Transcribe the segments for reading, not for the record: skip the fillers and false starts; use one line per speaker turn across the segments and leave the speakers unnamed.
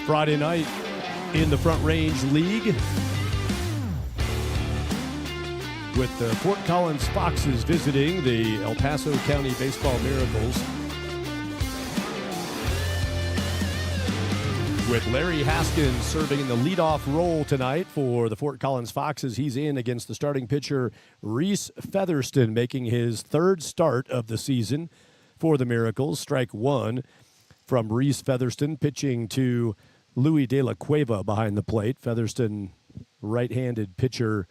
Friday night in the Front Range League with the Fort Collins Foxes visiting the El Paso County Baseball Miracles. With Larry Haskins serving in the leadoff role tonight for the Fort Collins Foxes. He's in against the starting pitcher, Reese Featherston, making his third start of the season for the Miracles. Strike one from Reese Featherston, pitching to Louis De La Cueva behind the plate. Featherston, right-handed pitcher,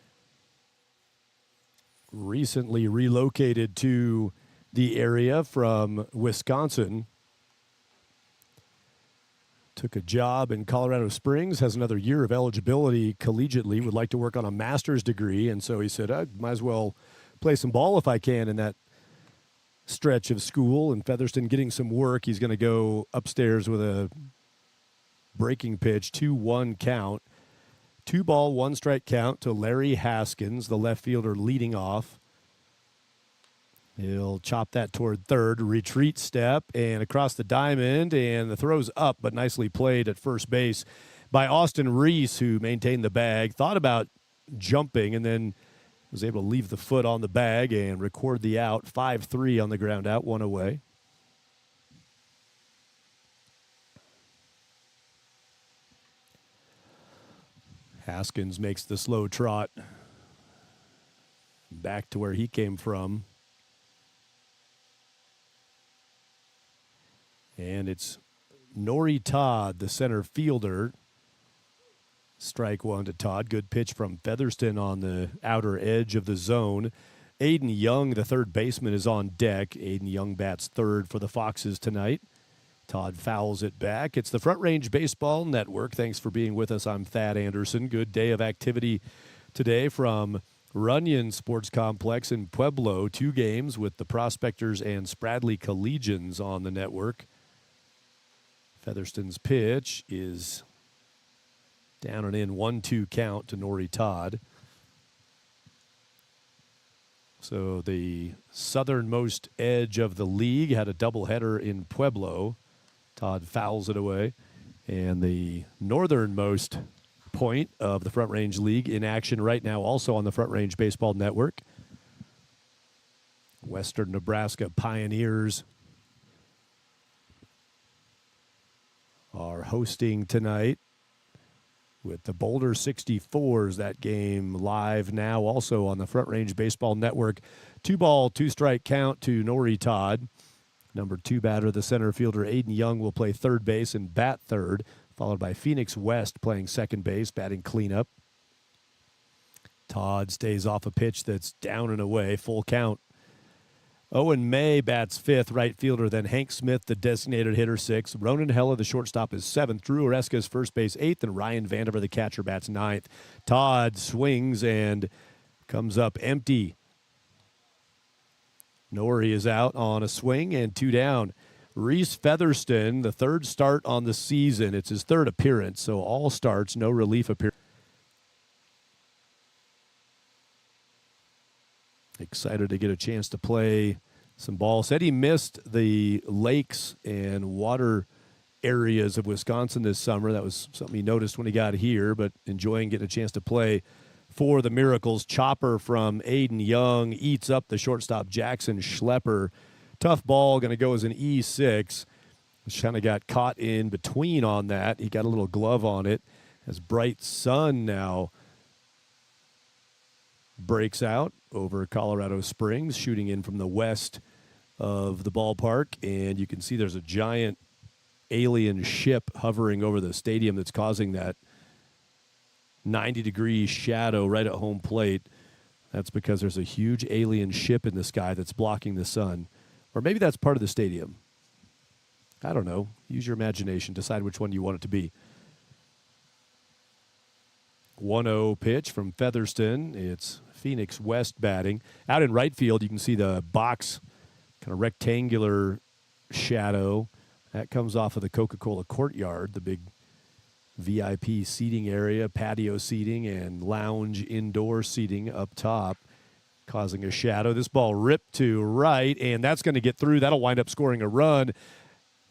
recently relocated to the area from Wisconsin. Took a job in Colorado Springs, has another year of eligibility collegiately, would like to work on a master's degree, and so he said, I might as well play some ball if I can in that stretch of school. And Featherston getting some work. He's going to go upstairs with a breaking pitch, 2-1 count. 2-ball, 1-strike count to Larry Haskins, the left fielder leading off. He'll chop that toward third, retreat step, and across the diamond, and the throw's up, but nicely played at first base by Austin Reese, who maintained the bag, thought about jumping, and then was able to leave the foot on the bag and record the out. 5-3 on the ground out, one away. Haskins makes the slow trot back to where he came from. And it's Nori Todd, the center fielder. Strike one to Todd. Good pitch from Featherston on the outer edge of the zone. Aiden Young, the third baseman, is on deck. Aiden Young bats third for the Foxes tonight. Todd fouls it back. It's the Front Range Baseball Network. Thanks for being with us. I'm Thad Anderson. Good day of activity today from Runyon Sports Complex in Pueblo. 2 games with the Prospectors and Spradley Collegians on the network. Featherston's pitch is down and in, 1-2 count to Nori Todd. So the southernmost edge of the league had a doubleheader in Pueblo. Todd fouls it away. And the northernmost point of the Front Range League in action right now, also on the Front Range Baseball Network. Western Nebraska Pioneers are hosting tonight with the Boulder 64s. That game live now also on the Front Range Baseball Network. 2-ball, 2-strike count to Nori Todd. Number 2 batter, the center fielder Aiden Young, will play third base and bat third, followed by Phoenix West playing second base, batting cleanup. Todd stays off a pitch that's down and away, full count. Owen May bats fifth, right fielder, then Hank Smith, the designated hitter, sixth. Ronan Hella, the shortstop, is seventh. Drew Oreska is first base, eighth, and Ryan Vandiver, the catcher, bats ninth. Todd swings and comes up empty. Nori is out on a swing and 2 down. Reese Featherston, the third start on the season. It's his third appearance, so all starts, no relief appearance. Excited to get a chance to play some ball. Said he missed the lakes and water areas of Wisconsin this summer. That was something he noticed when he got here, but enjoying getting a chance to play for the Miracles. Chopper from Aiden Young eats up the shortstop Jackson Schlepper. Tough ball, going to go as an E6. Kind of got caught in between on that. He got a little glove on it as Bright Sun now breaks out over Colorado Springs, shooting in from the west of the ballpark. And you can see there's a giant alien ship hovering over the stadium that's causing that 90-degree shadow right at home plate. That's because there's a huge alien ship in the sky that's blocking the sun. Or maybe that's part of the stadium. I don't know. Use your imagination. Decide which one you want it to be. 1-0 pitch from Featherston. It's Phoenix West batting. Out in right field, you can see the box, kind of rectangular shadow. That comes off of the Coca-Cola courtyard, the big VIP seating area, patio seating, and lounge indoor seating up top, causing a shadow. This ball ripped to right, and that's going to get through. That'll wind up scoring a run.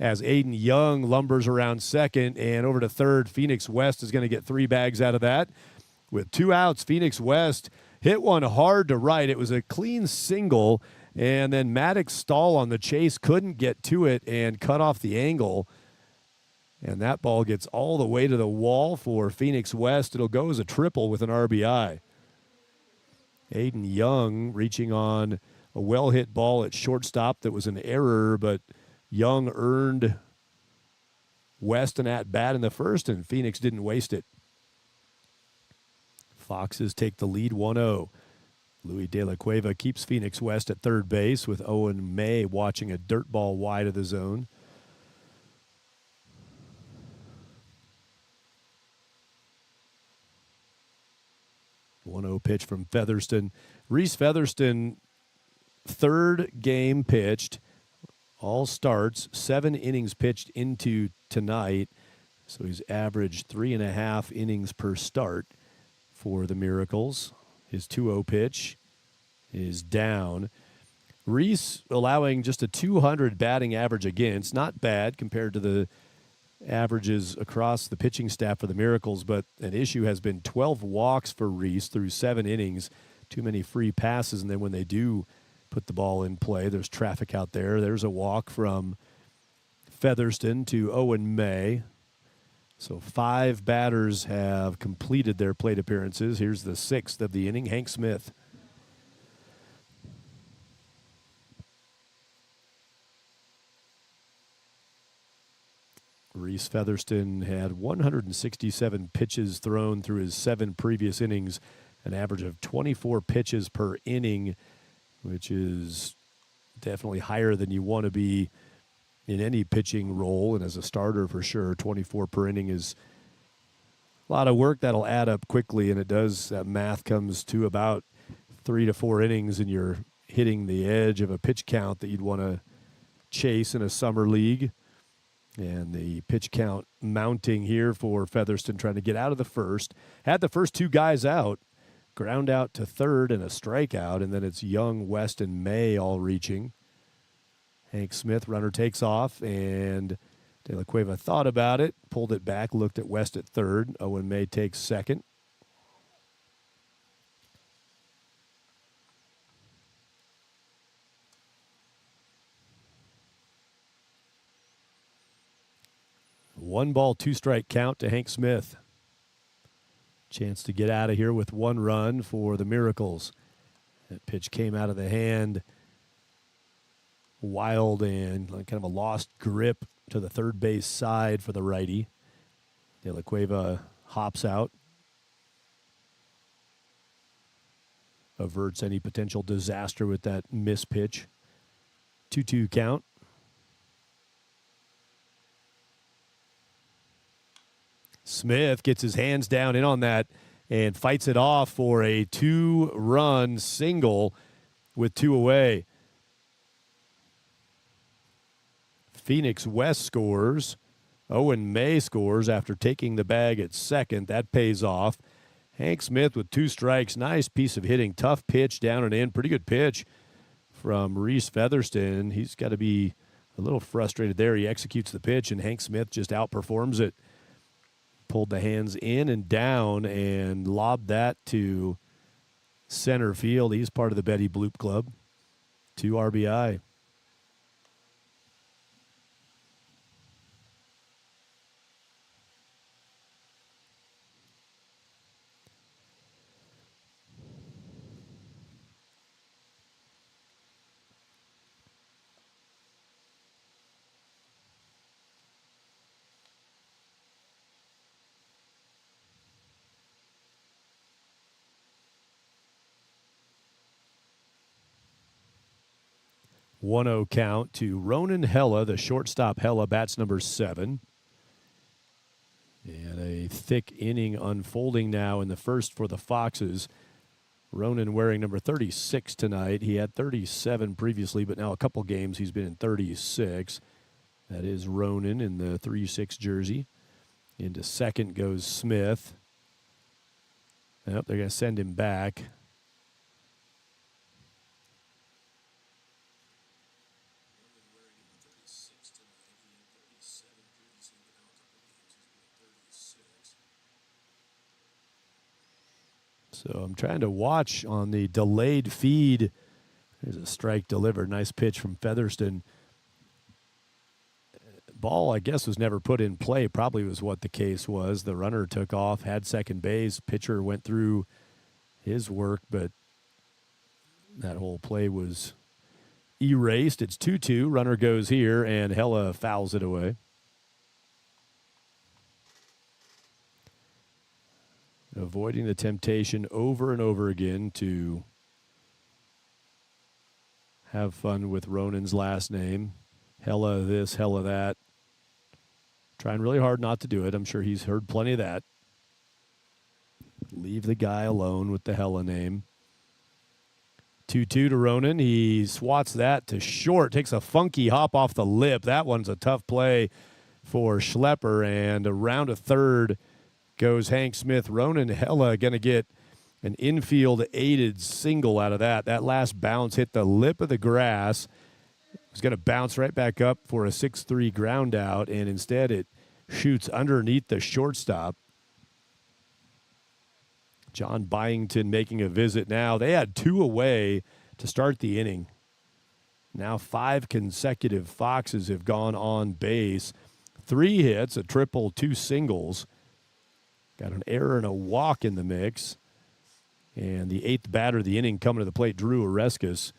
as Aiden Young lumbers around second and over to third. Phoenix West is going to get 3 bags out of that. With 2 outs, Phoenix West hit one hard to right. It was a clean single, and then Maddox Stahl on the chase couldn't get to it and cut off the angle. And that ball gets all the way to the wall for Phoenix West. It'll go as a triple with an RBI. Aiden Young reaching on a well-hit ball at shortstop that was an error, but Young earned West an at-bat in the first, and Phoenix didn't waste it. Foxes take the lead 1-0. Louis De La Cueva keeps Phoenix West at third base with Owen May watching a dirt ball wide of the zone. 1-0 pitch from Featherston. Reese Featherston, third game pitched, all starts, 7 innings pitched into tonight. So he's averaged 3.5 innings per start for the Miracles. His 2-0 pitch is down. Reese allowing just a 200 batting average against. Not bad compared to the averages across the pitching staff for the Miracles, but an issue has been 12 walks for Reese through 7 innings. Too many free passes, and then when they do put the ball in play, there's traffic out there. There's a walk from Featherston to Owen May. So 5 batters have completed their plate appearances. Here's the 6th of the inning, Hank Smith. Reese Featherston had 167 pitches thrown through his 7 previous innings, an average of 24 pitches per inning, which is definitely higher than you want to be in any pitching role, and as a starter for sure. 24 per inning is a lot of work. That'll add up quickly, and it does. That math comes to about 3 to 4 innings, and you're hitting the edge of a pitch count that you'd want to chase in a summer league. And the pitch count mounting here for Featherston, trying to get out of the first. Had the first 2 guys out, ground out to third and a strikeout, and then it's Young, West, and May all reaching. Hank Smith, runner takes off, and De La Cueva thought about it, pulled it back, looked at West at third. Owen May takes second. One ball, 2 strike count to Hank Smith. Chance to get out of here with 1 run for the Miracles. That pitch came out of the hand. Wild and kind of a lost grip to the third base side for the righty. De La Cueva hops out. Averts any potential disaster with that miss pitch. 2-2 count. Smith gets his hands down in on that and fights it off for a 2-run single with 2 away. Phoenix West scores. Owen May scores after taking the bag at second. That pays off. Hank Smith with 2 strikes. Nice piece of hitting. Tough pitch down and in. Pretty good pitch from Reese Featherston. He's got to be a little frustrated there. He executes the pitch, and Hank Smith just outperforms it. Pulled the hands in and down and lobbed that to center field. He's part of the Betty Bloop Club. 2 RBI. One 1-0 count to Ronan Hella, the shortstop. Hella bats number 7. And a thick inning unfolding now in the first for the Foxes. Ronan wearing number 36 tonight. He had 37 previously, but now a couple games he's been in 36. That is Ronan in the 3-6 jersey. Into second goes Smith. Yep, they're going to send him back. So I'm trying to watch on the delayed feed. There's a strike delivered. Nice pitch from Featherston. Ball, I guess, was never put in play. Probably was what the case was. The runner took off, had second base. Pitcher went through his work, but that whole play was erased. It's 2-2. Runner goes here, and Hella fouls it away. Avoiding the temptation over and over again to have fun with Ronan's last name. Hella this, hella that. Trying really hard not to do it. I'm sure he's heard plenty of that. Leave the guy alone with the hella name. 2-2 to Ronan. He swats that to short. Takes a funky hop off the lip. That one's a tough play for Schlepper. And around a third goes Hank Smith. Ronan Hella going to get an infield aided single out of that. That last bounce hit the lip of the grass. It's going to bounce right back up for a 6-3 ground out, and instead it shoots underneath the shortstop. John Byington making a visit now. They had 2 away to start the inning. Now 5 consecutive Foxes have gone on base. 3 hits, a triple, 2 singles. Got an error and a walk in the mix. And the 8th batter of the inning coming to the plate, Drew Oreskes.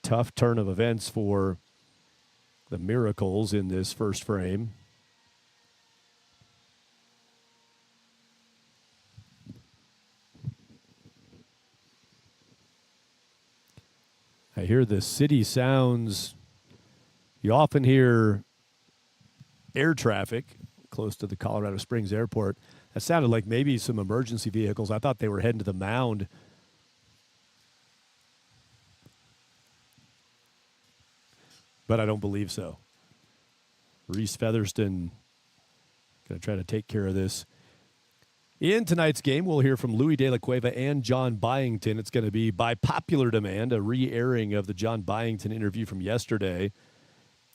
Tough turn of events for the Miracles in this first frame. I hear the city sounds. You often hear air traffic close to the Colorado Springs airport. That sounded like maybe some emergency vehicles. I thought they were heading to the mound. But I don't believe so. Reese Featherston going to try to take care of this. In tonight's game, we'll hear from Louis De La Cueva and John Byington. It's going to be, by popular demand, a re-airing of the John Byington interview from yesterday,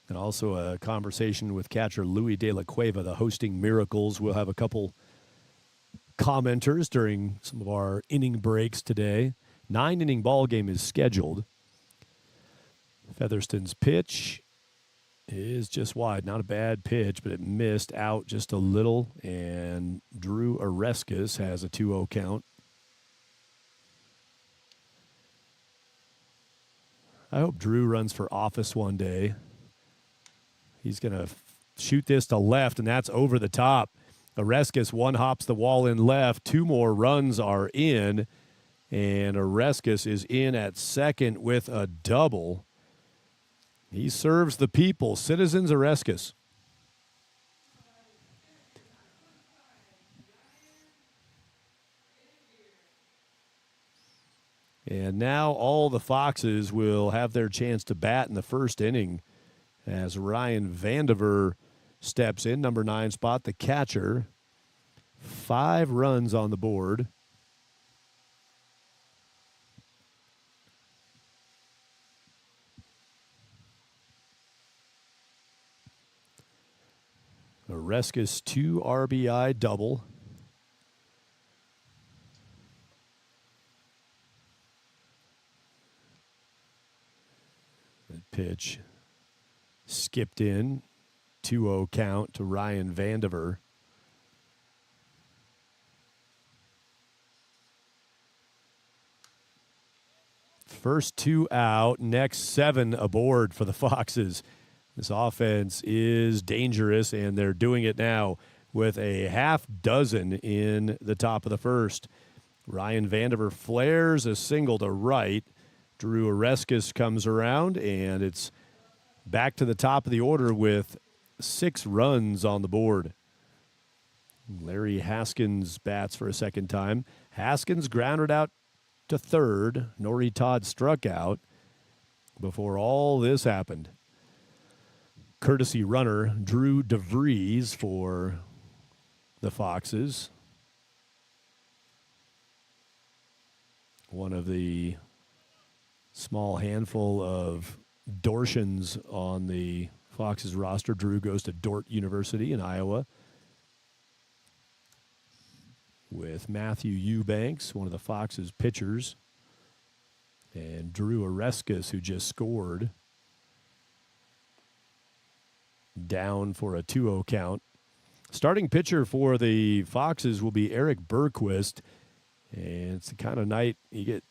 and also a conversation with catcher Louis De La Cueva, the hosting Miracles. We'll have a couple commenters during some of our inning breaks today. 9-inning ball game is scheduled. Featherston's pitch is just wide. Not a bad pitch, but it missed out just a little. And Drew Oreskes has a 2-0 count. I hope Drew runs for office one day. He's going to shoot this to left, and that's over the top. Oreskes one hops the wall in left. 2 more runs are in. And Oreskes is in at second with a double. He serves the people. Citizens Oreskes. And now all the Foxes will have their chance to bat in the first inning as Ryan Vandiver steps in, number 9 spot, the catcher. 5 runs on the board. Oreskes 2 RBI double. That pitch skipped in. 2-0 count to Ryan Vandiver. First 2 out, next 7 aboard for the Foxes. This offense is dangerous, and they're doing it now with a half dozen in the top of the first. Ryan Vandiver flares a single to right. Drew Oreskes comes around, and it's back to the top of the order with 6 runs on the board. Larry Haskins bats for a second time. Haskins grounded out to third. Nori Todd struck out before all this happened. Courtesy runner Drew DeVries for the Foxes. One of the small handful of Dortians on the Foxes roster. Drew goes to Dort University in Iowa. with Matthew Eubanks, one of the Foxes' pitchers, and Drew Oreskes, who just scored, down for a 2-0 count. Starting pitcher for the Foxes will be Eric Bergquist, and it's the kind of night you get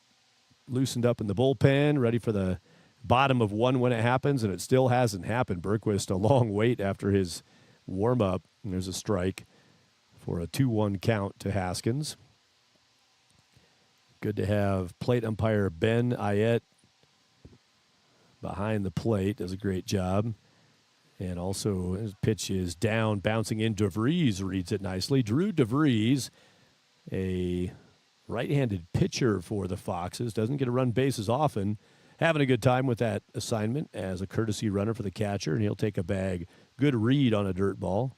loosened up in the bullpen, ready for the bottom of one when it happens, and it still hasn't happened. Bergquist, a long wait after his warm-up, and there's a strike for a 2-1 count to Haskins. Good to have plate umpire Ben Ayette behind the plate. Does a great job. And also his pitch is down, bouncing in. DeVries reads it nicely. Drew DeVries, a right-handed pitcher for the Foxes, doesn't get to run bases often. Having a good time with that assignment as a courtesy runner for the catcher, and he'll take a bag. Good read on a dirt ball.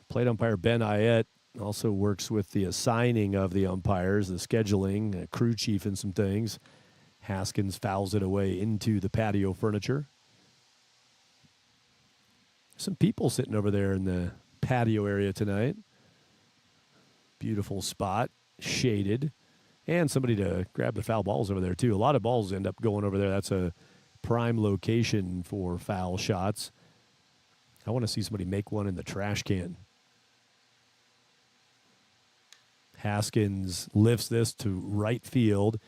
Plate umpire Ben Ayette also works with the assigning of the umpires, the scheduling, crew chief, and some things. Haskins fouls it away into the patio furniture. Some people sitting over there in the patio area tonight. Beautiful spot, shaded. And somebody to grab the foul balls over there, too. A lot of balls end up going over there. That's a prime location for foul shots. I want to see somebody make one in the trash can. Haskins lifts this to right field.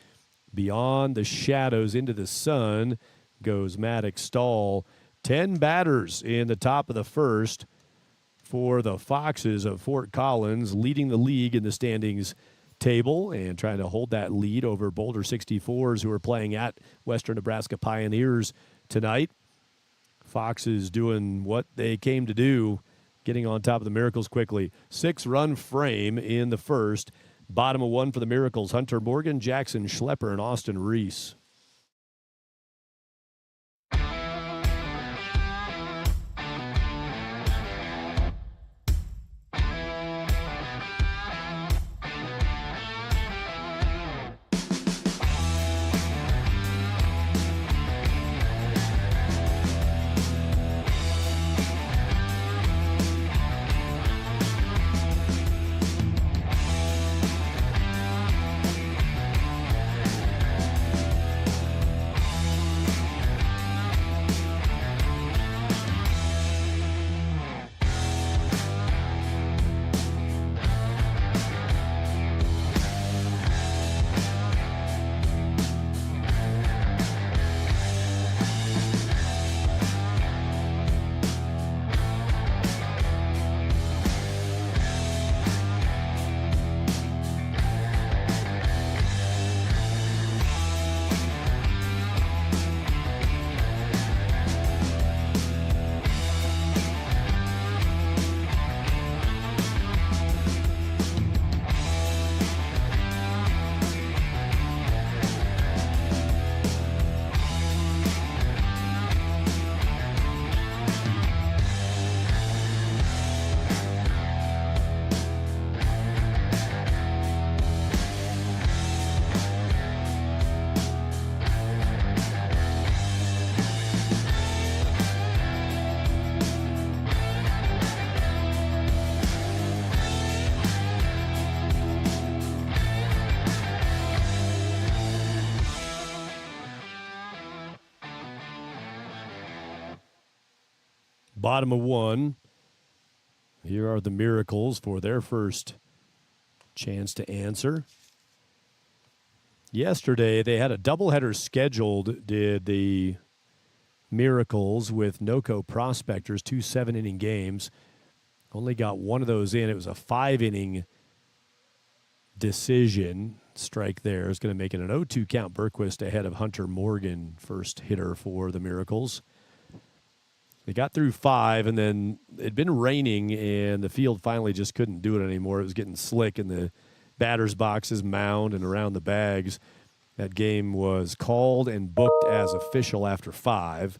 Beyond the shadows into the sun goes Maddox Stahl. 10 batters in the top of the first for the Foxes of Fort Collins, leading the league in the standings table and trying to hold that lead over Boulder 64s, who are playing at Western Nebraska Pioneers tonight. Foxes doing what they came to do, getting on top of the Miracles quickly. 6-run frame in the first. Bottom of one for the Miracles: Hunter Morgan, Jackson Schlepper, and Austin Reese. Bottom of one. Here are the Miracles for their first chance to answer. Yesterday, they had a doubleheader scheduled, did the Miracles, with NOCO Prospectors, 2 7-inning games. Only got one of those in. It was a 5-inning decision. Strike there is going to make it an 0-2 count. Bergquist ahead of Hunter Morgan, first hitter for the Miracles. They got through 5, and then it'd been raining, and the field finally just couldn't do it anymore. It was getting slick in the batter's boxes, mound, and around the bags. That game was called and booked as official after 5.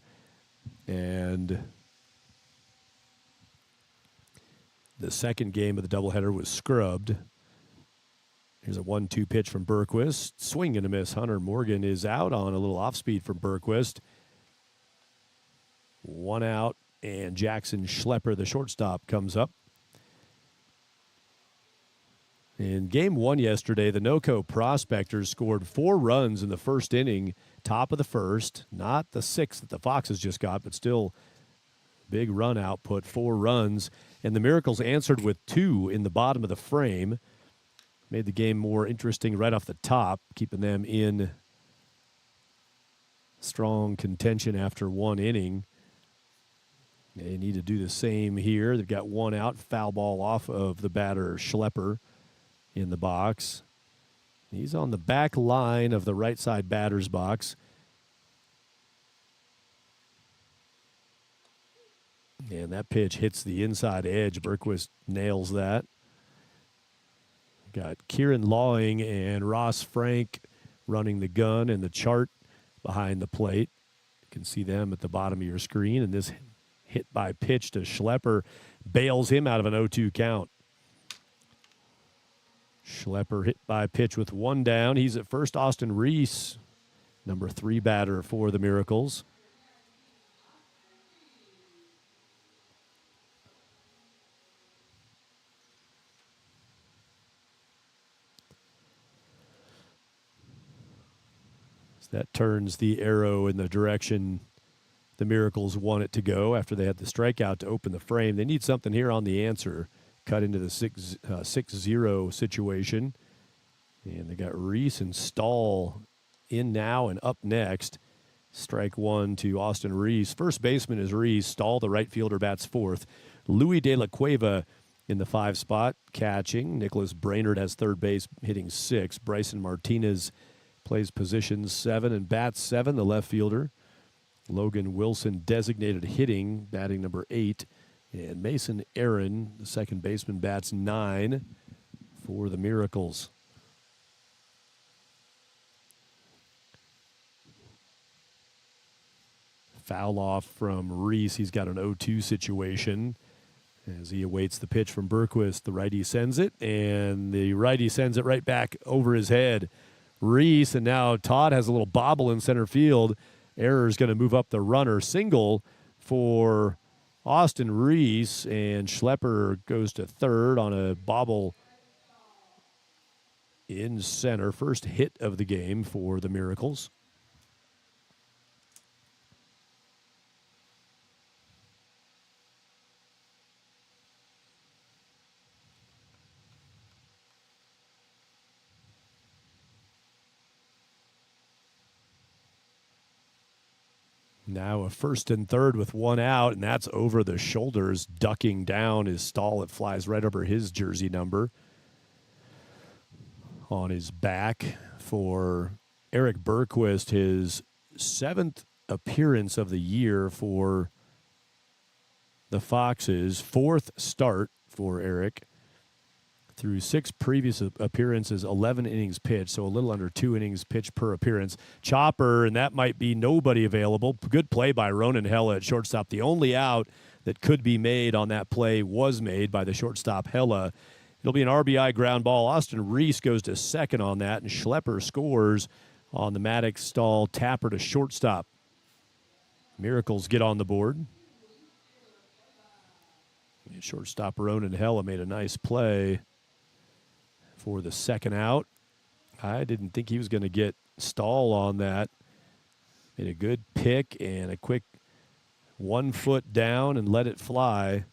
And the second game of the doubleheader was scrubbed. Here's a 1-2 pitch from Bergquist. Swing and a miss. Hunter Morgan is out on a little off-speed from Bergquist. 1 out, and Jackson Schlepper, the shortstop, comes up. In game one yesterday, the NoCo Prospectors scored 4 runs in the first inning, top of the first. Not the 6 that the Foxes just got, but still big run output, 4 runs. And the Miracles answered with 2 in the bottom of the frame. Made the game more interesting right off the top, keeping them in strong contention after 1 inning. They need to do the same here. They've got 1 out, foul ball off of the batter, Schlepper, in the box. He's on the back line of the right side batter's box. And that pitch hits the inside edge. Berquist nails that. Got Kieran Lawing and Ross Frank running the gun and the chart behind the plate. You can see them at the bottom of your screen. And this hit by pitch to Schlepper bails him out of an 0-2 count. Schlepper hit by pitch with 1 down. He's at first. Austin Reese, number 3 batter for the Miracles. That turns the arrow in the direction the Miracles want it to go after they had the strikeout to open the frame. They need something here on the answer. Cut into the 6-0 situation. And they got Reese and Stahl in now and up next. Strike 1 to Austin Reese. First baseman is Reese. Stahl, the right fielder, bats 4th. Louis De La Cueva in the 5 spot, catching. Nicholas Brainerd has third base, hitting 6. Bryson Martinez plays position 7 and bats 7, the left fielder. Logan Wilson designated hitting, batting number 8. And Mason Aaron, the second baseman, bats 9 for the Miracles. Foul off from Reese. He's got an 0-2 situation as he awaits the pitch from Berquist. The righty sends it, and the righty sends it right back over his head. Reese, and now Todd has a little bobble in center field. Error is going to move up the runner. Single for Austin Reese, and Schlepper goes to third on a bobble in center. First hit of the game for the Miracles. Now a first and third with 1 out, and that's over the shoulders. Ducking down is Stahl. It flies right over his jersey number. On his back for Eric Berquist, his 7th appearance of the year for the Foxes. 4th start for Eric. Through 6 previous appearances, 11 innings pitched, so a little under 2 innings pitched per appearance. Chopper, and that might be nobody available. Good play by Ronan Hella at shortstop. The only out that could be made on that play was made by the shortstop Hella. It'll be an RBI ground ball. Austin Reese goes to second on that, and Schlepper scores on the Maddox Stahl tapper to shortstop. Miracles get on the board. And shortstop Ronan Hella made a nice play for the second out. I didn't think he was going to get Stahl on that. Made a good pick and a quick 1 foot down and let it fly.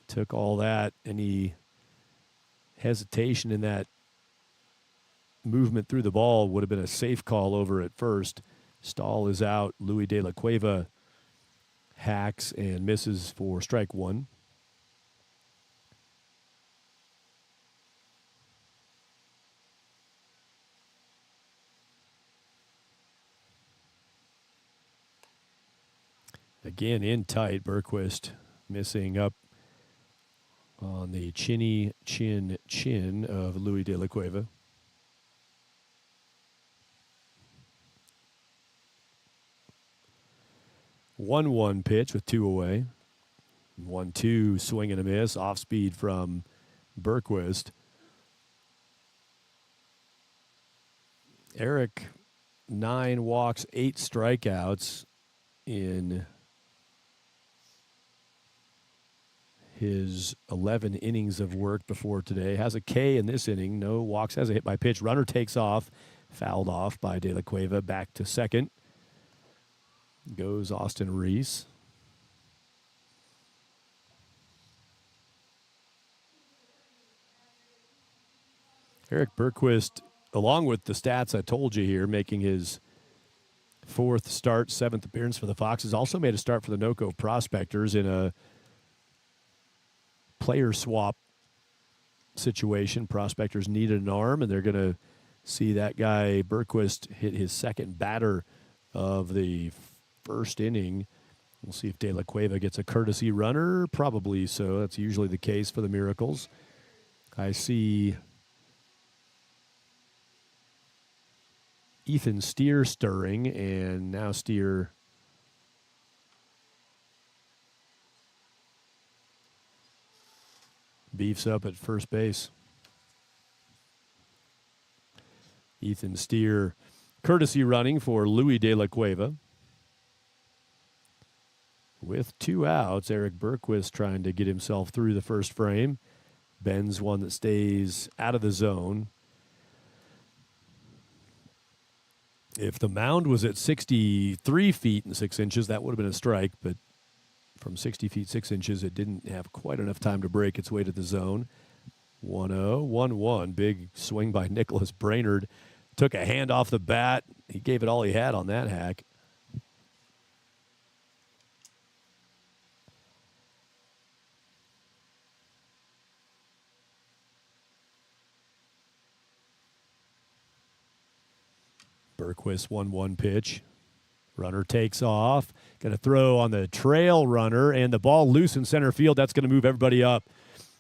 Took all that, any hesitation in that movement through the ball would have been a safe call over at first. Stahl is out. Louis De La Cueva hacks and misses for strike 1. Again, in tight. Berquist missing up on the chinny chin of Louis De La Cueva. One pitch with 2 away. 1-2, swing and a miss. Off speed from Berquist. Eric, 9 walks, 8 strikeouts in his 11 innings of work before today. Has a K in this inning. No walks. Has a hit by pitch. Runner takes off. Fouled off by De La Cueva. Back to second. Goes Austin Reese. Eric Bergquist, along with the stats I told you here, making his 4th start, 7th appearance for the Foxes, also made a start for the NoCo Prospectors in a player swap situation. Prospectors needed an arm, and they're going to see that guy Bergquist hit his second batter of the first inning. We'll see if De La Cueva gets a courtesy runner. Probably so. That's usually the case for the Miracles. I see Ethan Steer stirring, and now Steer beefs up at first base. Ethan Steer courtesy running for Louis De La Cueva. With 2 outs, Eric Bergquist trying to get himself through the first frame. Ben's one that stays out of the zone. If the mound was at 63 feet and 6 inches, that would have been a strike, but from 60 feet 6 inches, it didn't have quite enough time to break its way to the zone. 1-0, 1-1. Big swing by Nicholas Brainerd. Took a hand off the bat. He gave it all he had on that hack. Bergquist 1-1 pitch. Runner takes off. Going to throw on the trail runner, and the ball loose in center field. That's going to move everybody up.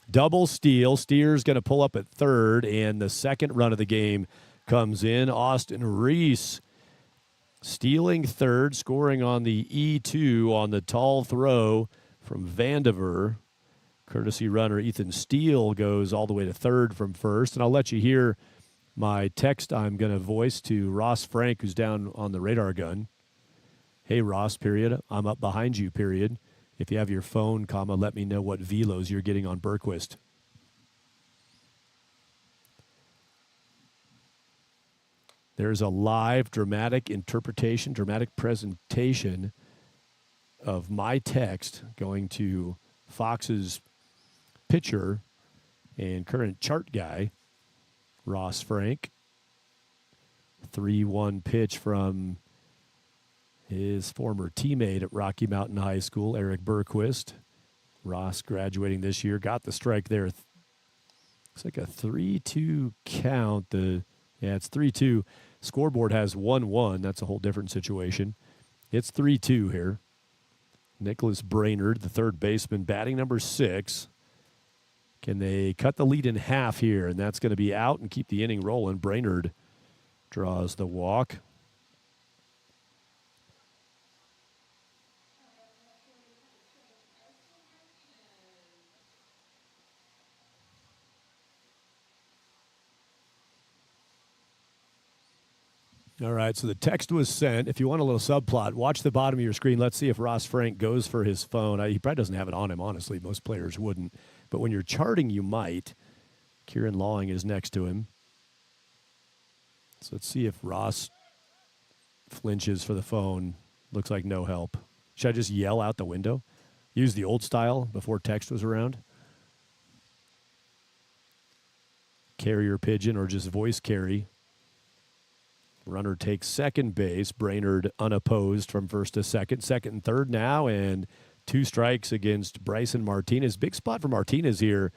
Double steal. Steer's going to pull up at third, and the second run of the game comes in. Austin Reese stealing third, scoring on the E2 on the tall throw from Vandiver. Courtesy runner Ethan Steele goes all the way to third from first, and I'll let you hear my text I'm going to voice to Ross Frank, who's down on the radar gun. Hey, Ross, period. I'm up behind you, period. If you have your phone, comma, let me know what velos you're getting on Bergquist. There's a live dramatic interpretation, dramatic presentation of my text going to Fox's pitcher and current chart guy, Ross Frank. 3-1 pitch from his former teammate at Rocky Mountain High School, Eric Bergquist. Ross graduating this year, got the strike there. Looks like a 3-2 count. It's 3-2. Scoreboard has 1-1. That's a whole different situation. It's 3-2 here. Nicholas Brainerd, the third baseman, batting number 6. Can they cut the lead in half here? And that's going to be out and keep the inning rolling. Brainerd draws the walk. All right, so the text was sent. If you want a little subplot, watch the bottom of your screen. Let's see if Ross Frank goes for his phone. He probably doesn't have it on him, honestly. Most players wouldn't. But when you're charting, you might. Kieran Lawing is next to him. So let's see if Ross flinches for the phone. Looks like no help. Should I just yell out the window? Use the old style before text was around? Carrier pigeon or just voice carry. Runner takes second base. Brainerd unopposed from first to second. Second and third now, and 2 strikes against Bryson Martinez. Big spot for Martinez here.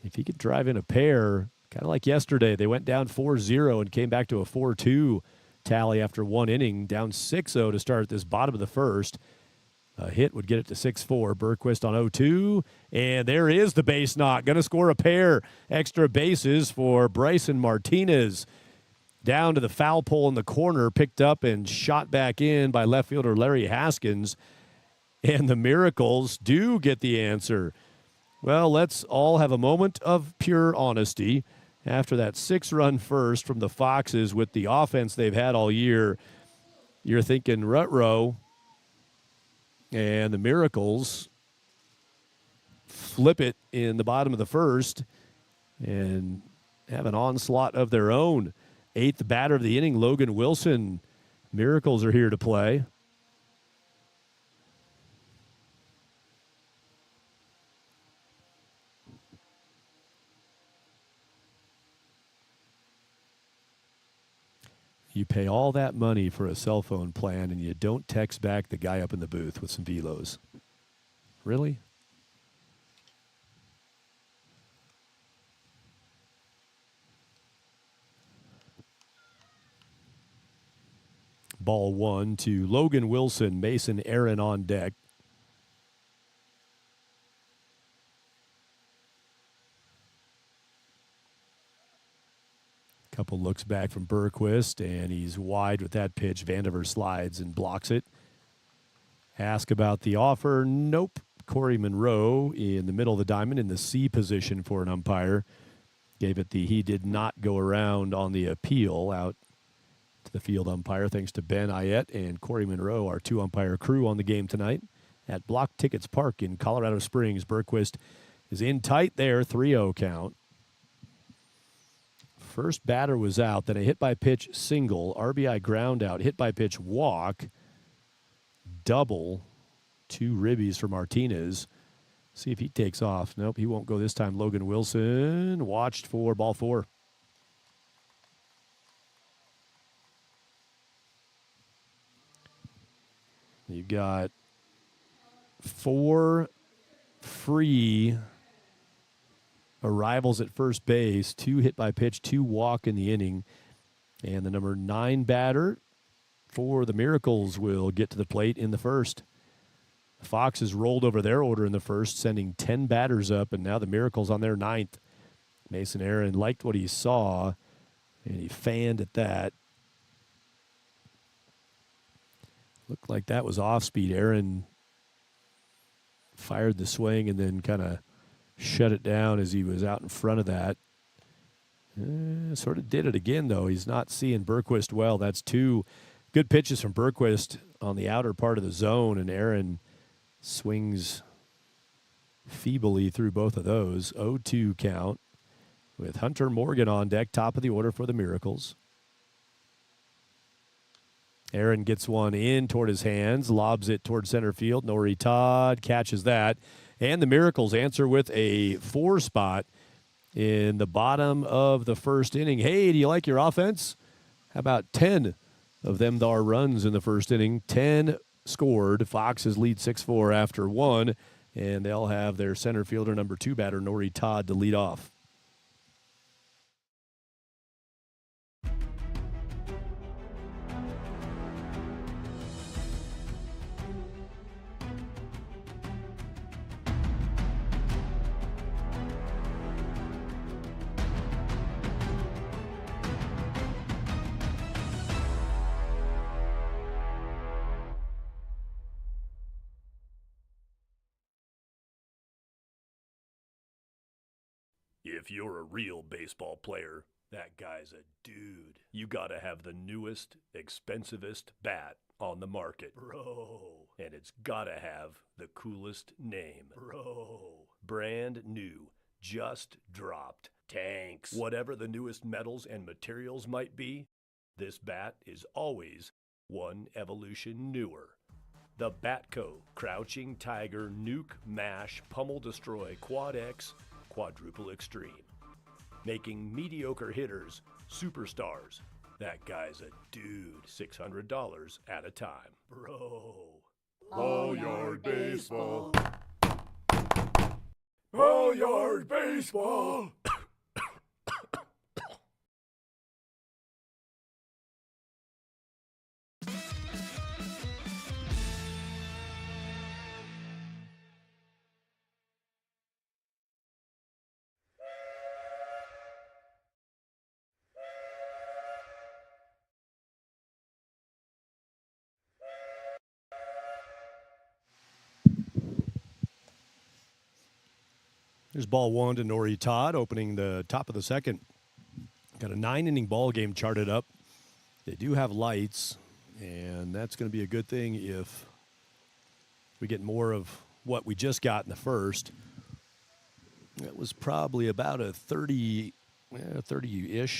If he could drive in a pair, kind of like yesterday, they went down 4-0 and came back to a 4-2 tally after 1 inning, down 6-0 to start this bottom of the first. A hit would get it to 6-4. Bergquist on 0-2, and there is the base knock. Going to score a pair. Extra bases for Bryson Martinez. Down to the foul pole in the corner, picked up and shot back in by left fielder Larry Haskins. And the Miracles do get the answer. Well, let's all have a moment of pure honesty. After that 6-run first from the Foxes with the offense they've had all year, you're thinking rut-row. And the Miracles flip it in the bottom of the first and have an onslaught of their own. 8th batter of the inning, Logan Wilson. Miracles are here to play. You pay all that money for a cell phone plan and you don't text back the guy up in the booth with some velos. Really? Ball 1 to Logan Wilson, Mason Aaron on deck. Couple looks back from Bergquist, and he's wide with that pitch. Vandiver slides and blocks it. Ask about the offer. Nope. Corey Monroe in the middle of the diamond in the C position for an umpire. Gave it the he did not go around on the appeal out to the field umpire, thanks to Ben Ayette and Corey Monroe, our 2 umpire crew on the game tonight at Blocktickets Park in Colorado Springs. Bergquist is in tight there, 3-0 count. First batter was out, then a hit by pitch single, RBI ground out, hit by pitch walk, double, 2 ribbies for Martinez. See if he takes off. Nope, he won't go this time. Logan Wilson watched for ball 4. You've got 4 free arrivals at first base, 2 hit by pitch, 2 walk in the inning. And the number 9 batter for the Miracles will get to the plate in the first. Fox has rolled over their order in the first, sending 10 batters up, and now the Miracles on their 9th. Mason Aaron liked what he saw, and he fanned at that. Looked like that was off speed. Aaron fired the swing and then kind of shut it down as he was out in front of that. Sort of did it again, though. He's not seeing Bergquist well. That's 2 good pitches from Bergquist on the outer part of the zone, and Aaron swings feebly through both of those. 0-2 count with Hunter Morgan on deck, top of the order for the Miracles. Aaron gets one in toward his hands, lobs it toward center field. Nori Todd catches that. And the Miracles answer with a 4 spot in the bottom of the first inning. Hey, do you like your offense? How about 10 of them thar runs in the first inning? 10 scored. Foxes lead 6-4 after 1, and they'll have their center fielder, number 2 batter, Nori Todd, to lead off. If you're a real baseball player, that guy's a dude. You gotta have the newest, expensivest bat on the market. Bro. And it's gotta have the coolest name. Bro. Brand new. Just dropped. Tanks. Whatever the newest metals and materials might be, this bat is always one evolution newer. The Batco Crouching Tiger Nuke Mash Pummel Destroy Quad X Quadruple Extreme. Making mediocre hitters superstars. That guy's a dude. $600 at a time. Bro.
All Yard Baseball.
All Yard Baseball. There's ball 1 to Nori Todd, opening the top of the second. Got a 9-inning ball game charted up. They do have lights, and that's going to be a good thing if we get more of what we just got in the first. That was probably about a 30-ish,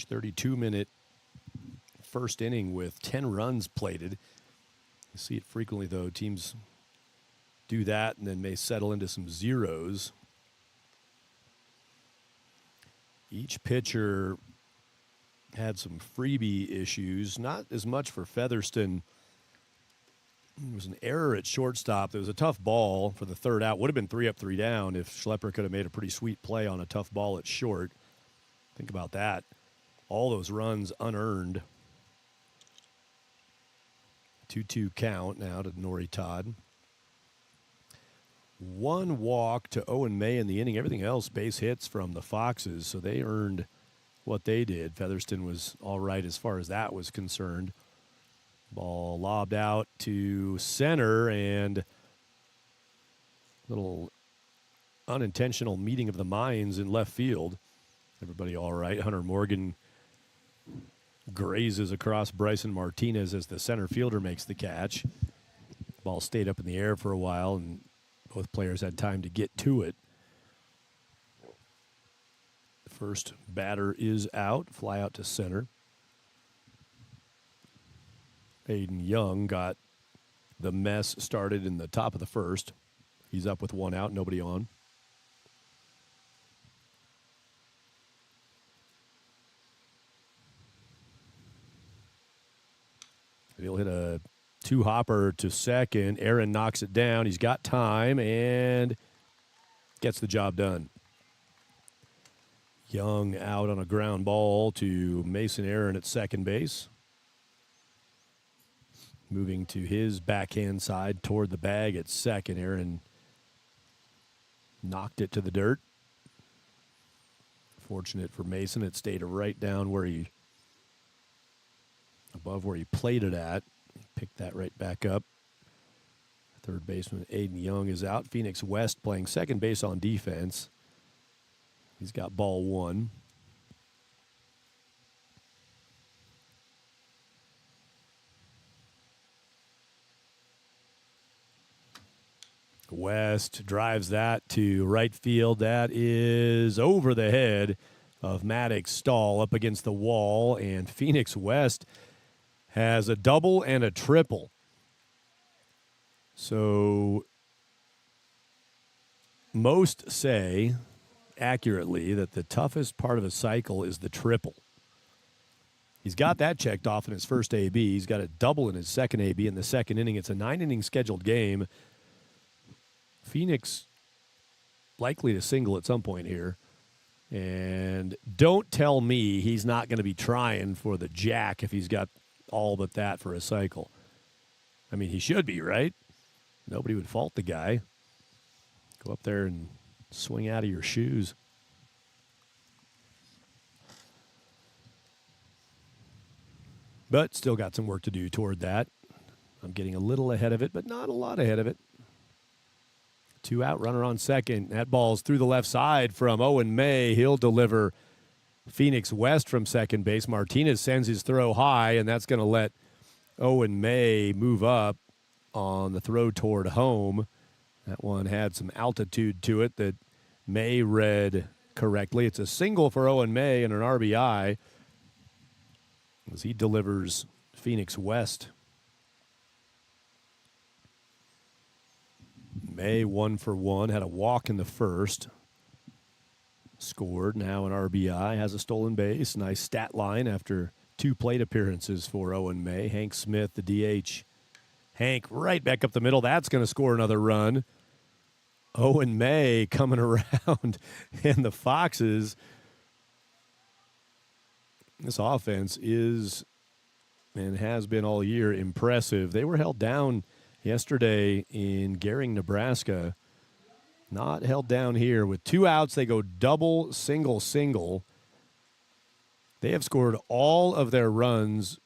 32-minute first inning with 10 runs plated. You see it frequently, though. Teams do that and then may settle into some zeros. Each pitcher had some freebie issues, not as much for Featherston. There was an error at shortstop. There was a tough ball for the third out. Would have been 3 up, 3 down if Schlepper could have made a pretty sweet play on a tough ball at short. Think about that. All those runs unearned. 2-2 count now to Nori Todd. 1 walk to Owen May in the inning. Everything else base hits from the Foxes, so they earned what they did. Featherston was all right as far as that was concerned. Ball lobbed out to center, and little unintentional meeting of the minds in left field. Everybody all right. Hunter Morgan grazes across Bryson Martinez as the center fielder makes the catch. Ball stayed up in the air for a while, and both players had time to get to it. First batter is out. Fly out to center. Aiden Young got the mess started in the top of the first. He's up with 1 out, nobody on. He'll hit a 2-hopper to second. Aaron knocks it down. He's got time and gets the job done. Young out on a ground ball to Mason Aaron at second base. Moving to his backhand side toward the bag at second. Aaron knocked it to the dirt. Fortunate for Mason, it stayed right down above where he played it at. Picked that right back up. Third baseman Aiden Young is out. Phoenix West playing second base on defense. He's got ball 1. West drives that to right field. That is over the head of Maddox Stahl up against the wall, and Phoenix West has a double and a triple. So most say accurately that the toughest part of a cycle is the triple. He's got that checked off in his first AB. He's got a double in his second AB in the second inning. It's a 9-inning scheduled game. Phoenix likely to single at some point here. And don't tell me he's not going to be trying for the jack if he's got all but that for a cycle. I mean, he should be, right? Nobody would fault the guy. Go up there and swing out of your shoes. But still got some work to do toward that. I'm getting a little ahead of it, but not a lot ahead of it. 2 out, runner on second. That ball's through the left side from Owen May. He'll deliver Phoenix West from second base. Martinez sends his throw high, and that's going to let Owen May move up on the throw toward home. That one had some altitude to it that May read correctly. It's a single for Owen May and an RBI as he delivers Phoenix West. May 1 for 1, had a walk in the first. Scored, now an RBI, has a stolen base. Nice stat line after 2 plate appearances for Owen May. Hank Smith, the DH. Hank right back up the middle. That's going to score another run. Owen May coming around, and the Foxes. This offense is and has been all year impressive. They were held down yesterday in Gering, Nebraska. Not held down here. With 2 outs, they go double, single, single. They have scored all of their runs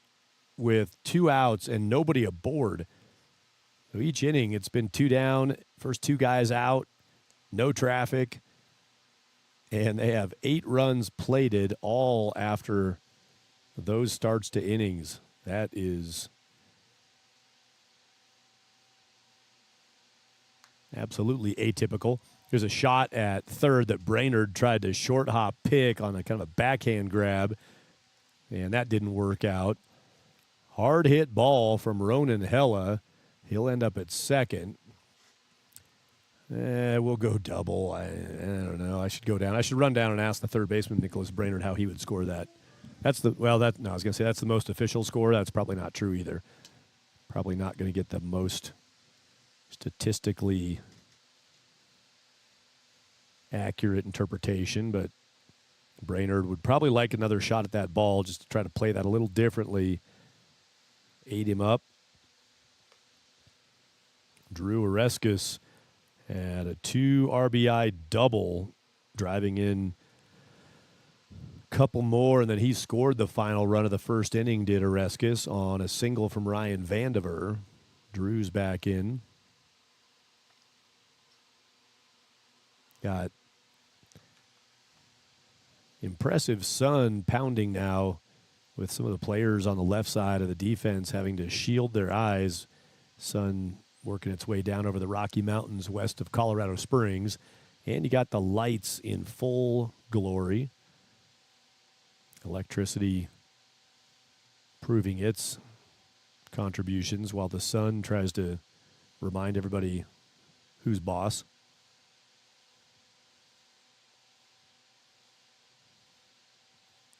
with 2 outs and nobody aboard. So each inning, it's been 2 down, first 2 guys out, no traffic, and they have 8 runs plated all after those starts to innings. That is absolutely atypical. There's a shot at third that Brainerd tried to short hop pick on a kind of a backhand grab, and that didn't work out. Hard hit ball from Ronan Hella. He'll end up at second. We'll go double. I don't know. I should go down. I should run down and ask the third baseman, Nicholas Brainerd, how he would score that. I was going to say that's the most official score. That's probably not true either. Probably not going to get the most statistically accurate interpretation, but Brainerd would probably like another shot at that ball just to try to play that a little differently. Ate him up. Drew Oreskes had a 2 RBI double, driving in a couple more, and then he scored the final run of the first inning, did Oreskes, on a single from Ryan Vandiver. Drew's back in. Got impressive Sun pounding now with some of the players on the left side of the defense having to shield their eyes. Sun working its way down over the Rocky Mountains west of Colorado Springs. And you got the lights in full glory. Electricity proving its contributions while the Sun tries to remind everybody who's boss.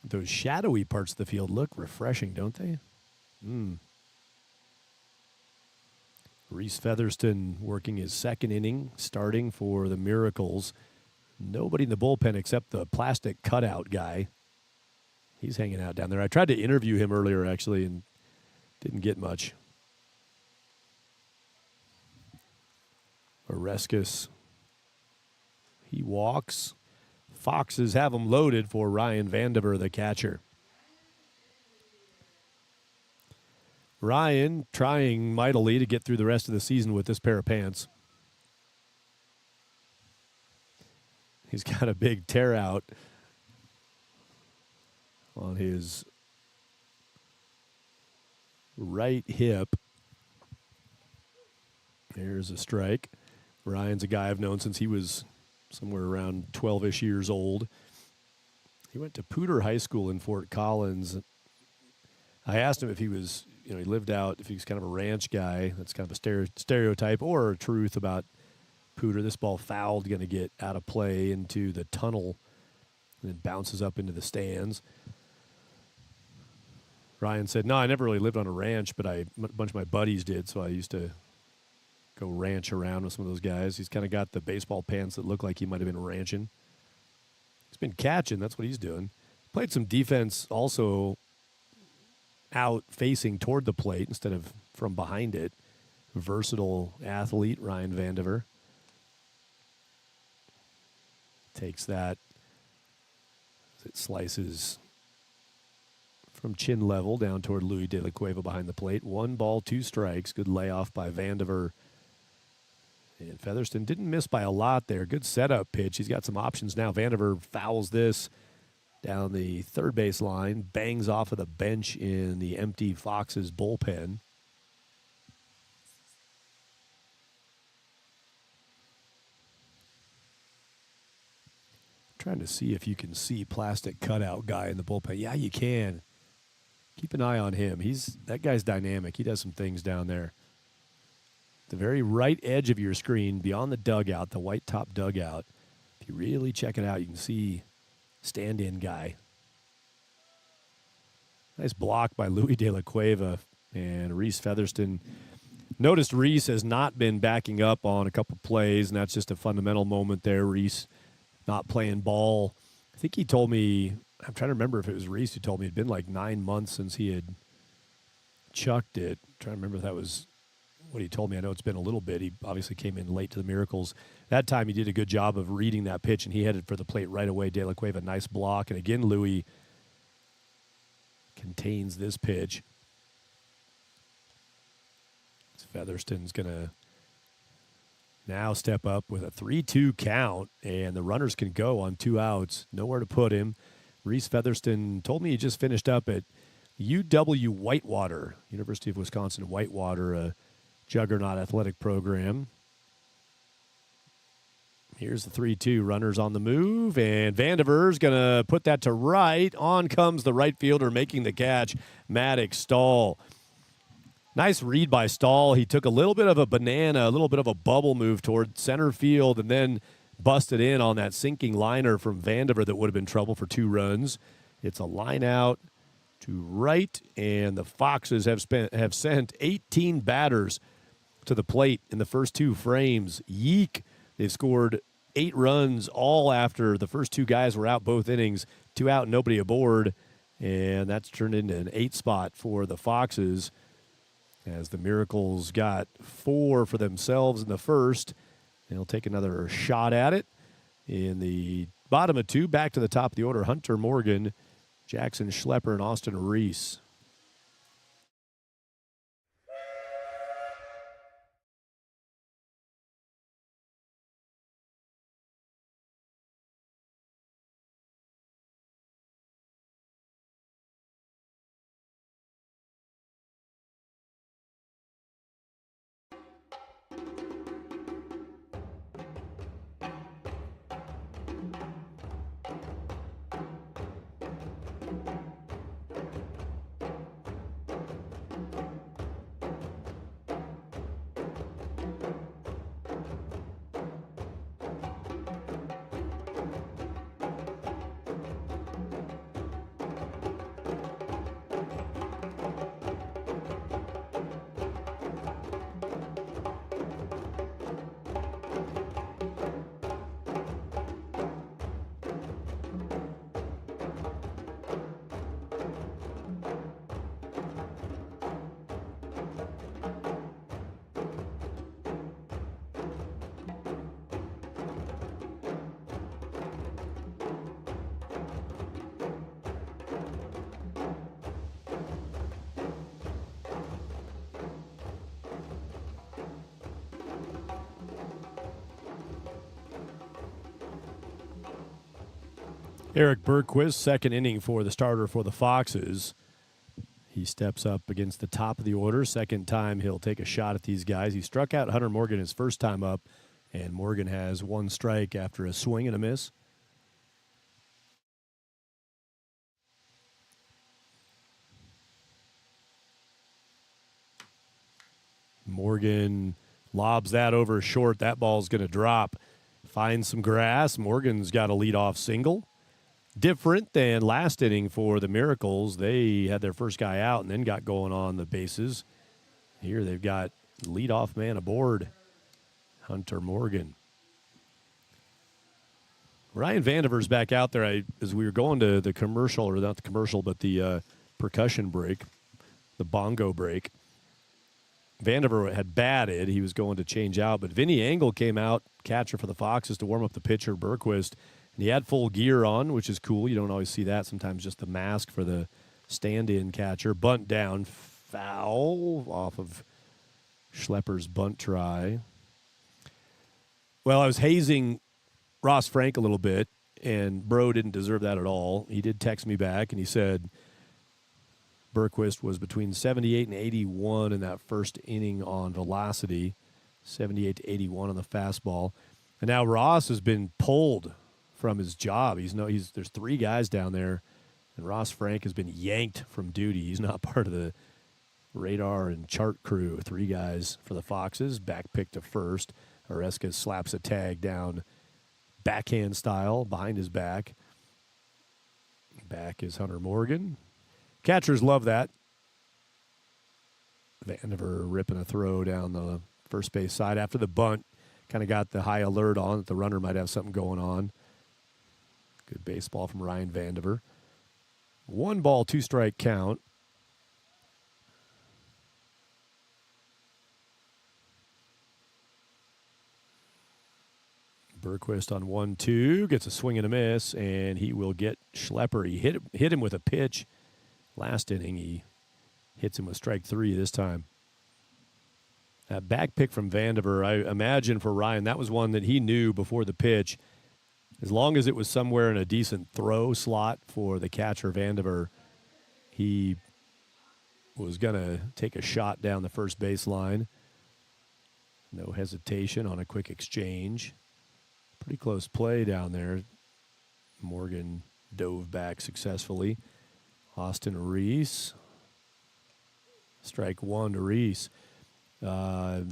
Those shadowy parts of the field look refreshing, don't they? Reese Featherston working his second inning, starting for the Miracles. Nobody in the bullpen except the plastic cutout guy. He's hanging out down there. I tried to interview him earlier, actually, and didn't get much. Oreskes, he walks. Foxes have him loaded for Ryan Vandiver, the catcher. Ryan trying mightily to get through the rest of the season with this pair of pants. He's got a big tear out on his right hip. There's a strike. Ryan's a guy I've known since he was somewhere around 12-ish years old. He went to Pooter High School in Fort Collins. I asked him if he was, he lived out, if he was kind of a ranch guy. That's kind of a stereotype or a truth about Pooter. This ball fouled, going to get out of play into the tunnel and then bounces up into the stands. Ryan said, no, I never really lived on a ranch, but a bunch of my buddies did, so I used to go ranch around with some of those guys. He's kind of got the baseball pants that look like he might have been ranching. He's been catching. That's what he's doing. Played some defense also out facing toward the plate instead of from behind it. Versatile athlete, Ryan Vandiver. Takes that. It slices from chin level down toward Louis De La Cueva behind the plate. 1 ball, 2 strikes. Good layoff by Vandiver. And Featherston didn't miss by a lot there. Good setup pitch. He's got some options now. Vandiver fouls this down the third base line, bangs off of the bench in the empty Foxes bullpen. Trying to see if you can see plastic cutout guy in the bullpen. Yeah, you can. Keep an eye on him. That guy's dynamic. He does some things down there. The very right edge of your screen, beyond the dugout, the white top dugout. If you really check it out, you can see stand-in guy. Nice block by Louis De La Cueva and Reese Featherston. Noticed Reese has not been backing up on a couple plays, and that's just a fundamental moment there. Reese not playing ball. I think he told me, I'm trying to remember if it was Reese who told me it'd been like 9 months since he had chucked it. I'm trying to remember if that was what he told me. I know it's been a little bit. He obviously came in late to the Miracles. That time he did a good job of reading that pitch, and he headed for the plate right away. De La Cueva, nice block. And again, Louis contains this pitch. Featherston's going to now step up with a 3-2 count, and the runners can go on 2 outs. Nowhere to put him. Reese Featherston told me he just finished up at UW Whitewater, University of Wisconsin Whitewater, a juggernaut athletic program. Here's the 3-2. Runners on the move, and Vandiver's going to put that to right. On comes the right fielder making the catch, Maddox Stahl. Nice read by Stahl. He took a little bit of a banana, a little bit of a bubble move toward center field, and then busted in on that sinking liner from Vandiver that would have been trouble for 2 runs. It's a line out to right, and the Foxes have sent 18 batters to the plate in the first 2 frames. Yeek. They've scored 8 runs, all after the first 2 guys were out both innings, 2 out, nobody aboard, and that's turned into an 8 spot for the Foxes as the Miracles got 4 for themselves in the first. They'll take another shot at it in the bottom of 2. Back to the top of the order, Hunter Morgan, Jackson Schlepper, and Austin Reese. Eric Bergquist, second inning for the starter for the Foxes. He steps up against the top of the order. Second time he'll take a shot at these guys. He struck out Hunter Morgan his first time up, and Morgan has 1 strike after a swing and a miss. Morgan lobs that over short. That ball's going to drop. Finds some grass. Morgan's got a leadoff single. Different than last inning for the Miracles. They had their first guy out and then got going on the bases. Here they've got leadoff man aboard, Hunter Morgan. Ryan Vandiver's back out there. As we were going to the commercial, or not the commercial, but the percussion break, the bongo break, Vandiver had batted. He was going to change out, but Vinny Engel came out, catcher for the Foxes, to warm up the pitcher, Bergquist. And he had full gear on, which is cool. You don't always see that. Sometimes just the mask for the stand-in catcher. Bunt down, foul off of Schlepper's bunt try. Well, I was hazing Ross Frank a little bit, and Bro didn't deserve that at all. He did text me back, and he said Bergquist was between 78 and 81 in that first inning on velocity, 78 to 81 on the fastball. And now Ross has been pulled from his job. There's 3 guys down there, and Ross Frank has been yanked from duty. He's not part of the radar and chart crew. 3 guys for the Foxes. Back pick to first. Oreska slaps a tag down backhand style behind his back. Back is Hunter Morgan. Catchers love that. Vandiver ripping a throw down the first base side after the bunt. Kind of got the high alert on that the runner might have something going on. Good baseball from Ryan Vandiver. 1 ball, 2 strike count. Bergquist on 1-2, gets a swing and a miss, and he will get Schlepper. He hit him with a pitch last inning. He hits him with strike 3 this time. That back pick from Vandiver, I imagine for Ryan, that was one that he knew before the pitch. As long as it was somewhere in a decent throw slot for the catcher, Vandiver, he was going to take a shot down the first baseline. No hesitation on a quick exchange. Pretty close play down there. Morgan dove back successfully. Austin Reese. Strike one to Reese. Wow.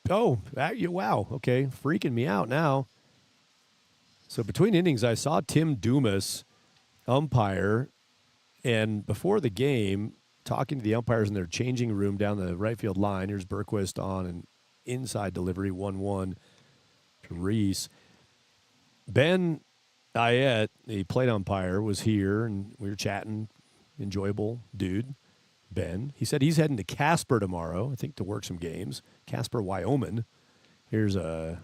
Okay. Freaking me out now. So between innings, I saw Tim Dumas umpire, and before the game, talking to the umpires in their changing room down the right field line. Here's Berquist on an inside delivery, 1-1 to Reese. Ben Ayette, the plate umpire, was here, and we were chatting. Enjoyable dude, Ben. He said he's heading to Casper tomorrow, I think, to work some games. Casper, Wyoming. Here's a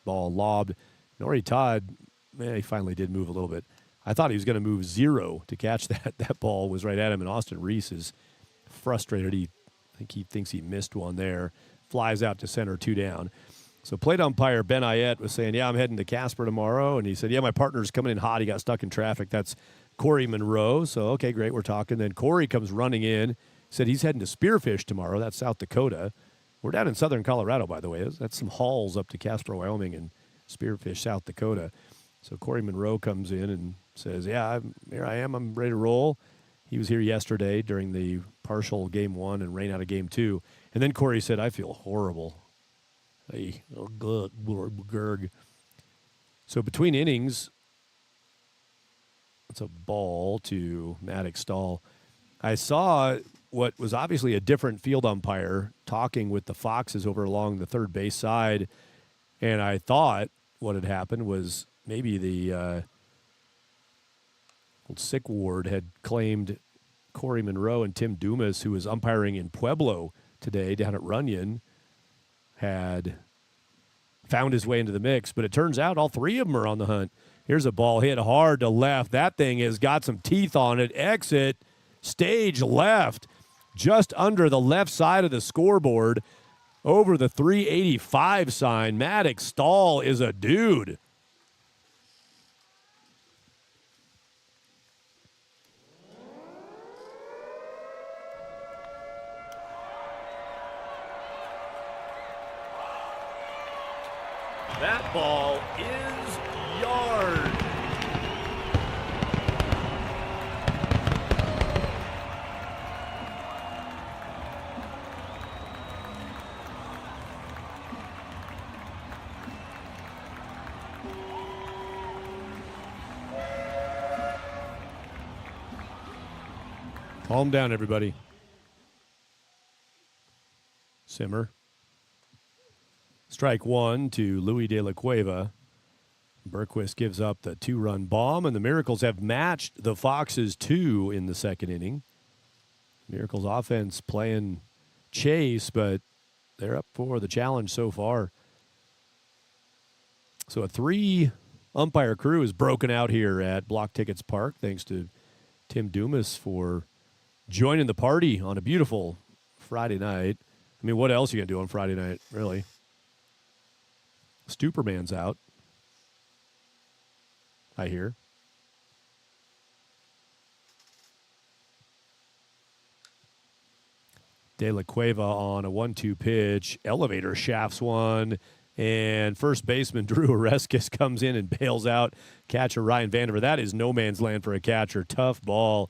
ball lobbed. Nori Todd, man, he finally did move a little bit. I thought he was going to move 0 to catch that. That ball was right at him, and Austin Reese is frustrated. I think he thinks he missed one there. Flies out to center, 2 down. So plate umpire Ben Ayette was saying, yeah, I'm heading to Casper tomorrow. And he said, yeah, my partner's coming in hot. He got stuck in traffic. That's Corey Monroe. So, okay, great, we're talking. Then Corey comes running in, said he's heading to Spearfish tomorrow. That's South Dakota. We're down in southern Colorado, by the way. That's some hauls up to Casper, Wyoming, and Spearfish, South Dakota. So Corey Monroe comes in and says, yeah, here I am. I'm ready to roll. He was here yesterday during the partial game 1 and rain out of game 2. And then Corey said, I feel horrible. Hey, gurg. So between innings, it's a ball to Maddox Stahl. I saw what was obviously a different field umpire talking with the Foxes over along the third base side, and I thought what had happened was maybe the old sick ward had claimed Corey Monroe and Tim Dumas, who was umpiring in Pueblo today down at Runyon, had found his way into the mix. But it turns out all 3 of them are on the hunt. Here's a ball hit hard to left. That thing has got some teeth on it. Exit, stage left, just under the left side of the scoreboard, over the 385 sign. Maddox Stahl is a dude. That ball is yard. Calm down, everybody. Simmer. Strike one to Louis De La Cueva. Berquist gives up the 2-run bomb, and the Miracles have matched the Foxes 2 in the second inning. Miracles offense playing chase, but they're up for the challenge so far. So a 3-umpire crew is broken out here at Blocktickets Park, thanks to Tim Dumas for joining the party on a beautiful Friday night. I mean, what else are you going to do on Friday night, really? Stuperman's out, I hear. De La Cueva on a 1-2 pitch. Elevator shafts one. And first baseman Drew Oreskes comes in and bails out catcher Ryan Vandiver. That is no man's land for a catcher. Tough ball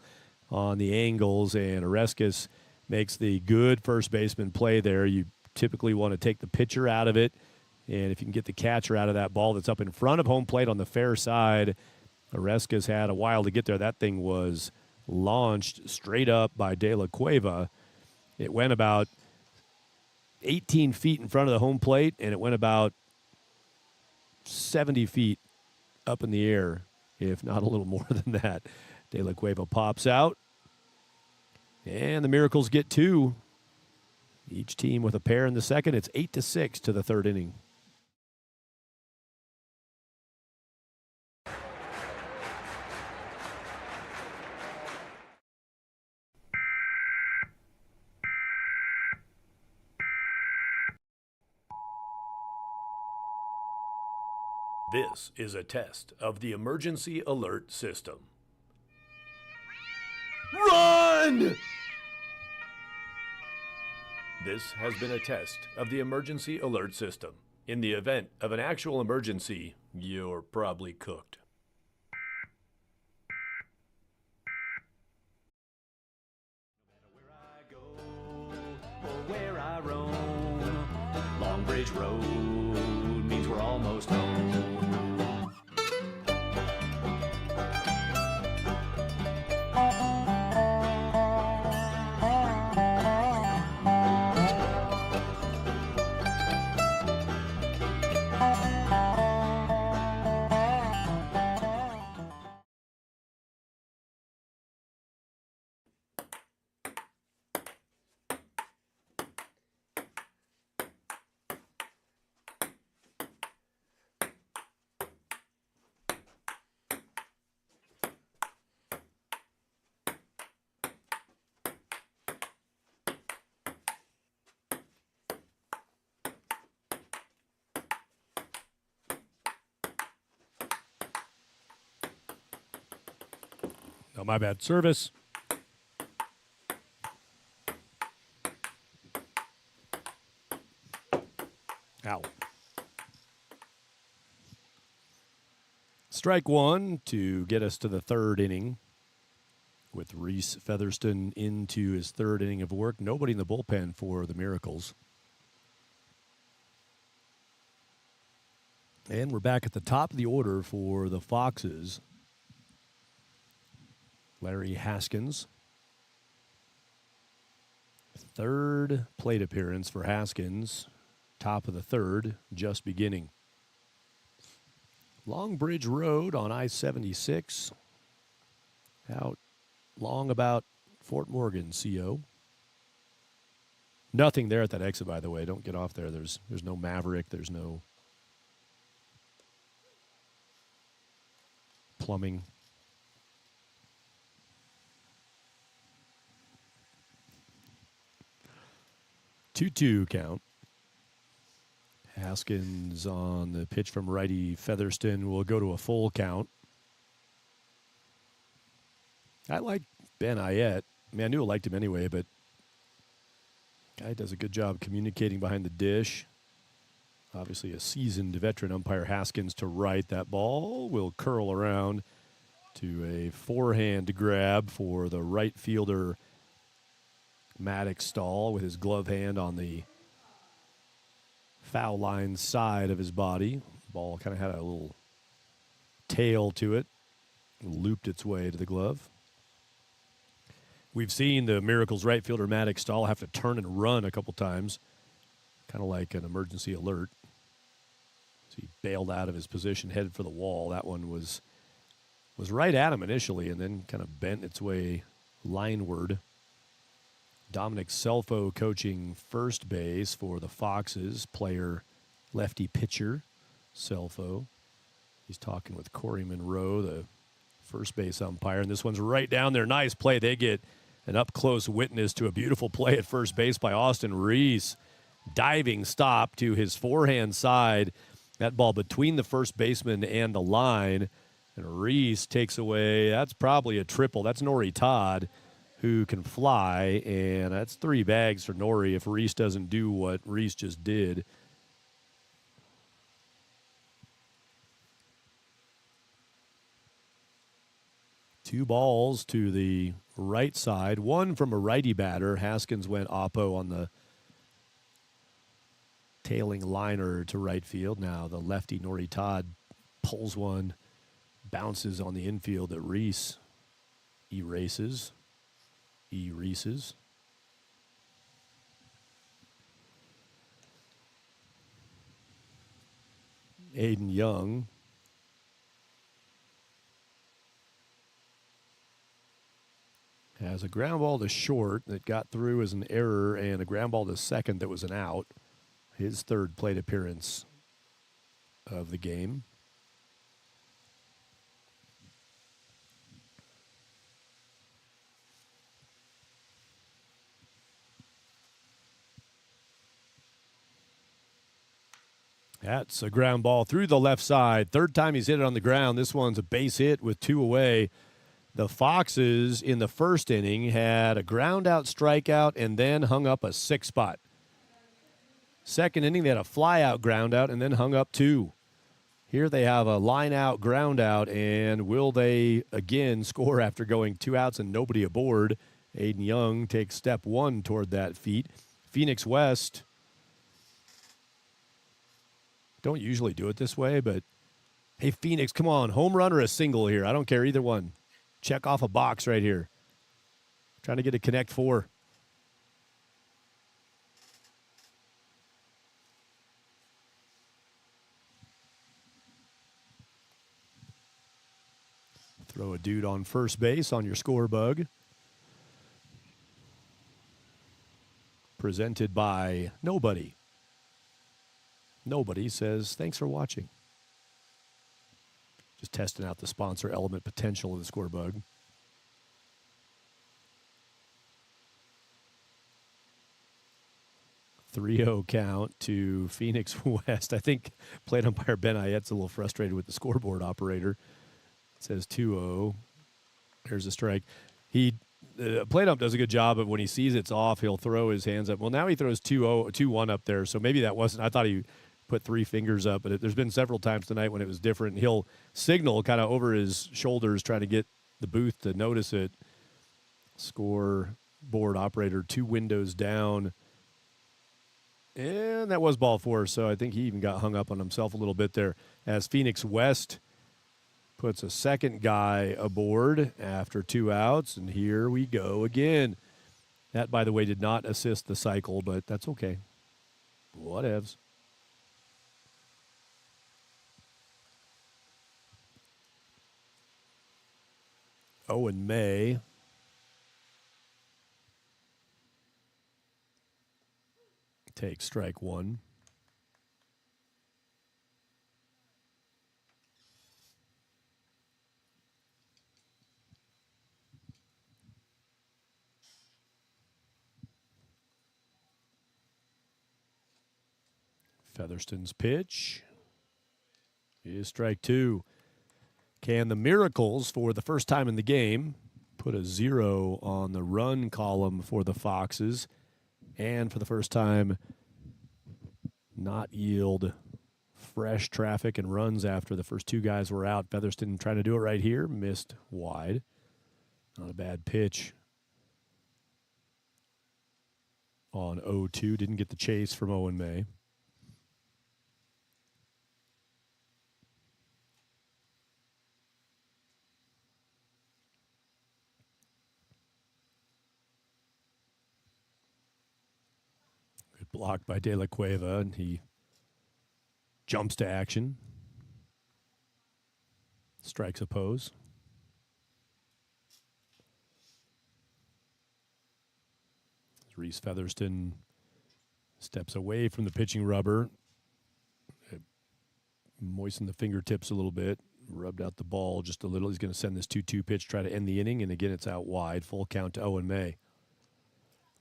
on the angles, and Oreskes makes the good first baseman play there. You typically want to take the pitcher out of it, and if you can get the catcher out of that ball that's up in front of home plate on the fair side, Oreskes had a while to get there. That thing was launched straight up by De La Cueva. It went about 18 feet in front of the home plate, and it went about 70 feet up in the air, if not a little more than that. De La Cueva pops out, and the Miracles get 2. Each team with a pair in the second. It's 8-6 to the third inning. This is a test of the emergency alert system. Run! This has been a test of the emergency alert system. In the event of an actual emergency, you're probably cooked.
Where I go or where I roam, Long Bridge Road means we're almost home.
Oh, my bad. Service. Ow. Strike one to get us to the third inning with Reese Featherston into his third inning of work. Nobody in the bullpen for the Miracles. And we're back at the top of the order for the Foxes. Larry Haskins. Third plate appearance for Haskins. Top of the third, just beginning. Long Bridge Road on I-76. Out long about Fort Morgan, CO. Nothing there at that exit, by the way. Don't get off there. There's no Maverick. There's no plumbing. Two count. Haskins on the pitch from righty Featherston will go to a full count. I like Ben Ayette. I mean, I knew I liked him anyway, but guy does a good job communicating behind the dish. Obviously a seasoned veteran umpire. Haskins to right. That ball will curl around to a forehand grab for the right fielder Maddox Stahl with his glove hand on the foul line side of his body. Ball kind of had a little tail to it, looped its way to the glove. We've seen the Miracles right fielder Maddox Stahl have to turn and run a couple times, kind of like an emergency alert. So he bailed out of his position, headed for the wall. That one was right at him initially and then kind of bent its way lineward. Dominic Selfo coaching first base for the Foxes, player lefty pitcher Selfo. He's talking with Corey Monroe, the first base umpire, and this one's right down there. Nice play. They get an up-close witness to a beautiful play at first base by Austin Reese. Diving stop to his forehand side. That ball between the first baseman and the line, and Reese takes away. That's probably a triple. That's Nori Todd, who can fly, and that's 3 bags for Nori if Reese doesn't do what Reese just did. Two balls to the right side, one from a righty batter. Haskins went oppo on the tailing liner to right field. Now the lefty Nori Todd pulls one, bounces on the infield that Reese erases. Reese's. Aiden Young has a ground ball to short that got through as an error and a ground ball to second that was an out. His third plate appearance of the game. That's a ground ball through the left side. Third time he's hit it on the ground. This one's a base hit with 2 away. The Foxes in the first inning had a ground out strikeout and then hung up a 6 spot. Second inning, they had a fly-out ground out and then hung up 2. Here they have a line-out ground out, and will they again score after going 2 outs and nobody aboard? Aiden Young takes step 1 toward that feat. Phoenix West don't usually do it this way, but hey, Phoenix, come on. Home run or a single here. I don't care, either one. Check off a box right here. Trying to get a connect 4. Throw a dude on first base on your score bug. Presented by Nobody. Nobody says, thanks for watching. Just testing out the sponsor element potential of the score bug. 3-0 count to Phoenix West. I think plate umpire Ben Ayette's a little frustrated with the scoreboard operator. It says 2-0. There's a strike. Plate ump does a good job of when he sees it's off, he'll throw his hands up. Well, now he throws 2-1 up there, so maybe that wasn't. I thought he put 3 fingers up, but there's been several times tonight when it was different. He'll signal kind of over his shoulders, trying to get the booth to notice it. Scoreboard operator 2 windows down. And that was ball 4, so I think he even got hung up on himself a little bit there as Phoenix West puts a second guy aboard after 2 outs, and here we go again. That, by the way, did not assist the cycle, but that's okay. Whatevs. Owen May takes strike 1. Featherston's pitch is strike 2. Can the Miracles, for the first time in the game, put a 0 on the run column for the Foxes, and for the first time not yield fresh traffic and runs after the first 2 guys were out? Featherston trying to do it right here, missed wide. Not a bad pitch on 0-2. Didn't get the chase from Owen May. Blocked by De La Cueva, and he jumps to action. Strikes a pose. Reese Featherston steps away from the pitching rubber. Moistened the fingertips a little bit. Rubbed out the ball just a little. He's going to send this 2-2 pitch, try to end the inning, and again it's out wide. Full count to Owen May.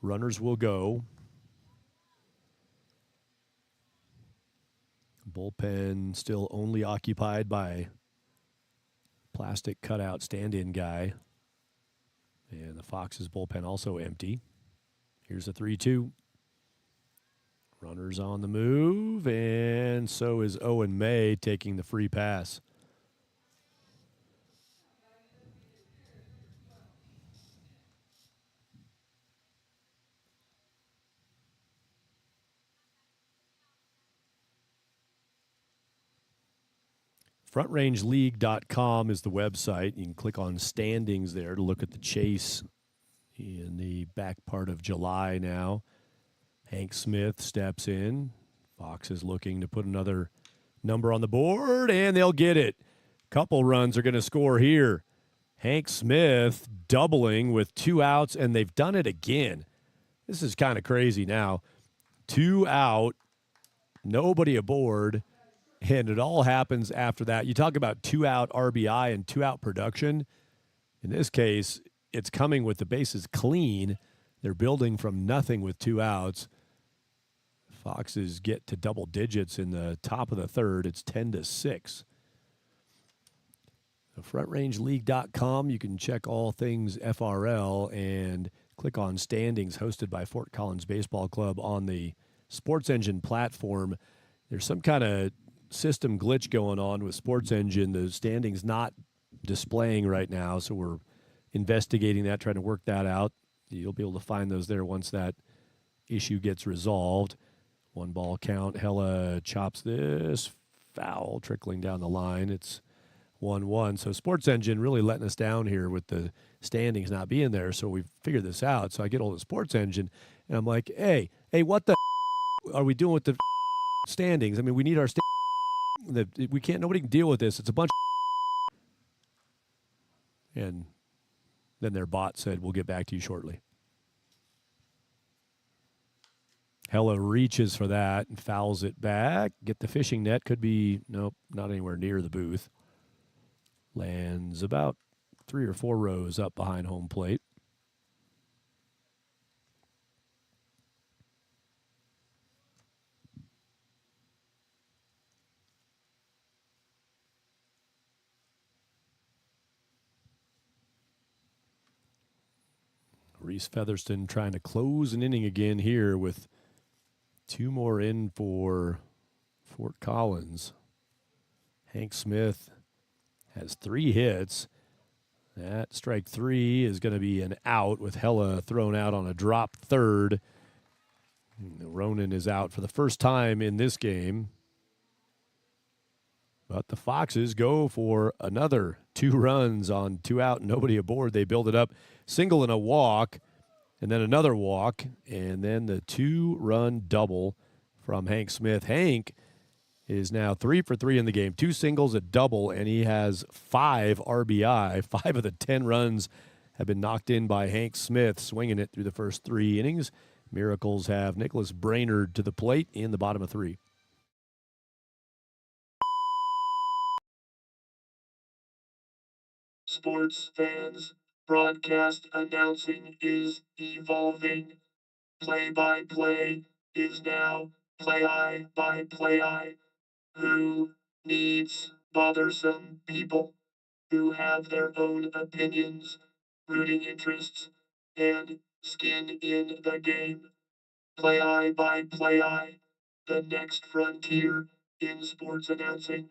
Runners will go. Bullpen still only occupied by plastic cutout stand-in guy. And the Foxes bullpen also empty. Here's a 3-2. Runners on the move, and so is Owen May taking the free pass. FrontRangeLeague.com is the website. You can click on standings there to look at the chase in the back part of July now. Hank Smith steps in. Fox is looking to put another number on the board, and they'll get it. Couple runs are going to score here. Hank Smith doubling with 2 outs, and they've done it again. This is kind of crazy now. 2 out, nobody aboard. And it all happens after that. You talk about 2-out RBI and 2-out production. In this case, it's coming with the bases clean. They're building from nothing with 2 outs. Foxes get to double digits in the top of the third. It's 10-6. FrontRangeLeague.com. You can check all things FRL and click on standings hosted by Fort Collins Baseball Club on the Sports Engine platform. There's some kind of system glitch going on with Sports Engine. The standings not displaying right now, so we're investigating that, trying to work that out. You'll be able to find those there once that issue gets resolved. 1 ball count. Hella chops this foul trickling down the line. It's 1-1. So Sports Engine really letting us down here with the standings not being there. So we figured this out. So I get hold of Sports Engine, and I'm like, hey, what the are we doing with the standings? I mean, we need our we can't. Nobody can deal with this. It's a bunch. And then their bot said, we'll get back to you shortly. Hella reaches for that and fouls it back. Get the fishing net. Could be, nope, not anywhere near the booth. Lands about 3 or 4 rows up behind home plate. Reese Featherston trying to close an inning again here with 2 more in for Fort Collins. Hank Smith has 3 hits. That strike 3 is going to be an out with Hella thrown out on a drop third. Ronan is out for the first time in this game. But the Foxes go for another 2 runs on 2 out, nobody aboard. They build it up, single and a walk, and then another walk, and then the 2-run double from Hank Smith. Hank is now 3 for 3 in the game, 2 singles, a double, and he has 5 RBI. 5 of the 10 runs have been knocked in by Hank Smith, swinging it through the first 3 innings. Miracles have Nicholas Brainerd to the plate in the bottom of 3.
Sports fans, broadcast announcing is evolving. Play-by-play is now play-by-play. Who needs bothersome people who have their own opinions, rooting interests, and skin in the game? Play-by-play, the next frontier in sports announcing.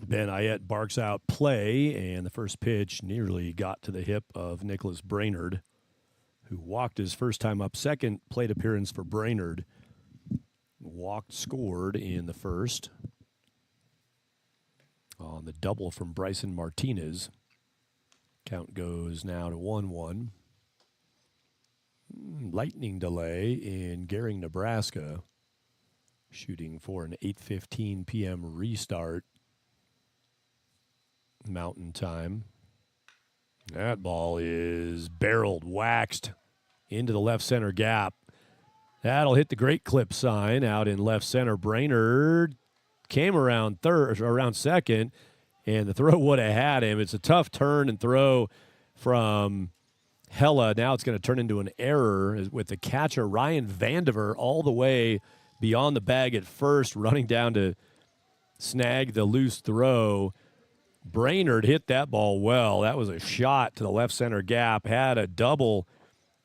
Ben Ayette barks out play, and the first pitch nearly got to the hip of Nicholas Brainerd, who walked his first time up. Second plate appearance for Brainerd. Walked, scored in the first on the double from Bryson Martinez. Count goes now to 1-1. Lightning delay in Gehring, Nebraska. Shooting for an 8:15 p.m. restart. Mountain time. That ball is barreled, waxed into the left center gap. That'll hit the great clip sign out in left center. Brainerd came around second, and the throw would have had him. It's a tough turn and throw from Hella. Now it's going to turn into an error with the catcher, Ryan Vandiver, all the way beyond the bag at first, running down to snag the loose throw. Brainerd hit that ball well. That was a shot to the left center gap, had a double.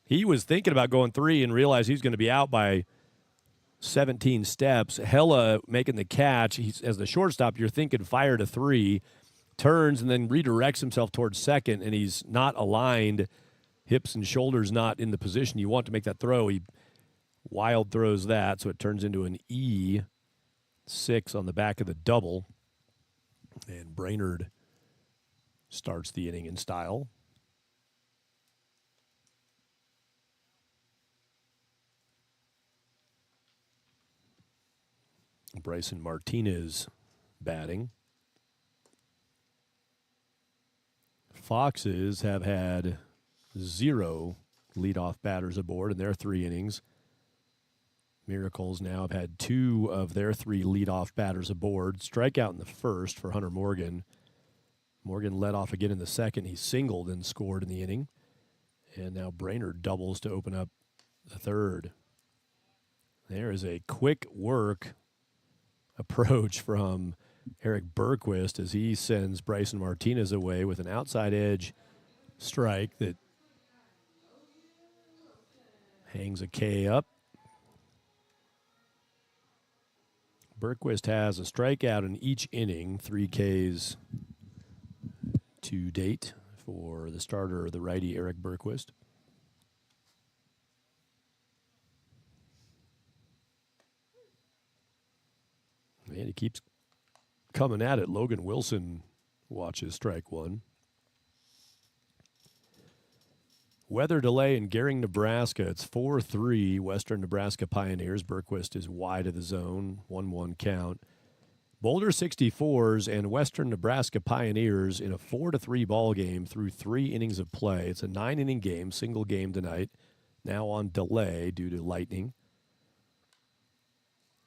He was thinking about going 3 and realized he was going to be out by 17 steps. Hella making the catch. As the shortstop, you're thinking fire to 3. turns and then redirects himself towards second, and he's not aligned, hips and shoulders not in the position you want to make that throw. He wild throws that, so it turns into an E6 on the back of the double. And Brainerd starts the inning in style. Bryson Martinez batting. Foxes have had 0 leadoff batters aboard in their 3 innings. Miracles now have had 2 of their 3 leadoff batters aboard. Strikeout in the first for Hunter Morgan. Morgan led off again in the second. He singled and scored in the inning. And now Brainerd doubles to open up the third. There is a quick work approach from Eric Bergquist as he sends Bryson Martinez away with an outside edge strike that hangs a K up. Bergquist has a strikeout in each inning, 3 Ks to date for the starter, the righty Eric Bergquist. And he keeps coming at it. Logan Wilson watches strike 1. Weather delay in Gering, Nebraska. It's 4-3 Western Nebraska Pioneers. Bergquist is wide of the zone, 1-1 count. Boulder 64s and Western Nebraska Pioneers in a 4-3 ball game through 3 innings of play. It's a 9-inning game, single game tonight, now on delay due to lightning.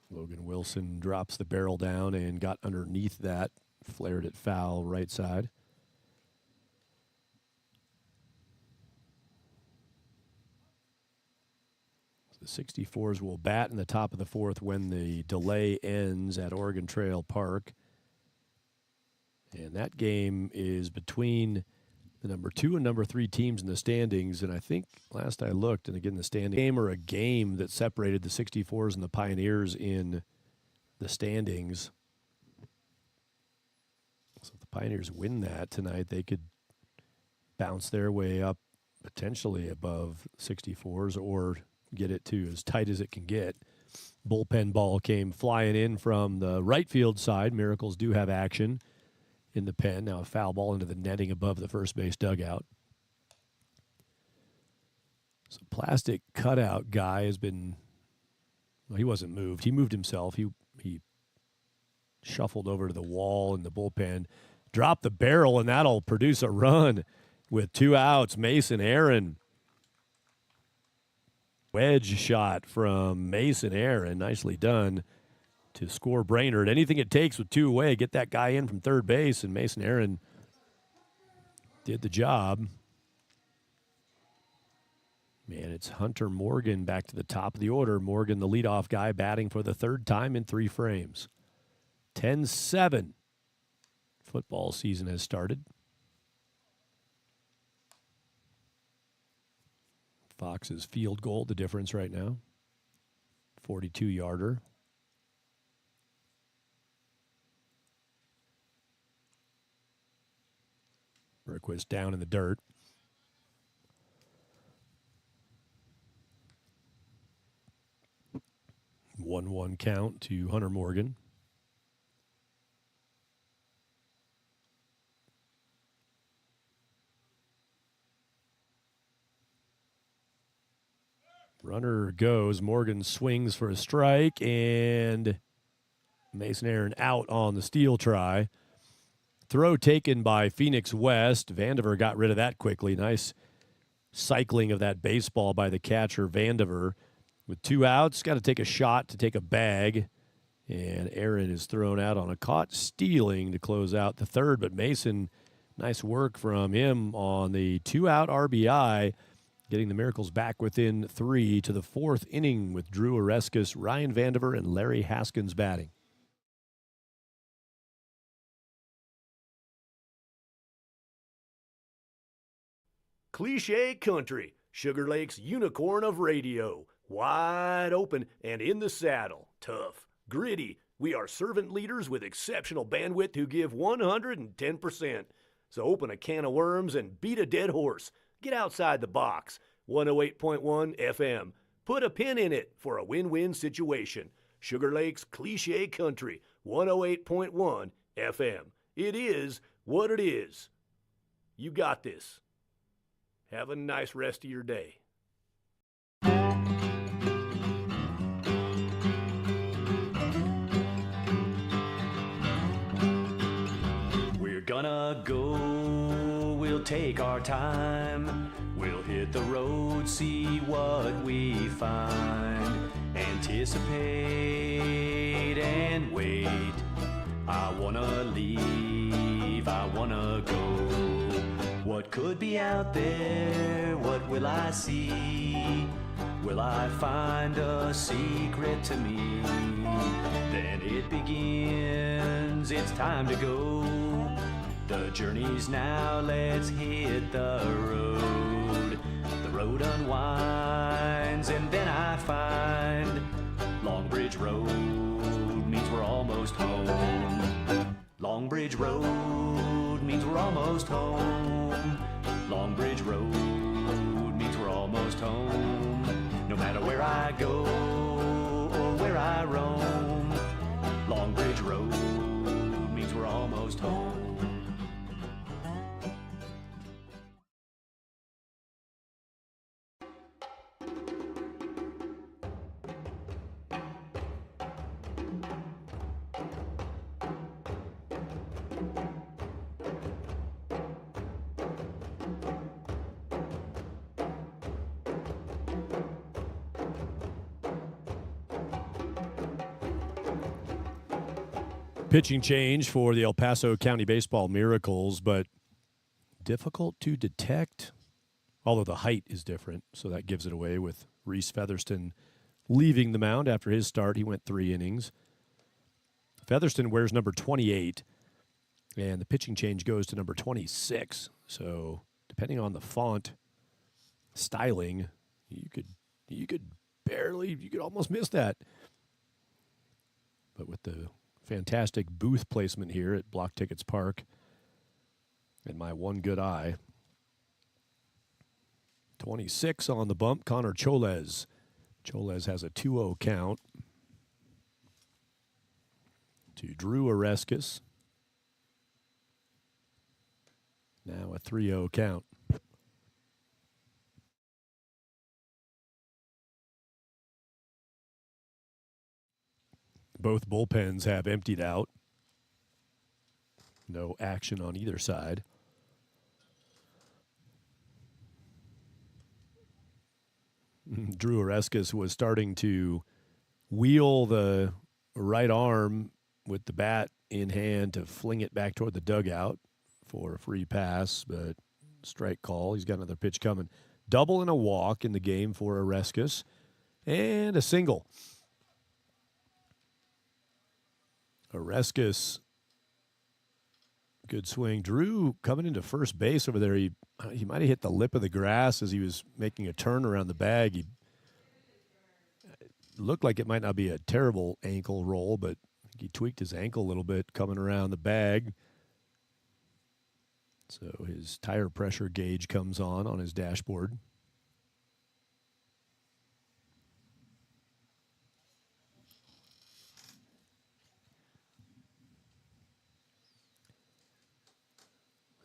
Logan Wilson drops the barrel down and got underneath that, flared it foul right side. The 64s will bat in the top of the 4th when the delay ends at Oregon Trail Park. And that game is between the number 2 and number 3 teams in the standings. And I think last I looked, and again, the standing game or a game that separated the 64s and the Pioneers in the standings. So if the Pioneers win that tonight, they could bounce their way up potentially above 64s or get it to as tight as it can get. Bullpen ball came flying in from the right field side. Miracles do have action in the pen. Now a foul ball into the netting above the first base dugout. So plastic cutout guy has been, well, he wasn't moved. He moved himself. He shuffled over to the wall in the bullpen, dropped the barrel, and that'll produce a run with 2 outs. Mason Aaron. Wedge shot from Mason Aaron, nicely done to score Brainerd. Anything it takes with 2 away, get that guy in from third base, and Mason Aaron did the job. Man, it's Hunter Morgan back to the top of the order. Morgan, the leadoff guy, batting for the 3rd time in 3 frames. 10-7. Football season has started. Fox's field goal, the difference right now. 42-yarder. Bergquist down in the dirt. One count to Hunter Morgan. Runner goes. Morgan swings for a strike, and Mason Aaron out on the steal try. Throw taken by Phoenix West. Vandiver got rid of that quickly. Nice cycling of that baseball by the catcher, Vandiver. With 2 outs, got to take a shot to take a bag. And Aaron is thrown out on a caught stealing to close out the 3rd. But Mason, nice work from him on the 2-out RBI, getting the Miracles back within 3 to the 4th inning with Drew Oreskes, Ryan Vandiver, and Larry Haskins batting.
Cliche Country, Sugar Lake's unicorn of radio. Wide open and in the saddle. Tough, gritty, We are servant leaders with exceptional bandwidth who give 110%. So open a can of worms and beat a dead horse. Get outside the box. 108.1 FM. Put a pin in it for a win-win situation. Sugar Lake's Cliche Country, 108.1 FM. It is what it is. You got this. Have a nice rest of your day.
We're gonna go, we'll take our time. We'll hit the road, see what we find. Anticipate and wait. I wanna leave, I wanna go. What could be out there? What will I see? Will I find a secret to me? Then it begins, it's time to go. The journey's now, let's hit the road. The road unwinds and then I find Longbridge Road means we're almost home. Longbridge Road means we're almost home. Longbridge Road means we're almost home. No matter where I go or where I roam, Longbridge Road means we're almost home.
Pitching change for the El Paso County Baseball Miracles, but difficult to detect, although the height is different, so that gives it away with Reese Featherston leaving the mound after his start. He went 3 innings. Featherston wears number 28, and the pitching change goes to number 26. So depending on the font styling, you could almost miss that. But with the fantastic booth placement here at Blocktickets Park and my one good eye, 26 on the bump, Connor Cholez. Cholez has a 2-0 count to Drew Oreskes. Now a 3-0 count. Both bullpens have emptied out. No action on either side. Drew Oreskes was starting to wheel the right arm with the bat in hand to fling it back toward the dugout for a free pass, but strike call. He's got another pitch coming. Double and a walk in the game for Oreskes, and a single. Oreskes, good swing. Drew coming into first base over there. He might have hit the lip of the grass as he was making a turn around the bag. He looked like it might not be a terrible ankle roll, but he tweaked his ankle a little bit coming around the bag. So his tire pressure gauge comes on his dashboard.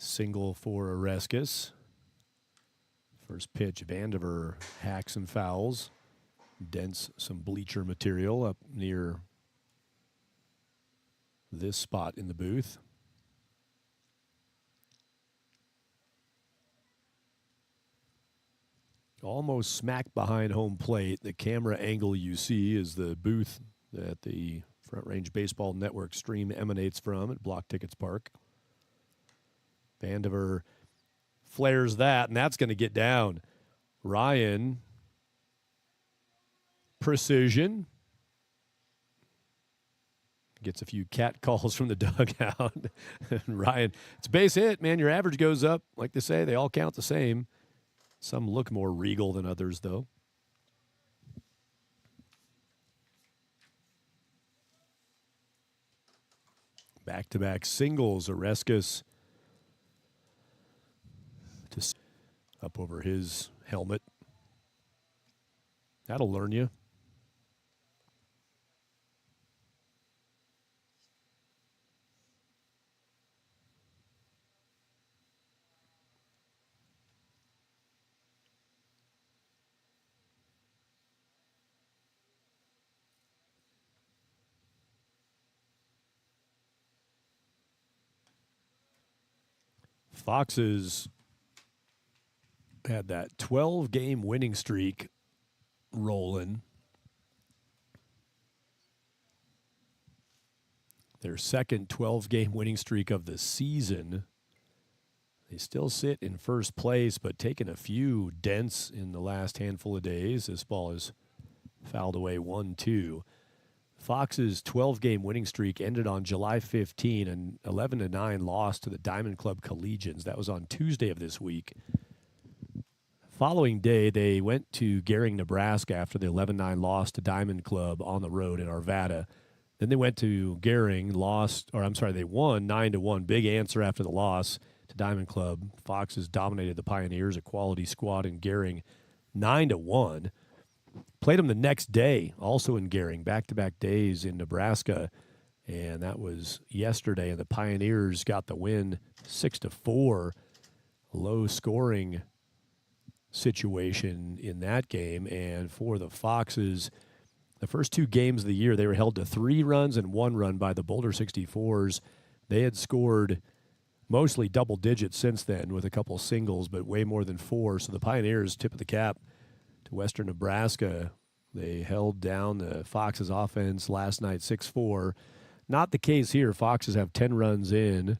Single for Oreskes. First pitch, Vandiver hacks and fouls. Dents some bleacher material up near this spot in the booth. Almost smack behind home plate. The camera angle you see is the booth that the Front Range Baseball Network stream emanates from at Blocktickets Park. Vandiver flares that, and that's going to get down. Ryan, precision. Gets a few cat calls from the dugout. And Ryan, it's a base hit, man. Your average goes up. Like they say, they all count the same. Some look more regal than others, though. Back-to-back singles. Oreskes just up over his helmet. That'll learn you. Foxes had that 12-game winning streak rolling. Their second 12-game winning streak of the season. They still sit in first place, but taking a few dents in the last handful of days. This ball is fouled away 1-2. Fox's 12-game winning streak ended on July 15, an 11-9 loss to the Diamond Club Collegians. That was on Tuesday of this week. Following day, they went to Gering, Nebraska after the 11-9 loss to Diamond Club on the road in Arvada. Then they went to Gering, they won 9-1. Big answer after the loss to Diamond Club. Foxes dominated the Pioneers, a quality squad in Gering, 9-1. Played them the next day, also in Gering, back-to-back days in Nebraska, and that was yesterday. And the Pioneers got the win, 6-4. Low-scoring situation in that game. And for the Foxes, the first two games of the year, they were held to 3 runs and 1 run by the Boulder 64s. They had scored mostly double digits since then with a couple singles, but way more than 4. So the Pioneers, tip of the cap to Western Nebraska. They held down the Foxes offense last night 6-4. Not the case here. Foxes have 10 runs in.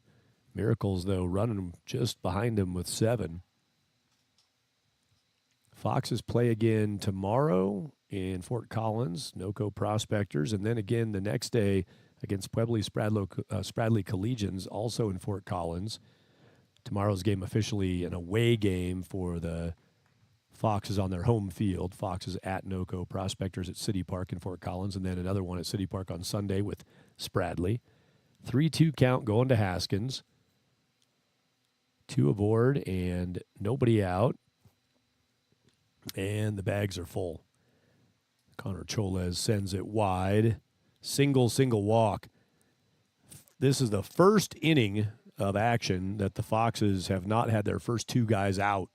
Miracles, though, running just behind them with 7. Foxes play again tomorrow in Fort Collins, NOCO Prospectors, and then again the next day against Pueblo Spradley Collegians, also in Fort Collins. Tomorrow's game officially an away game for the Foxes on their home field. Foxes at NOCO Prospectors at City Park in Fort Collins, and then another one at City Park on Sunday with Spradley. 3-2 count going to Haskins. 2 aboard and nobody out. And the bags are full. Connor Cholez sends it wide. Single walk. This is the first inning of action that the Foxes have not had their first 2 guys out.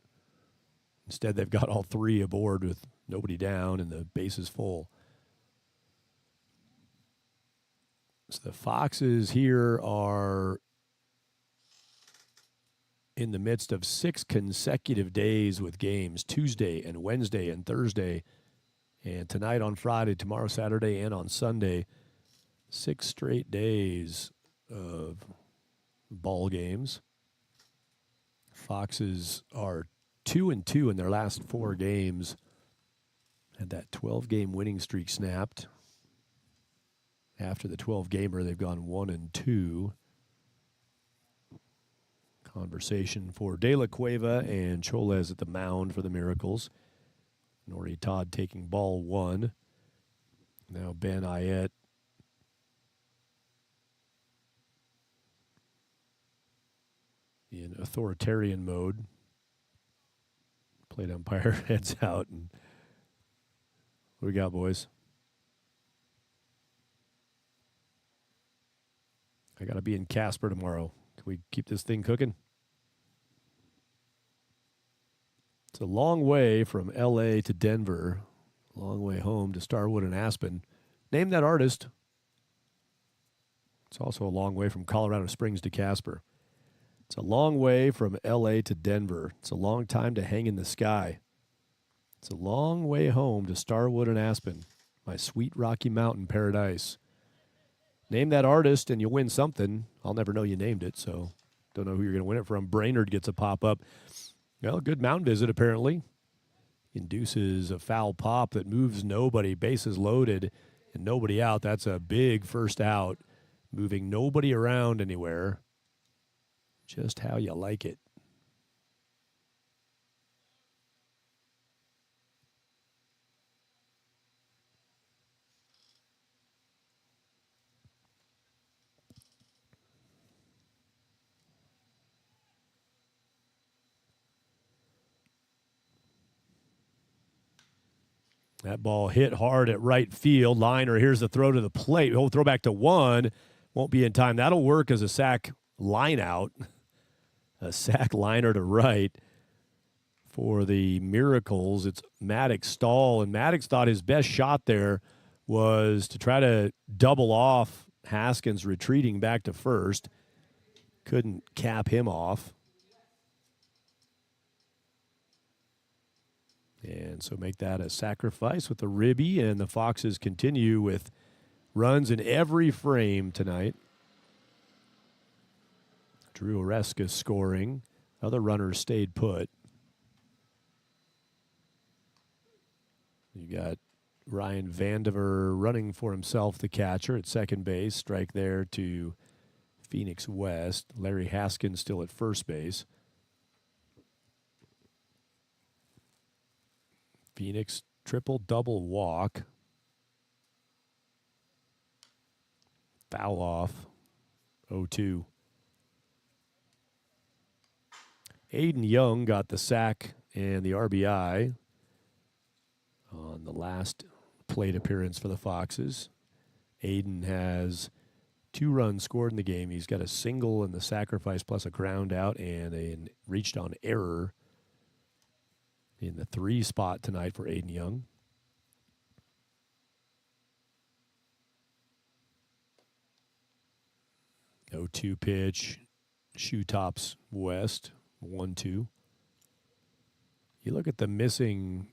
Instead, they've got all 3 aboard with nobody down and the bases full. So the Foxes here are in the midst of 6 consecutive days with games, Tuesday and Wednesday and Thursday, and tonight on Friday, tomorrow Saturday, and on Sunday. 6 straight days of ball games. Foxes are 2-2 in their last 4 games. Had that 12-game winning streak snapped. After the 12-gamer, they've gone 1-2. Conversation for De La Cueva and Cholez at the mound for the Miracles. Nori Todd taking ball 1. Now Ben Ayet in authoritarian mode. Plate umpire heads out. And what we got, boys? I got to be in Casper tomorrow. Can we keep this thing cooking? It's a long way from L.A. to Denver. Long way home to Starwood and Aspen. Name that artist. It's also a long way from Colorado Springs to Casper. It's a long way from L.A. to Denver. It's a long time to hang in the sky. It's a long way home to Starwood and Aspen, my sweet Rocky Mountain paradise. Name that artist and you'll win something. I'll never know you named it, so don't know who you're going to win it from. Brainerd gets a pop-up. Well, good mound visit, apparently. Induces a foul pop that moves nobody. Bases loaded and nobody out. That's a big first out. Moving nobody around anywhere. Just how you like it. That ball hit hard at right field. Liner, here's the throw to the plate. Oh, throw back to one. Won't be in time. That'll work as a sac line out. A sac liner to right for the Miracles. It's Maddox Stahl, and Maddox thought his best shot there was to try to double off Haskins retreating back to first. Couldn't cap him off. And so make that a sacrifice with the ribby, and the Foxes continue with runs in every frame tonight. Drew Oreska scoring. Other runners stayed put. You got Ryan Vandiver running for himself, the catcher, at second base. Strike there to Phoenix West. Larry Haskins still at first base. Phoenix triple-double walk. Foul off. 0-2. Aiden Young got the sack and the RBI on the last plate appearance for the Foxes. Aiden has 2 runs scored in the game. He's got a single in the sacrifice plus a ground out and a reached on error in the 3 spot tonight for Aiden Young. No 2 pitch. Shoe tops West. 1-2. You look at the missing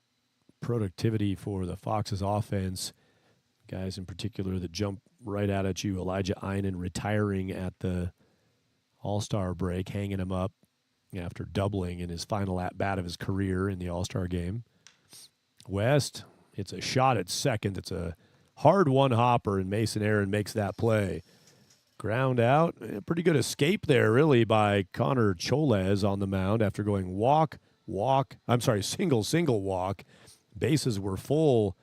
productivity for the Foxes offense. Guys in particular that jump right out at you. Elijah Einen retiring at the All-Star break, hanging him up after doubling in his final at-bat of his career in the All-Star game. West, it's a shot at second. It's a hard one-hopper, and Mason Aaron makes that play. Ground out. A pretty good escape there, really, by Connor Cholez on the mound after going single walk. Bases were full.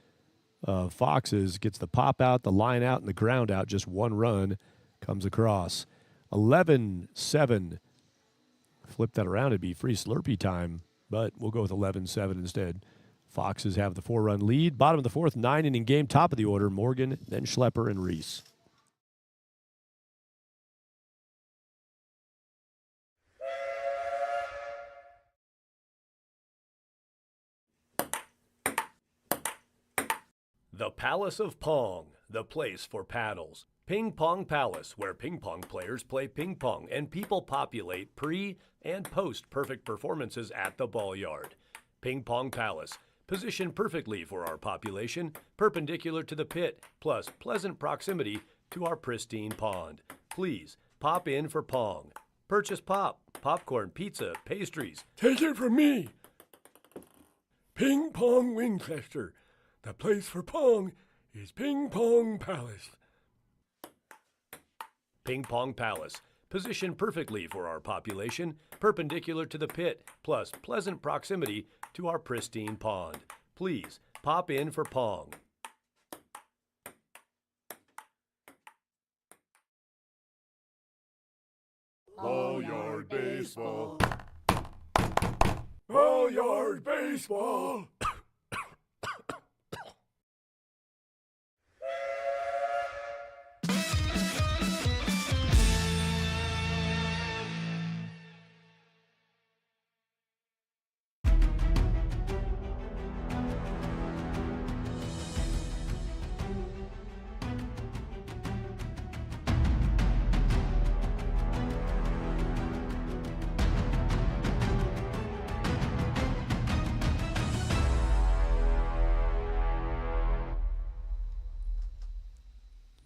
Foxes gets the pop out, the line out, and the ground out. Just 1 run comes across. 11-7. Flip that around, it'd be free Slurpee time, but we'll go with 11-7 instead. Foxes have the 4-run lead. Bottom of the 4th, 9-inning game. Top of the order, Morgan, then Schlepper and Reese.
The Palace of Pong, the place for paddles. Ping Pong Palace, where ping pong players play ping pong and people populate pre- and post-perfect performances at the ball yard. Ping Pong Palace, positioned perfectly for our population, perpendicular to the pit, plus pleasant proximity to our pristine pond. Please, pop in for Pong. Purchase pop, popcorn, pizza, pastries.
Take it from me. Ping Pong Winchester. The place for Pong is Ping Pong Palace.
Ping Pong Palace, positioned perfectly for our population, perpendicular to the pit, plus pleasant proximity to our pristine pond. Please, pop in for Pong.
Ball Yard Baseball. Ball Yard Baseball.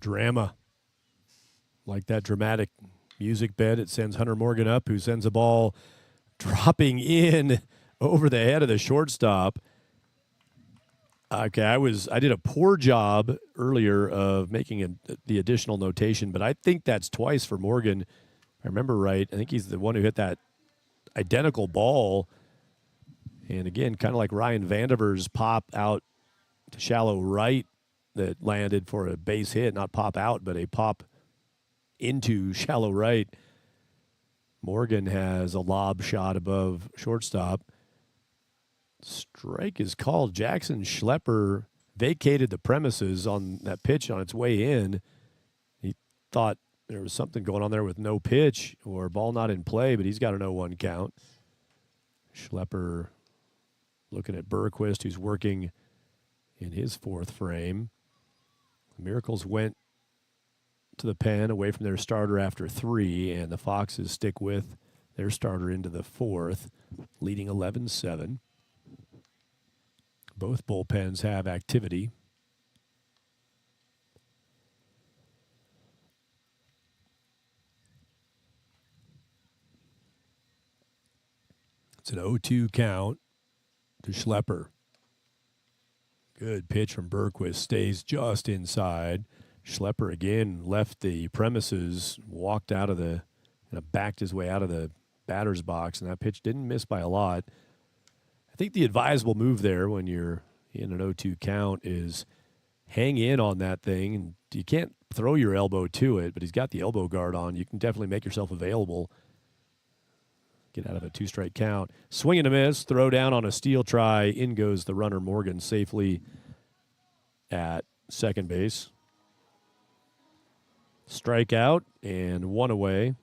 Drama. Like that dramatic music bed, it sends Hunter Morgan up, who sends a ball dropping in over the head of the shortstop. Okay, I did a poor job earlier of making the additional notation, but I think that's twice for Morgan. If I remember right, I think he's the one who hit that identical ball. And again, kind of like Ryan Vandiver's pop out to shallow right that landed for a base hit, not pop out, but a pop into shallow right. Morgan has a lob shot above shortstop. Strike is called. Jackson Schlepper vacated the premises on that pitch on its way in. He thought there was something going on there with no pitch or ball not in play, but he's got an 0-1 count. Schlepper looking at Bergquist, who's working in his fourth frame. The Miracles went to the pen away from their starter after 3, and the Foxes stick with their starter into the fourth, leading 11-7. Both bullpens have activity. It's an 0-2 count to Schlepper. Good pitch from Bergquist, stays just inside. Schlepper again left the premises, walked out of the, backed his way out of the batter's box, and that pitch didn't miss by a lot. I think the advisable move there when you're in an 0-2 count is hang in on that thing. And you can't throw your elbow to it, but he's got the elbow guard on. You can definitely make yourself available. Get out of a 2-strike count. Swing and a miss. Throw down on a steal try. In goes the runner Morgan safely at second base. Strikeout and 1 away.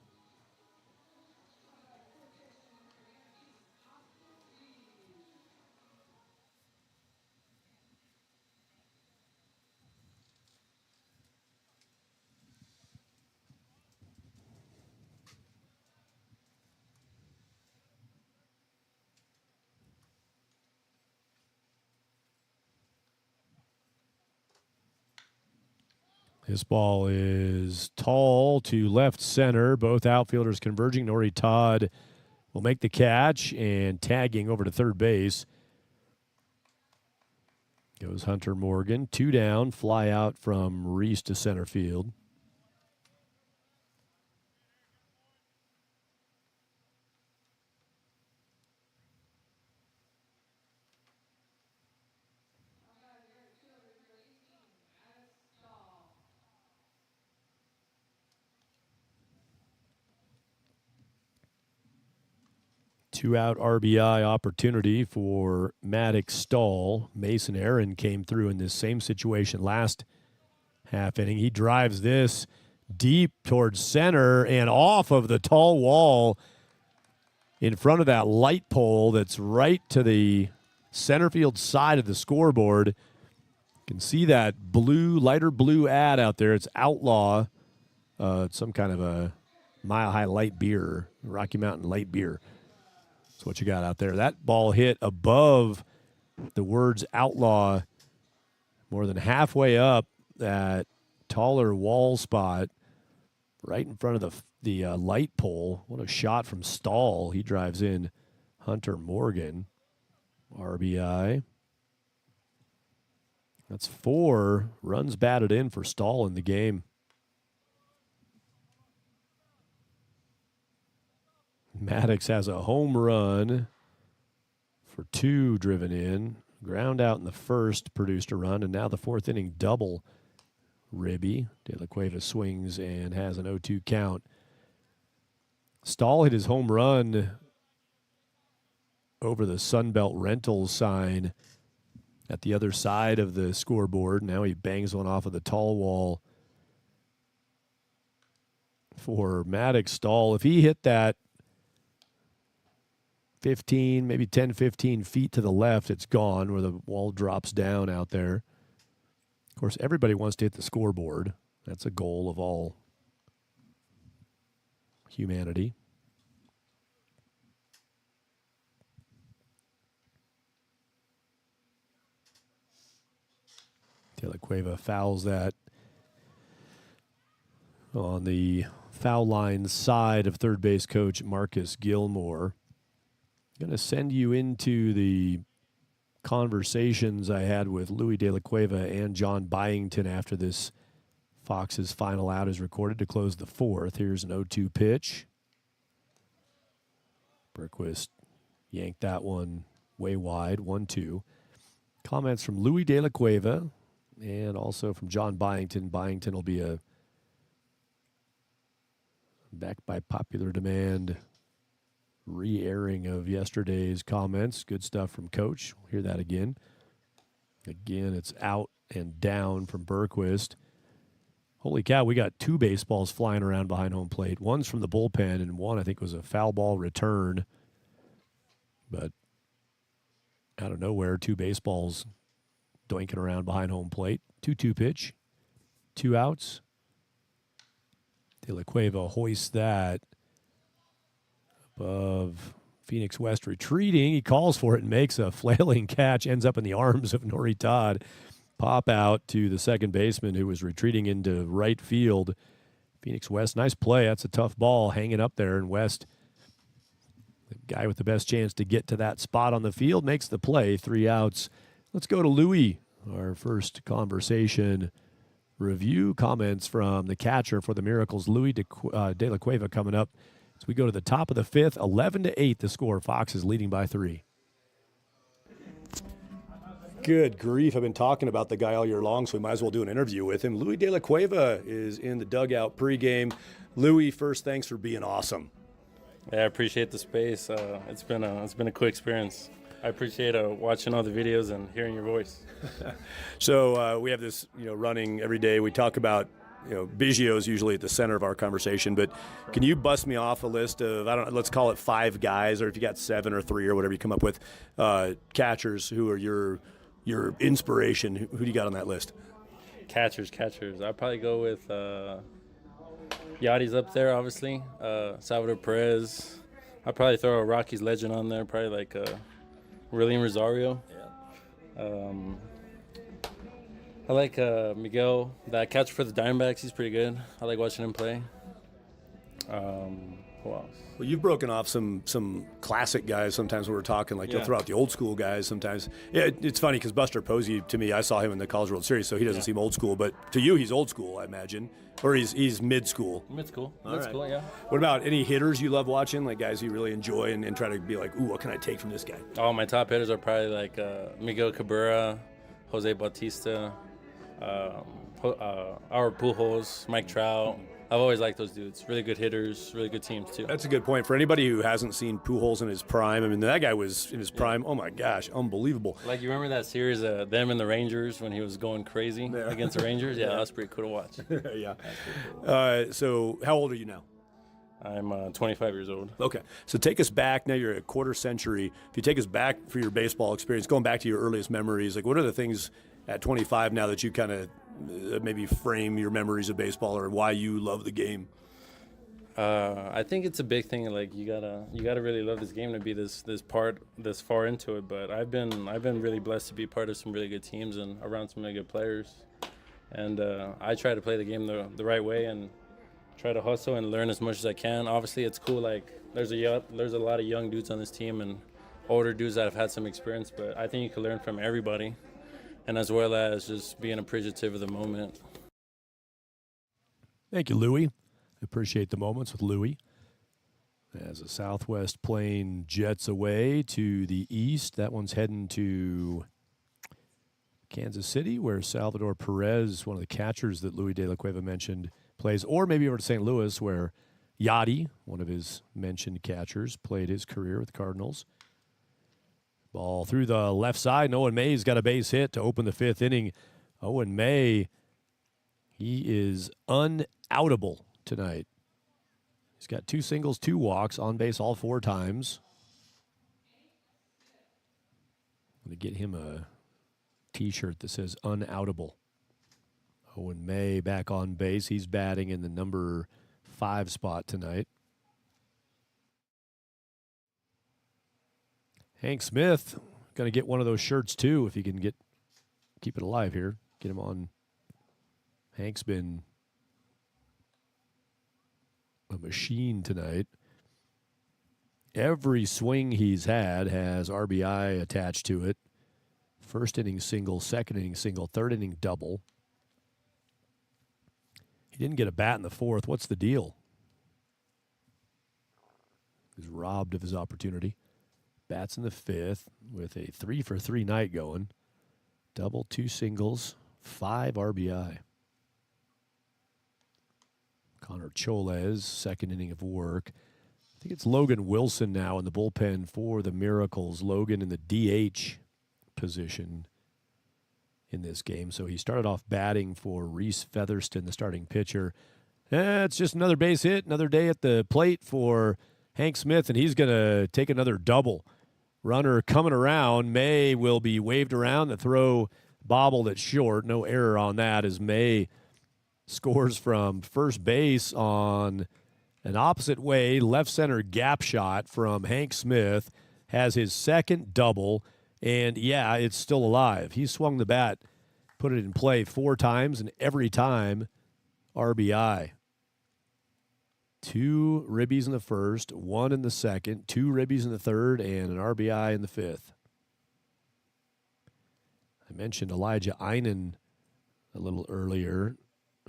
This ball is tall to left center. Both outfielders converging. Nori Todd will make the catch, and tagging over to third base goes Hunter Morgan. 2 down, fly out from Reese to center field. Two-out RBI opportunity for Maddox Stahl. Mason Aaron came through in this same situation last half inning. He drives this deep towards center and off of the tall wall in front of that light pole that's right to the center field side of the scoreboard. You can see that blue, lighter blue ad out there. It's Outlaw. It's some kind of a Mile High Light Beer, Rocky Mountain Light Beer. That's what you got out there. That ball hit above the words Outlaw, more than halfway up that taller wall spot right in front of the light pole. What a shot from Stahl. He drives in Hunter Morgan. RBI. That's 4 runs batted in for Stahl in the game. Maddox has a home run for 2 driven in. Ground out in the first produced a run, and now the fourth inning double. Ribby. De La Cueva swings and has an 0-2 count. Stahl hit his home run over the Sunbelt Rentals sign at the other side of the scoreboard. Now he bangs one off of the tall wall for Maddox Stahl. If he hit that 15, maybe 10, 15 feet to the left, it's gone where the wall drops down out there. Of course, everybody wants to hit the scoreboard. That's a goal of all humanity. De La Cueva fouls that on the foul line side of third base coach Marcus Gilmore. Going to send you into the conversations I had with Louis De La Cueva and John Byington after this Fox's final out is recorded to close the fourth. Here's an 0-2 pitch. Bergquist yanked that one way wide, 1-2. Comments from Louis De La Cueva and also from John Byington. Byington will be a back by popular demand re-airing of yesterday's comments. Good stuff from Coach. We'll hear that again. Again, it's out and down from Berquist. Holy cow, we got 2 baseballs flying around behind home plate. One's from the bullpen, and one I think was a foul ball return. But out of nowhere, 2 baseballs doinking around behind home plate. 2-2 pitch, 2 outs. De La Cueva hoists that above Phoenix West retreating. He calls for it and makes a flailing catch, ends up in the arms of Nori Todd. Pop out to the second baseman who was retreating into right field. Phoenix West, nice play. That's a tough ball hanging up there. And West, the guy with the best chance to get to that spot on the field, makes the play. 3 outs. Let's go to Louis, our first conversation review. Comments from the catcher for the Miracles, Louis De La Cueva, coming up as we go to the top of the 5th. 11-8 the score. Fox is leading by 3. Good grief. I've been talking about the guy all year long, so we might as well do an interview with him. Louis De La Cueva is in the dugout pregame. Louis, first, thanks for being awesome.
Yeah, I appreciate the space. It's been a cool experience. I appreciate watching all the videos and hearing your voice.
So we have this, running every day. We talk about, Biggio's usually at the center of our conversation, but can you bust me off a list of, let's call it 5 guys, or if you got 7 or 3 or whatever you come up with, catchers who are your inspiration? Who do you got on that list?
Catchers. I'd probably go with Yachty's up there, obviously. Salvador Perez. I'd probably throw a Rockies legend on there, probably like William Rosario. Yeah. I like Miguel, that catcher for the Diamondbacks. He's pretty good. I like watching him play. Who else?
Well, you've broken off some classic guys sometimes when we're talking. Like, you'll throw out the old school guys sometimes. Yeah, it's funny because Buster Posey, to me, I saw him in the College World Series, so he doesn't seem old school. But to you, he's old school, I imagine. Or he's mid-school.
Mid-school,
yeah. What about any hitters you love watching, like guys you really enjoy and try to be like, ooh, what can I take from this guy?
Oh, my top hitters are probably like Miguel Cabrera, Jose Bautista, our Pujols, Mike Trout. I've always liked those dudes. Really good hitters, really good teams, too.
That's a good point. For anybody who hasn't seen Pujols in his prime, I mean, that guy was in his prime. Oh, my gosh, unbelievable.
Like, you remember that series, them and the Rangers, when he was going crazy against the Rangers? Yeah, that's pretty cool to watch.
Yeah. Cool. So how old are you now?
I'm 25 years old.
Okay. So take us back. Now you're a quarter century. If you take us back for your baseball experience, going back to your earliest memories, like what are the things at 25 now that you kind of maybe frame your memories of baseball or why you love the game?
I think it's a big thing. Like you gotta really love this game to be this far into it. But I've been really blessed to be part of some really good teams and around some really good players. And I try to play the game the right way and try to hustle and learn as much as I can. Obviously, it's cool. Like there's a lot of young dudes on this team and older dudes that have had some experience. But I think you can learn from everybody, and as well as just being appreciative of the moment.
Thank you, Louie. I appreciate the moments with Louie. As the Southwest plane jets away to the east, that one's heading to Kansas City, where Salvador Perez, one of the catchers that Louis De La Cueva mentioned, plays, or maybe over to St. Louis, where Yachty, one of his mentioned catchers, played his career with the Cardinals. Ball through the left side. Owen May's got a base hit to open the 5th inning. Owen May, he is unoutable tonight. He's got 2 singles, 2 walks, on base all 4 times. I'm going to get him a T-shirt that says unoutable. Owen May back on base. He's batting in the number 5 spot tonight. Hank Smith, going to get one of those shirts too if he can keep it alive here. Get him on. Hank's been a machine tonight. Every swing he's had has RBI attached to it. First inning single, second inning single, third inning double. He didn't get a bat in the 4th. What's the deal? He's robbed of his opportunity. Bats in the 5th with a 3-for-3 night going. Double, 2 singles, 5 RBI. Connor Choles, second inning of work. I think it's Logan Wilson now in the bullpen for the Miracles. Logan in the DH position. in this game. So he started off batting for Reese Featherston, the starting pitcher. It's just another base hit, another day at the plate for Hank Smith, and he's going to take another double. Runner coming around. May will be waved around. The throw bobbled at short. No error on that as May scores from first base on an opposite way, left center gap shot from Hank Smith. Has his second double, and yeah, it's still alive. He swung the bat, put it in play 4 times, and every time RBI. 2 ribbies in the first, 1 in the second, 2 ribbies in the third, and an RBI in the fifth. I mentioned Elijah Einen a little earlier,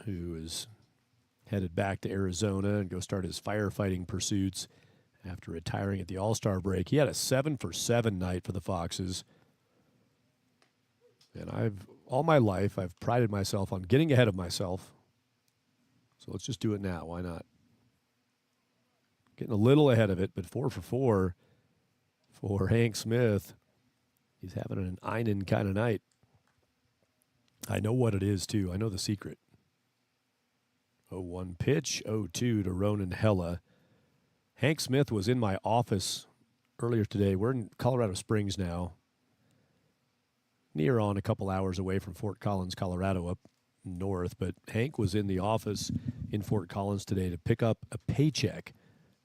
who is headed back to Arizona and go start his firefighting pursuits after retiring at the All-Star break. He had a 7-for-7 night for the Foxes. And all my life, I've prided myself on getting ahead of myself. So let's just do it now. Why not? Getting a little ahead of it, but 4 for 4 for Hank Smith. He's having an Einen kind of night. I know what it is, too. I know the secret. 0-1 pitch, 0-2 to Ronan Hella. Hank Smith was in my office earlier today. We're in Colorado Springs now, near on a couple hours away from Fort Collins, Colorado, up north. But Hank was in the office in Fort Collins today to pick up a paycheck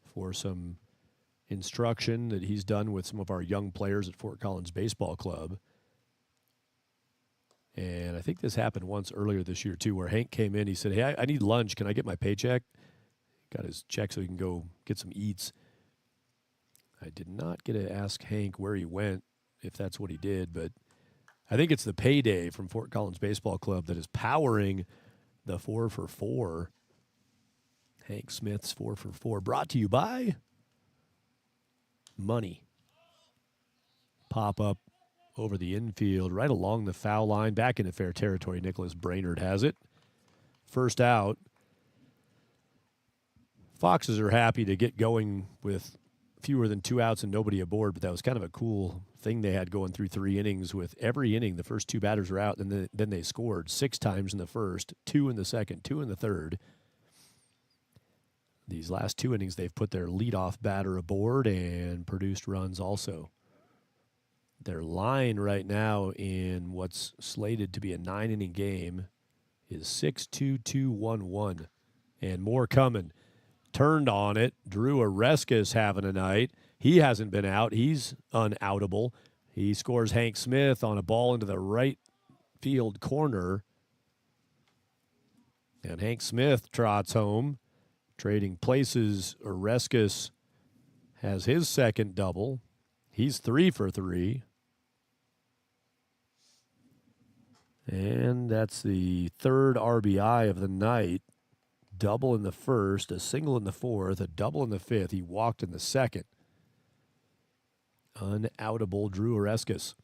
for some instruction that he's done with some of our young players at Fort Collins Baseball Club. And I think this happened once earlier this year, too, where Hank came in. He said, hey, I need lunch. Can I get my paycheck? Got his check so he can go get some eats. I did not get to ask Hank where he went, if that's what he did, but I think it's the payday from Fort Collins Baseball Club that is powering the 4 for 4. Hank Smith's 4 for 4, brought to you by Money. Pop up over the infield, right along the foul line, back into fair territory. Nicholas Brainerd has it. First out. Foxes are happy to get going with fewer than 2 outs and nobody aboard, but that was kind of a cool thing they had going through 3 innings. With every inning, the first 2 batters were out, and then they scored 6 times in the first, 2 in the second, 2 in the third. These last 2 innings, they've put their leadoff batter aboard and produced runs also. Their line right now in what's slated to be a 9-inning game is 6-2-2-1-1, and more coming. Turned on it. Drew Oreskes having a night. He hasn't been out. He's unoutable. He scores Hank Smith on a ball into the right field corner. And Hank Smith trots home. Trading places, Oreskes has his second double. He's 3 for 3. And that's the 3rd RBI of the night. Double in the first, a single in the fourth, a double in the fifth. He walked in the second. Unoutable Drew Oreskes.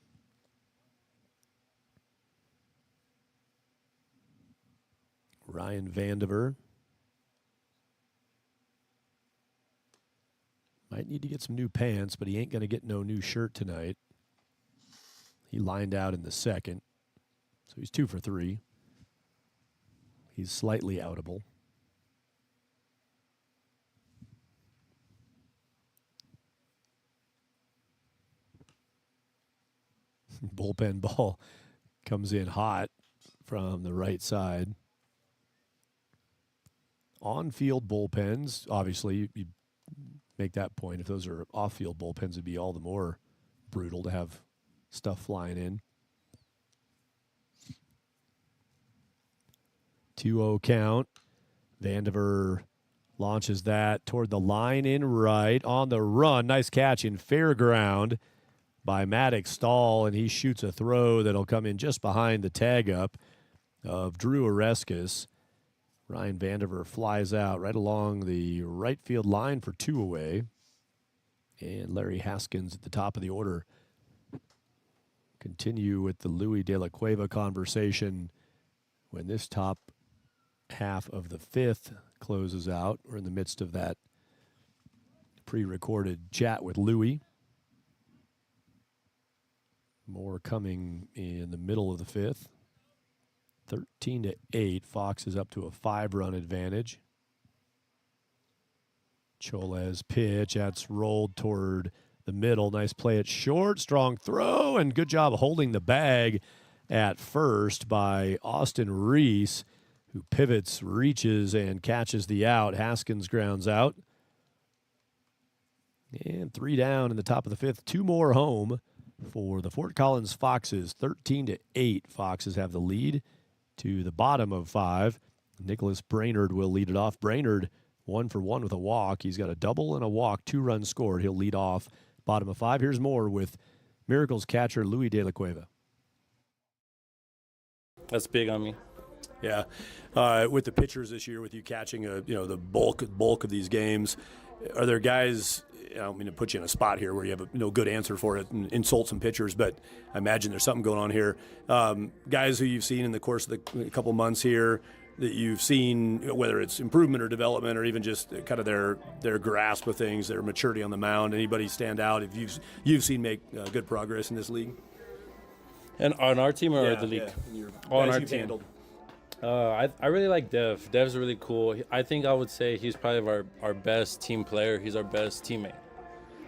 Ryan Vandiver might need to get some new pants, but he ain't going to get no new shirt tonight. He lined out in the second, so he's 2 for 3. He's slightly outable. Bullpen ball comes in hot from the right side. On-field bullpens, obviously, you make that point. If those are off-field bullpens, it'd be all the more brutal to have stuff flying in. 2-0 count. Vandiver launches that toward the line in right. On the run, nice catch in fair ground by Maddox Stahl, and he shoots a throw that'll come in just behind the tag up of Drew Oreskes. Ryan Vandiver flies out right along the right field line for 2 away. And Larry Haskins at the top of the order. Continue with the Louis De La Cueva conversation when this top half of the 5th closes out. We're in the midst of that pre-recorded chat with Louis. More coming in the middle of the 5th. 13-8. Fox is up to a 5-run advantage. Choles pitch. That's rolled toward the middle. Nice play at short. Strong throw, and good job holding the bag at first by Austin Reese, who pivots, reaches, and catches the out. Haskins grounds out. And 3 down in the top of the 5th. 2 more home for the Fort Collins Foxes. 13-8. Foxes have the lead to the bottom of 5. Nicholas Brainerd will lead it off. Brainerd 1 for 1 with a walk. He's got a double and a walk, 2 runs scored. He'll lead off bottom of 5. Here's more with Miracles catcher Louis De La Cueva.
That's big on me.
Yeah, with the pitchers this year, with you catching the bulk of these games, are there guys? I don't mean to put you in a spot here where you have a no good answer for it and insult some pitchers, but I imagine there's something going on here. Guys who you've seen in the course of the couple months here that you've seen, whether it's improvement or development or even just kind of their grasp of things, their maturity on the mound. Anybody stand out if you've seen make good progress in this league?
And on our team or the league?
Yeah.
On our
you've
team.
handled.
I really like Dev. Dev's really cool. I think I would say he's probably our best team player. He's our best teammate.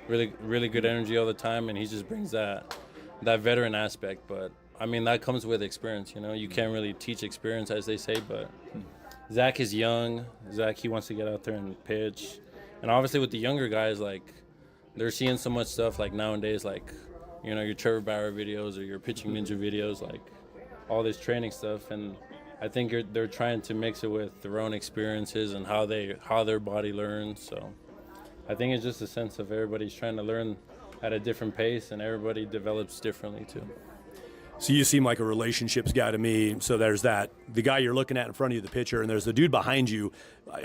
Really good energy all the time, and he just brings that veteran aspect. But I mean, that comes with experience. You can't really teach experience, as they say. But Zach is young. Zach, he wants to get out there and pitch. And obviously, with the younger guys, like they're seeing so much stuff. Like nowadays, like your Trevor Bauer videos or your pitching ninja videos, like all this training stuff. And I think they're trying to mix it with their own experiences and how their body learns. So I think it's just a sense of everybody's trying to learn at a different pace, and everybody develops differently too.
So you seem like a relationships guy to me. So there's that, the guy you're looking at in front of you, the pitcher, and there's the dude behind you.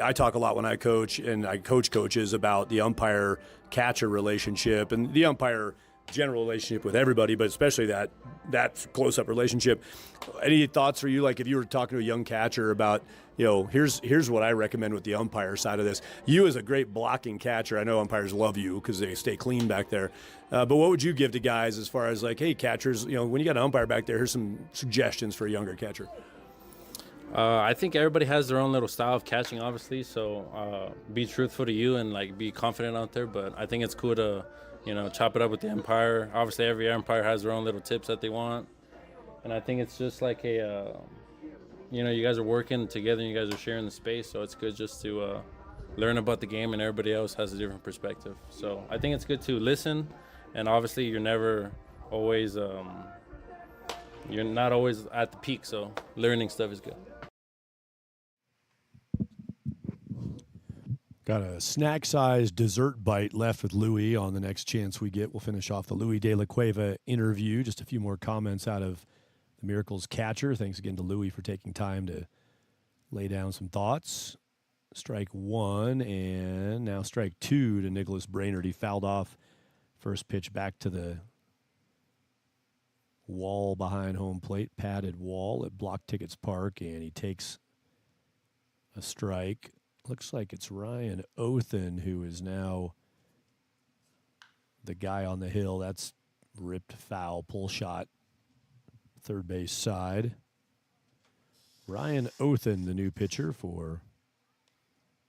I talk a lot when I coach, and I coach coaches about the umpire-catcher relationship and the umpire general relationship with everybody, but especially that close-up relationship. Any thoughts for you, like if you were talking to a young catcher about, here's what I recommend with the umpire side of this. You as a great blocking catcher, I know umpires love you because they stay clean back there. But what would you give to guys as far as like, hey, catchers, when you got an umpire back there, here's some suggestions for a younger catcher?
I think everybody has their own little style of catching, obviously. So be truthful to you and like be confident out there. But I think it's cool to chop it up with the umpire. Obviously, every umpire has their own little tips that they want. And I think it's just like you guys are working together and you guys are sharing the space. So it's good just to learn about the game, and everybody else has a different perspective. So I think it's good to listen. And obviously, you're never always, you're not always at the peak. So learning stuff is good.
Got a snack-sized dessert bite left with Louis on the next chance we get. We'll finish off the Louis De La Cueva interview. Just a few more comments out of the Miracles catcher. Thanks again to Louis for taking time to lay down some thoughts. Strike 1, and now strike 2 to Nicholas Brainerd. He fouled off first pitch back to the wall behind home plate, padded wall at Blocktickets Park, and he takes a strike. Looks like it's Ryan Othen who is now the guy on the hill. That's ripped foul, pull shot, third base side. Ryan Othen, the new pitcher for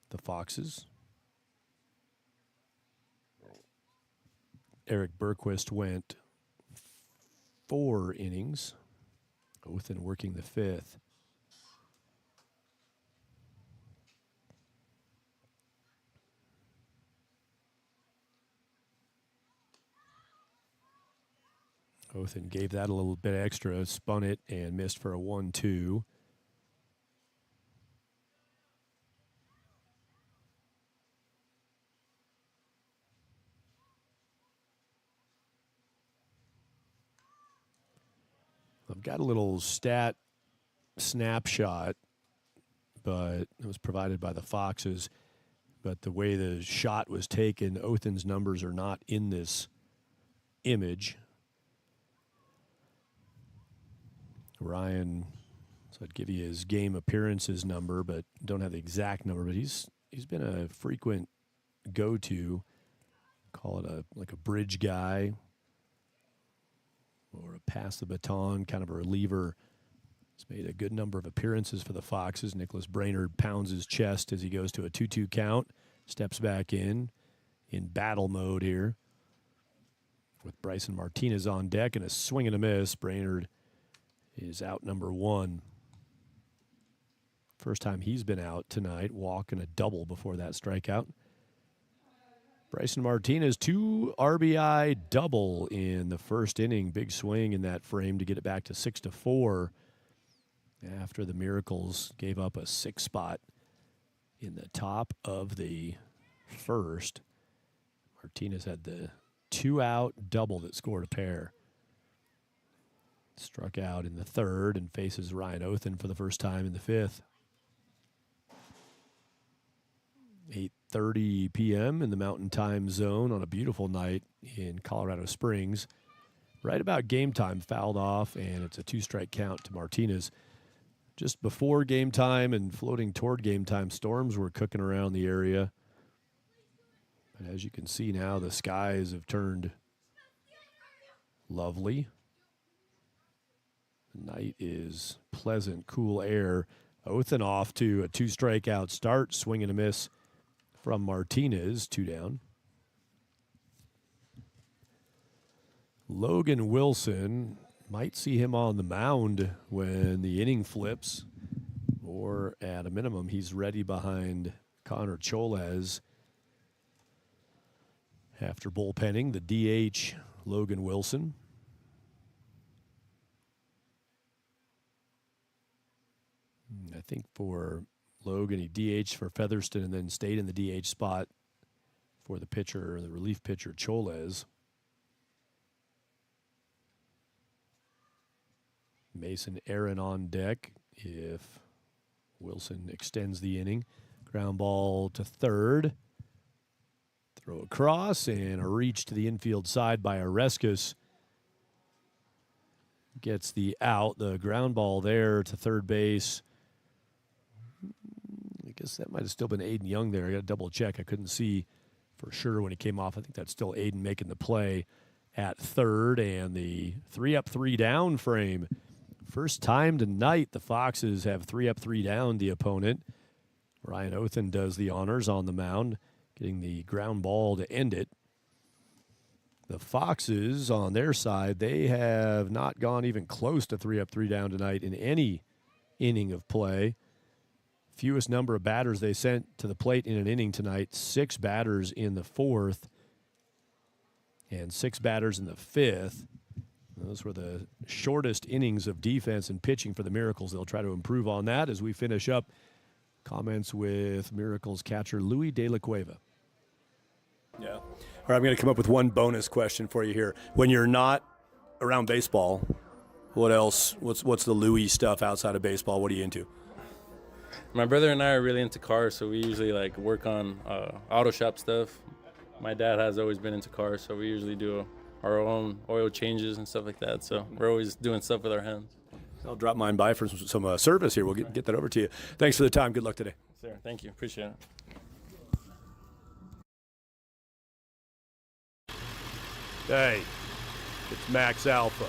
the Foxes. Eric Berquist went 4 innings. Othen working the 5th. Othen gave that a little bit extra, spun it, and missed for a 1-2. I've got a little stat snapshot, but it was provided by the Foxes. But the way the shot was taken, Othen's numbers are not in this image. Ryan, so I'd give you his game appearances number, but don't have the exact number. But he's been a frequent go-to. Call it like a bridge guy or a pass the baton, kind of a reliever He's made a good number of appearances for the Foxes. Nicholas Brainerd pounds his chest as he goes to a 2-2 count, steps back in battle mode here. With Bryson Martinez on deck and a swing and a miss, Brainerd is out number 1. First time he's been out tonight, walk and a double before that strikeout. Bryson Martinez, 2 RBI double in the first inning. Big swing in that frame to get it back to 6-4 after the Miracles gave up a 6 spot in the top of the first. Martinez had the 2-out double that scored a pair. Struck out in the third and faces Ryan Othen for the first time in the fifth. 8:30 p.m. in the Mountain Time Zone on a beautiful night in Colorado Springs. Right about game time, fouled off, and it's a 2-strike count to Martinez. Just before game time and floating toward game time, storms were cooking around the area. But as you can see now, the skies have turned lovely. The night is pleasant, cool air. Othen off to a 2-strikeout start, swing and a miss from Martinez, 2 down. Logan Wilson, might see him on the mound when the inning flips, or at a minimum, he's ready behind Connor Cholez. After bullpenning, the DH, Logan Wilson. I think for Logan, he DH'd for Featherston and then stayed in the DH spot for the pitcher, the relief pitcher, Cholez. Mason Aaron on deck if Wilson extends the inning. Ground ball to third. Throw across and a reach to the infield side by Oreskes. Gets the out. The ground ball there to third base. I guess that might have still been Aiden Young there. I got to double check. I couldn't see for sure when he came off. I think that's still Aiden making the play at third, and the 3-up, 3-down frame. First time tonight the Foxes have 3-up, 3-down the opponent. Ryan Othen does the honors on the mound, getting the ground ball to end it. The Foxes on their side, they have not gone even close to 3-up, 3-down tonight in any inning of play. Fewest number of batters they sent to the plate in an inning tonight, 6 batters in the fourth and 6 batters in the fifth. Those were the shortest innings of defense and pitching for the Miracles. They'll try to improve on that as we finish up. Comments with Miracles catcher Louis De La Cueva.
Yeah. All right, I'm going to come up with one bonus question for you here. When you're not around baseball, what else? What's the Louis stuff outside of baseball? What are you into?
My brother and I are really into cars, so we usually like work on auto shop stuff. My dad has always been into cars, so we usually do our own oil changes and stuff like that. So we're always doing stuff with our hands.
I'll drop mine by for some service here. We'll get that over to you. Thanks for the time. Good luck today.
Sir, thank you. Appreciate it.
Hey, it's Max Alpha,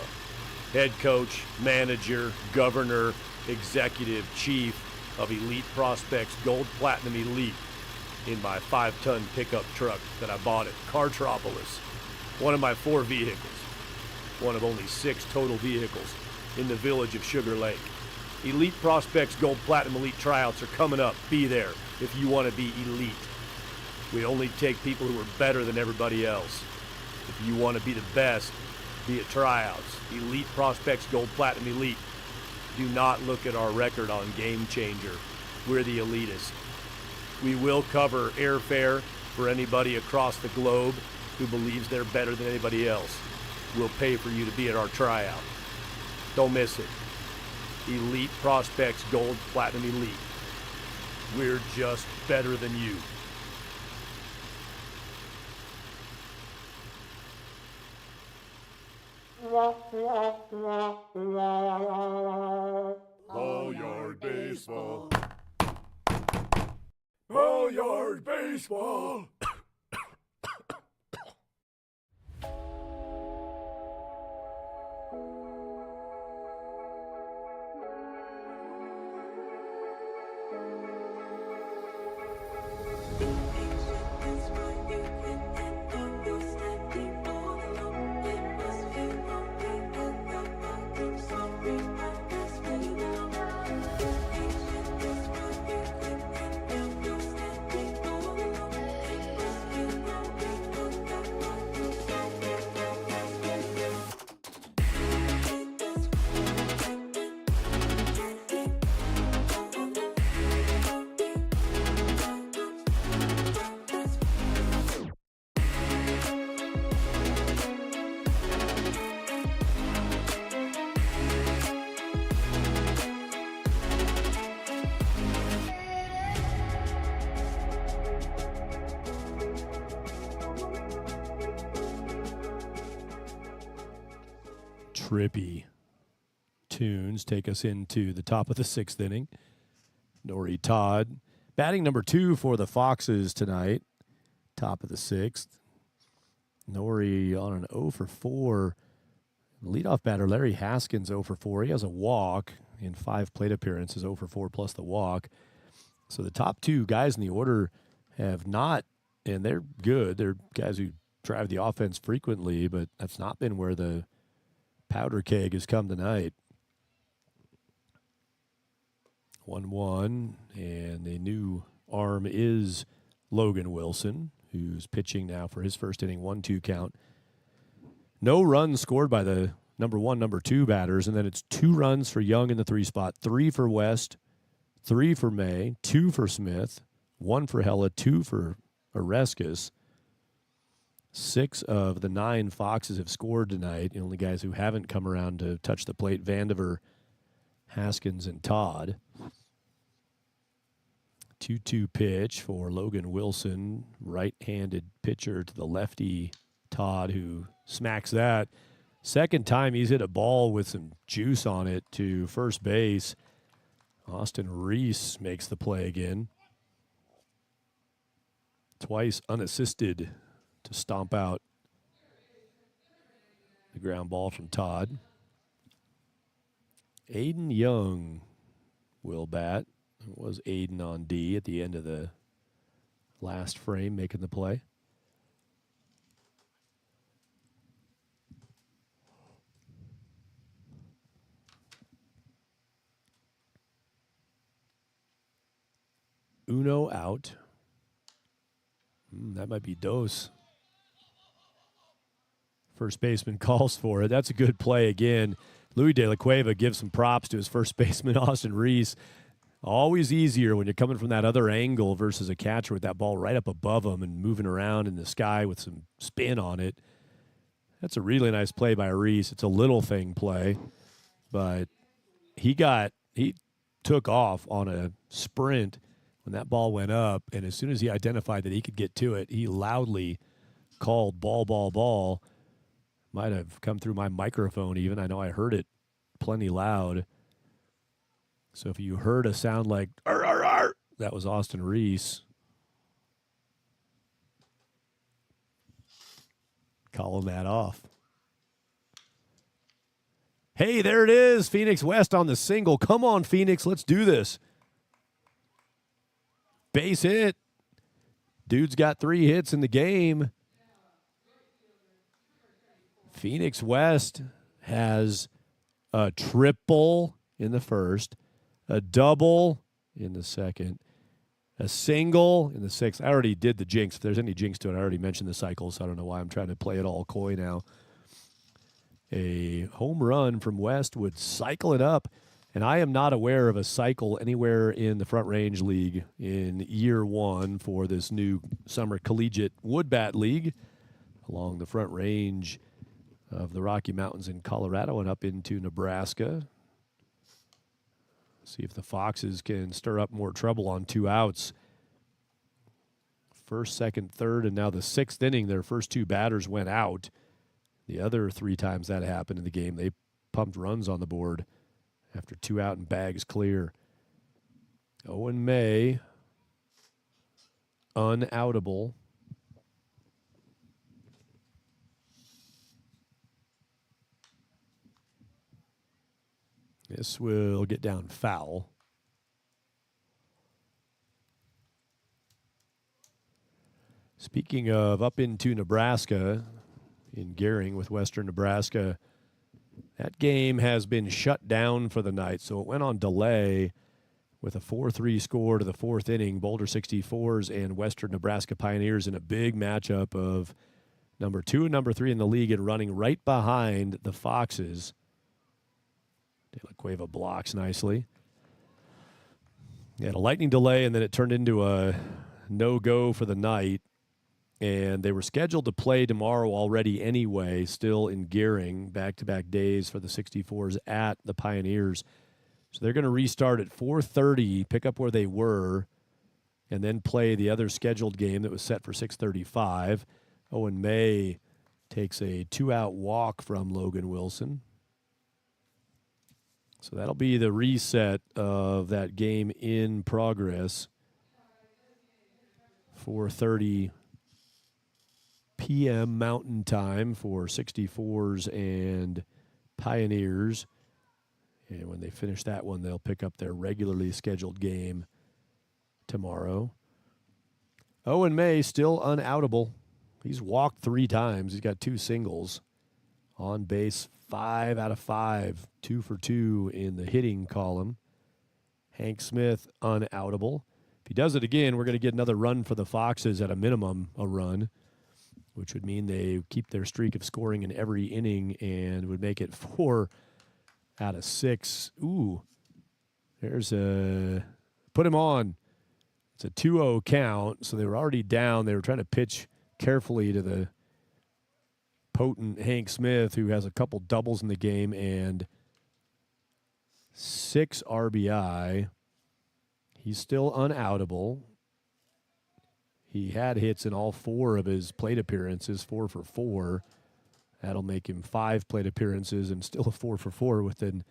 head coach, manager, governor, executive, chief of Elite Prospects Gold Platinum Elite in my 5-ton pickup truck that I bought at Cartropolis. One of my 4 vehicles, one of only 6 total vehicles in the village of Sugar Lake. Elite Prospects Gold Platinum Elite tryouts are coming up. Be there if you want to be elite. We only take people who are better than everybody else. If you want to be the best, be at tryouts. Elite Prospects Gold Platinum Elite. Do not look at our record on Game Changer. We're the elitist. We will cover airfare for anybody across the globe who believes they're better than anybody else. We'll pay for you to be at our tryout. Don't miss it. Elite Prospects Gold Platinum Elite. We're just better than you.
Ball-yard baseball. Ball-yard baseball.
trippy tunes take us into the top of the 6th inning. Nori Todd, batting number 2 for the Foxes tonight, top of the 6th. Nori on an 0 for 4. Leadoff batter Larry Haskins 0 for 4. He has a walk in 5 plate appearances, 0 for 4 plus the walk. So the top 2 guys in the order have not, and they're good. They're guys who drive the offense frequently, but that's not been where the powder keg has come tonight. 1-1, and the new arm is Logan Wilson, who's pitching now for his first inning, 1-2 count. No runs scored by the number 1, number 2 batters, and then it's 2 runs for Young in the 3 spot, 3 for West, 3 for May, 2 for Smith, 1 for Hella, 2 for Oreskes. 6 of the 9 Foxes have scored tonight. The only guys who haven't come around to touch the plate, Vandiver, Haskins, and Todd. 2-2 pitch for Logan Wilson, right-handed pitcher to the lefty Todd, who smacks that. Second time he's hit a ball with some juice on it to first base. Austin Reese makes the play again. Twice unassisted to stomp out the ground ball from Todd. Aiden Young will bat. It was Aiden on D at the end of the last frame making the play. Uno out. That might be Dos. First baseman calls for it. That's a good play again. Louis De La Cueva gives some props to his first baseman, Austin Reese. Always easier when you're coming from that other angle versus a catcher with that ball right up above him and moving around in the sky with some spin on it. That's a really nice play by Reese. It's a little thing play, but he took off on a sprint when that ball went up, and as soon as he identified that he could get to it, he loudly called ball, ball, ball. Might have come through my microphone even. I know I heard it plenty loud. So if you heard a sound like, "Arr, arr, arr," that was Austin Reese. Calling that off. Hey, there it is. Phoenix West on the single. Come on, Phoenix. Let's do this. Base hit. Dude's got 3 hits in the game. Phoenix West has a triple in the first, a double in the second, a single in the 6th. I already did the jinx. If there's any jinx to it, I already mentioned the cycle, so I don't know why I'm trying to play it all coy now. A home run from West would cycle it up, and I am not aware of a cycle anywhere in the Front Range League in year 1 for this new summer collegiate wood bat league along the Front Range of the Rocky Mountains in Colorado and up into Nebraska. See if the Foxes can stir up more trouble on 2 outs. First, second, third, and now the 6th inning, their first 2 batters went out. The other 3 times that happened in the game, they pumped runs on the board after 2 out and bags clear. Owen May, unoutable. This will get down foul. Speaking of up into Nebraska, in Gering with Western Nebraska, that game has been shut down for the night, so it went on delay with a 4-3 score to the 4th inning. Boulder 64s and Western Nebraska Pioneers in a big matchup of number 2 and number 3 in the league and running right behind the Foxes. De La Cueva blocks nicely. They had a lightning delay, and then it turned into a no-go for the night. And they were scheduled to play tomorrow already anyway, still in Gering, back-to-back days for the 64s at the Pioneers. So they're going to restart at 4:30, pick up where they were, and then play the other scheduled game that was set for 6:35. Owen May takes a 2-out walk from Logan Wilson. So that'll be the reset of that game in progress. 4:30 p.m. Mountain Time for 64s and Pioneers. And when they finish that one, they'll pick up their regularly scheduled game tomorrow. Owen May still unoutable. He's walked 3 times. He's got 2 singles. On base 5 out of 5. 2 for 2 in the hitting column. Hank Smith unoutable. If he does it again, we're going to get another run for the Foxes, at a minimum a run, which would mean they keep their streak of scoring in every inning and would make it 4 out of 6. Ooh, there's a put him on. It's a 2-0 count, so they were already down. They were trying to pitch carefully to the potent Hank Smith, who has a couple doubles in the game and 6 RBI. He's still unoutable. He had hits in all 4 of his plate appearances, 4 for 4. That'll make him 5 plate appearances and still a 4 for 4 within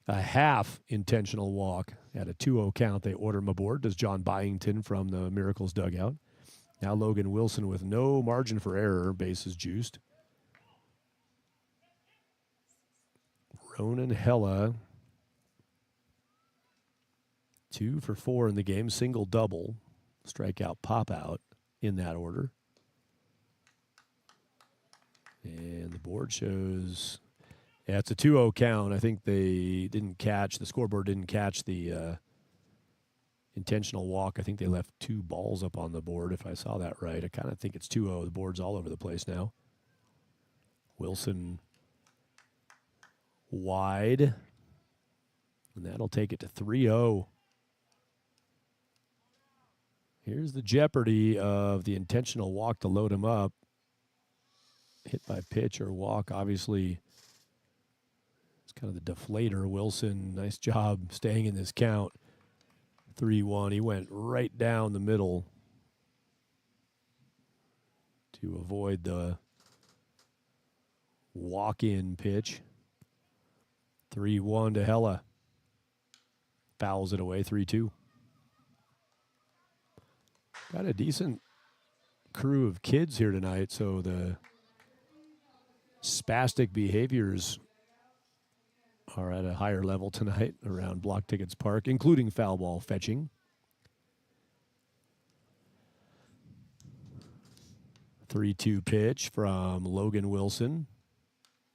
a half intentional walk. At a 2-0 count, they order him aboard. Does John Byington from the Miracles dugout. Now Logan Wilson with no margin for error, bases juiced. Ronan Hella, 2 for 4 in the game, single double, strikeout pop out in that order. And the board shows, yeah, it's a 2-0 count. I think they didn't catch, the scoreboard didn't catch the intentional walk. I think they left 2 balls up on the board, if I saw that right. I kind of think it's 2-0. The board's all over the place now. Wilson wide, and that'll take it to 3-0. Here's the jeopardy of the intentional walk to load him up. Hit by pitch or walk, obviously, it's kind of the deflator. Wilson, nice job staying in this count. 3-1. He went right down the middle to avoid the walk-in pitch. 3-1 to Hella. Fouls it away, 3-2. Got a decent crew of kids here tonight, so the spastic behaviors are at a higher level tonight around Blocktickets Park, including foul ball fetching. 3-2 pitch from Logan Wilson.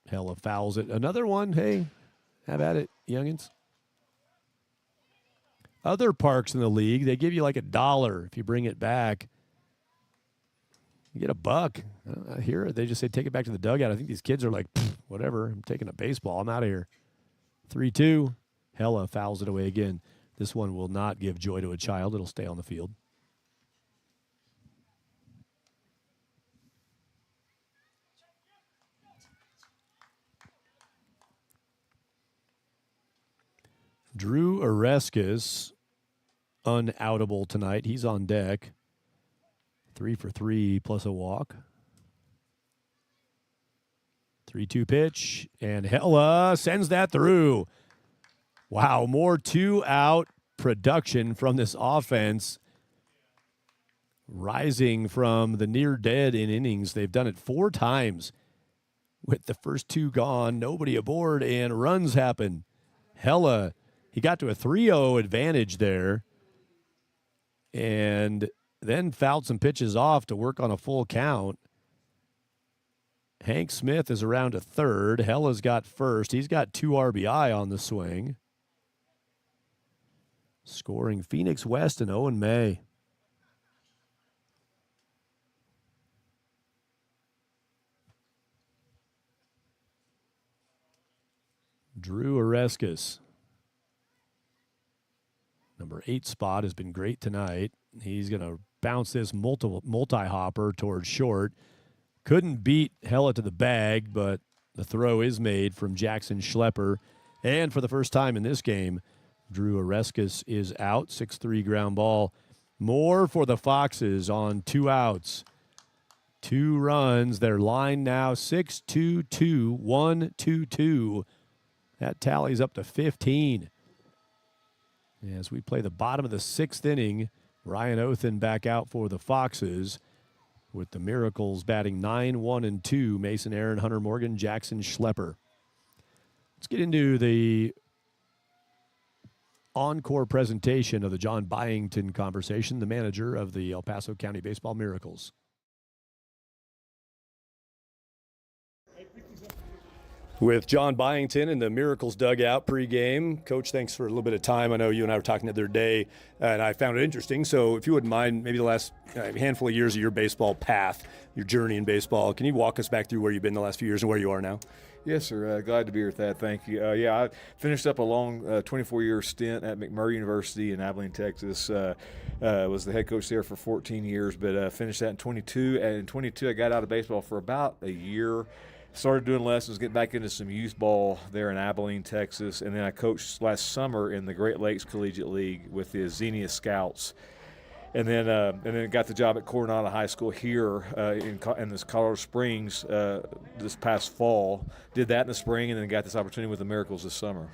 Hella fouls it. Another one. Hey, have at it, youngins. Other parks in the league, they give you like $1 if you bring it back. You get $1. Here, they just say take it back to the dugout. I think these kids are like, whatever, I'm taking a baseball. I'm out of here. 3-2. Hella fouls it away again. This one will not give joy to a child. It'll stay on the field. Drew Oreskes, unoutable tonight. He's on deck. 3 for 3 plus a walk. 3-2 pitch, and Hella sends that through. Wow, more 2-out production from this offense. Rising from the near dead in innings. They've done it 4 times with the first 2 gone, nobody aboard, and runs happen. Hella, he got to a 3-0 advantage there and then fouled some pitches off to work on a full count. Hank Smith is around to third. Hella's got first. He's got 2 RBI on the swing. Scoring Phoenix West and Owen May. Drew Oreskes. Number 8 spot has been great tonight. He's going to bounce this multi-hopper towards short. Couldn't beat Hella to the bag, but the throw is made from Jackson Schlepper. And for the first time in this game, Drew Oreskes is out. 6-3 ground ball. More for the Foxes on 2 outs. 2 runs. Their line now 6-2-2, 1-2-2. That tallies up to 15. As we play the bottom of the 6th inning, Ryan Othen back out for the Foxes, with the Miracles batting 9-1-2. Mason Aaron, Hunter Morgan, Jackson Schlepper. Let's get into the encore presentation of the John Byington conversation, the manager of the El Paso County Baseball Miracles. With John Byington in the Miracles dugout pregame. Coach, thanks for a little bit of time. I know you and I were talking the other day, and I found it interesting. So if you wouldn't mind, maybe the last handful of years of your baseball path, your journey in baseball, can you walk us back through where you've been the last few years and where you are now?
Yes, sir. Glad to be here with that. Thank you. I finished up a long 24-year stint at McMurray University in Abilene, Texas. Was the head coach there for 14 years, but finished that in 22. And in 22, I got out of baseball for about a year. Started doing lessons, getting back into some youth ball there in Abilene, Texas. And then I coached last summer in the Great Lakes Collegiate League with the Xenia Scouts. And then got the job at Coronado High School here in this Colorado Springs this past fall. Did that in the spring, and then got this opportunity with the Miracles this summer.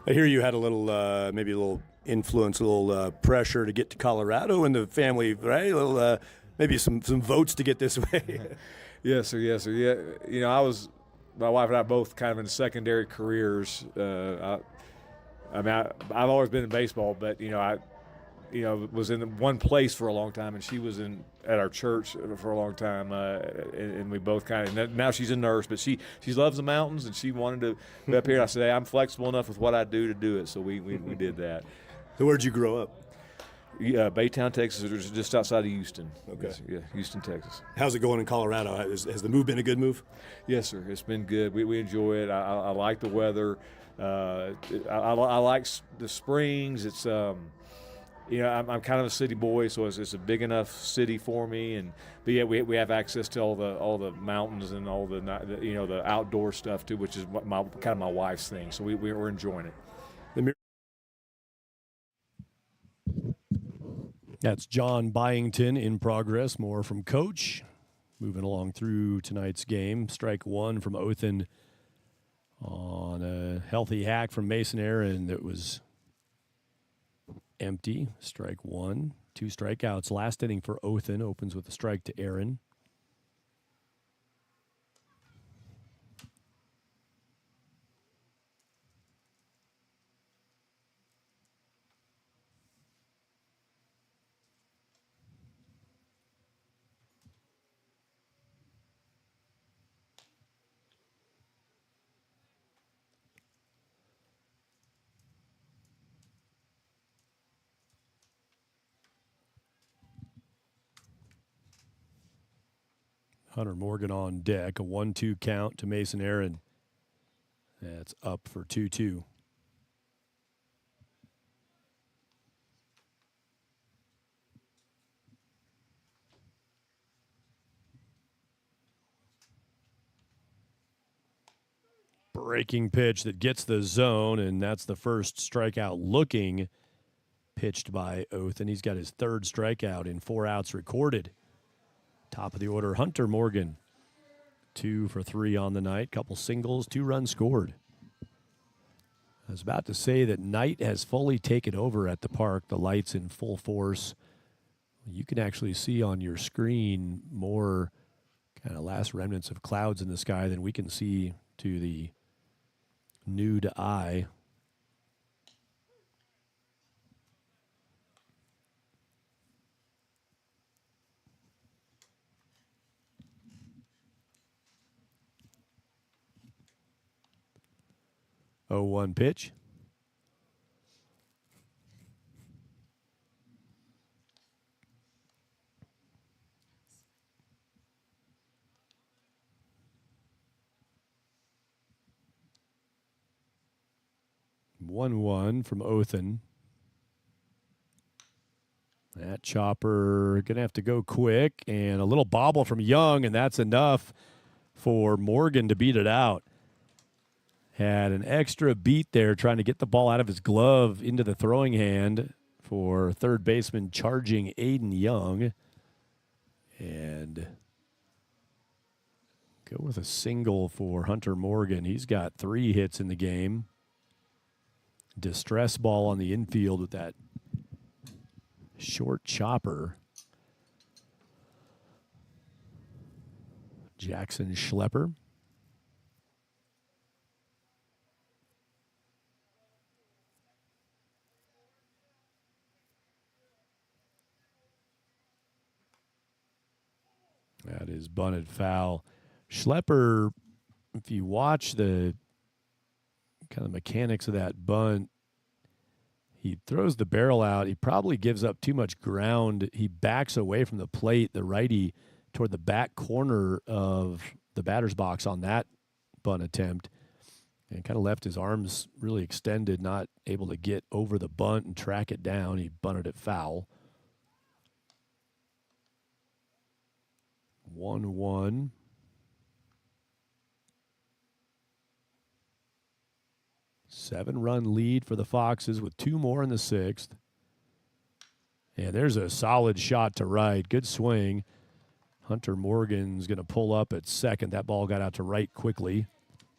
I hear you had a little, maybe a little influence, a little pressure to get to Colorado in the family, right? A little, maybe some votes to get this way.
Yes, sir. Yes, sir. Yeah, my wife and I both kind of in secondary careers. I've always been in baseball, but I was in one place for a long time, and she was at our church for a long time, and we both kind of. Now she's a nurse, but she loves the mountains, and she wanted to be up here. I said, hey, I'm flexible enough with what I do to do it, so we did that.
So where'd you grow up?
Baytown, Texas, which is just outside of Houston.
Okay.
Yeah, Houston, Texas.
How's it going in Colorado? Has the move been a good move?
Yes, sir. It's been good. We enjoy it. I like the weather. I like the springs. It's I'm kind of a city boy, so it's a big enough city for me. But yet we have access to all the mountains and all the outdoor stuff too, which is what my wife's thing. So we're enjoying it.
That's John Byington in progress. More from Coach. Moving along through tonight's game. Strike one from Othen on a healthy hack from Mason Aaron that was empty. Strike one. 2 strikeouts. Last inning for Othen. Opens with a strike to Aaron. Hunter Morgan on deck. A 1-2 count to Mason Aaron. That's up for 2-2. Breaking pitch that gets the zone, and that's the first strikeout looking pitched by Othen. He's got his 3rd strikeout in 4 outs recorded. Top of the order, Hunter Morgan. 2 for 3 on the night. Couple singles, 2 runs scored. I was about to say that night has fully taken over at the park. The lights in full force. You can actually see on your screen more kind of last remnants of clouds in the sky than we can see to the nude eye. Oh, 1 pitch. One from Othen. That chopper going to have to go quick, and a little bobble from Young, and that's enough for Morgan to beat it out. Had an extra beat there trying to get the ball out of his glove into the throwing hand for third baseman charging Aiden Young. And Go with a single for Hunter Morgan. He's got 3 hits in the game. Distress ball on the infield with that short chopper. Jackson Schlepper. That is bunted foul. Schlepper, if you watch the kind of mechanics of that bunt, he throws the barrel out. He probably gives up too much ground. He backs away from the plate, the righty, toward the back corner of the batter's box on that bunt attempt, and kind of left his arms really extended, not able to get over the bunt and track it down. He bunted it foul. 1-1. Seven-run lead for the Foxes with 2 more in the 6th. And there's a solid shot to right. Good swing. Hunter Morgan's going to pull up at second. That ball got out to right quickly.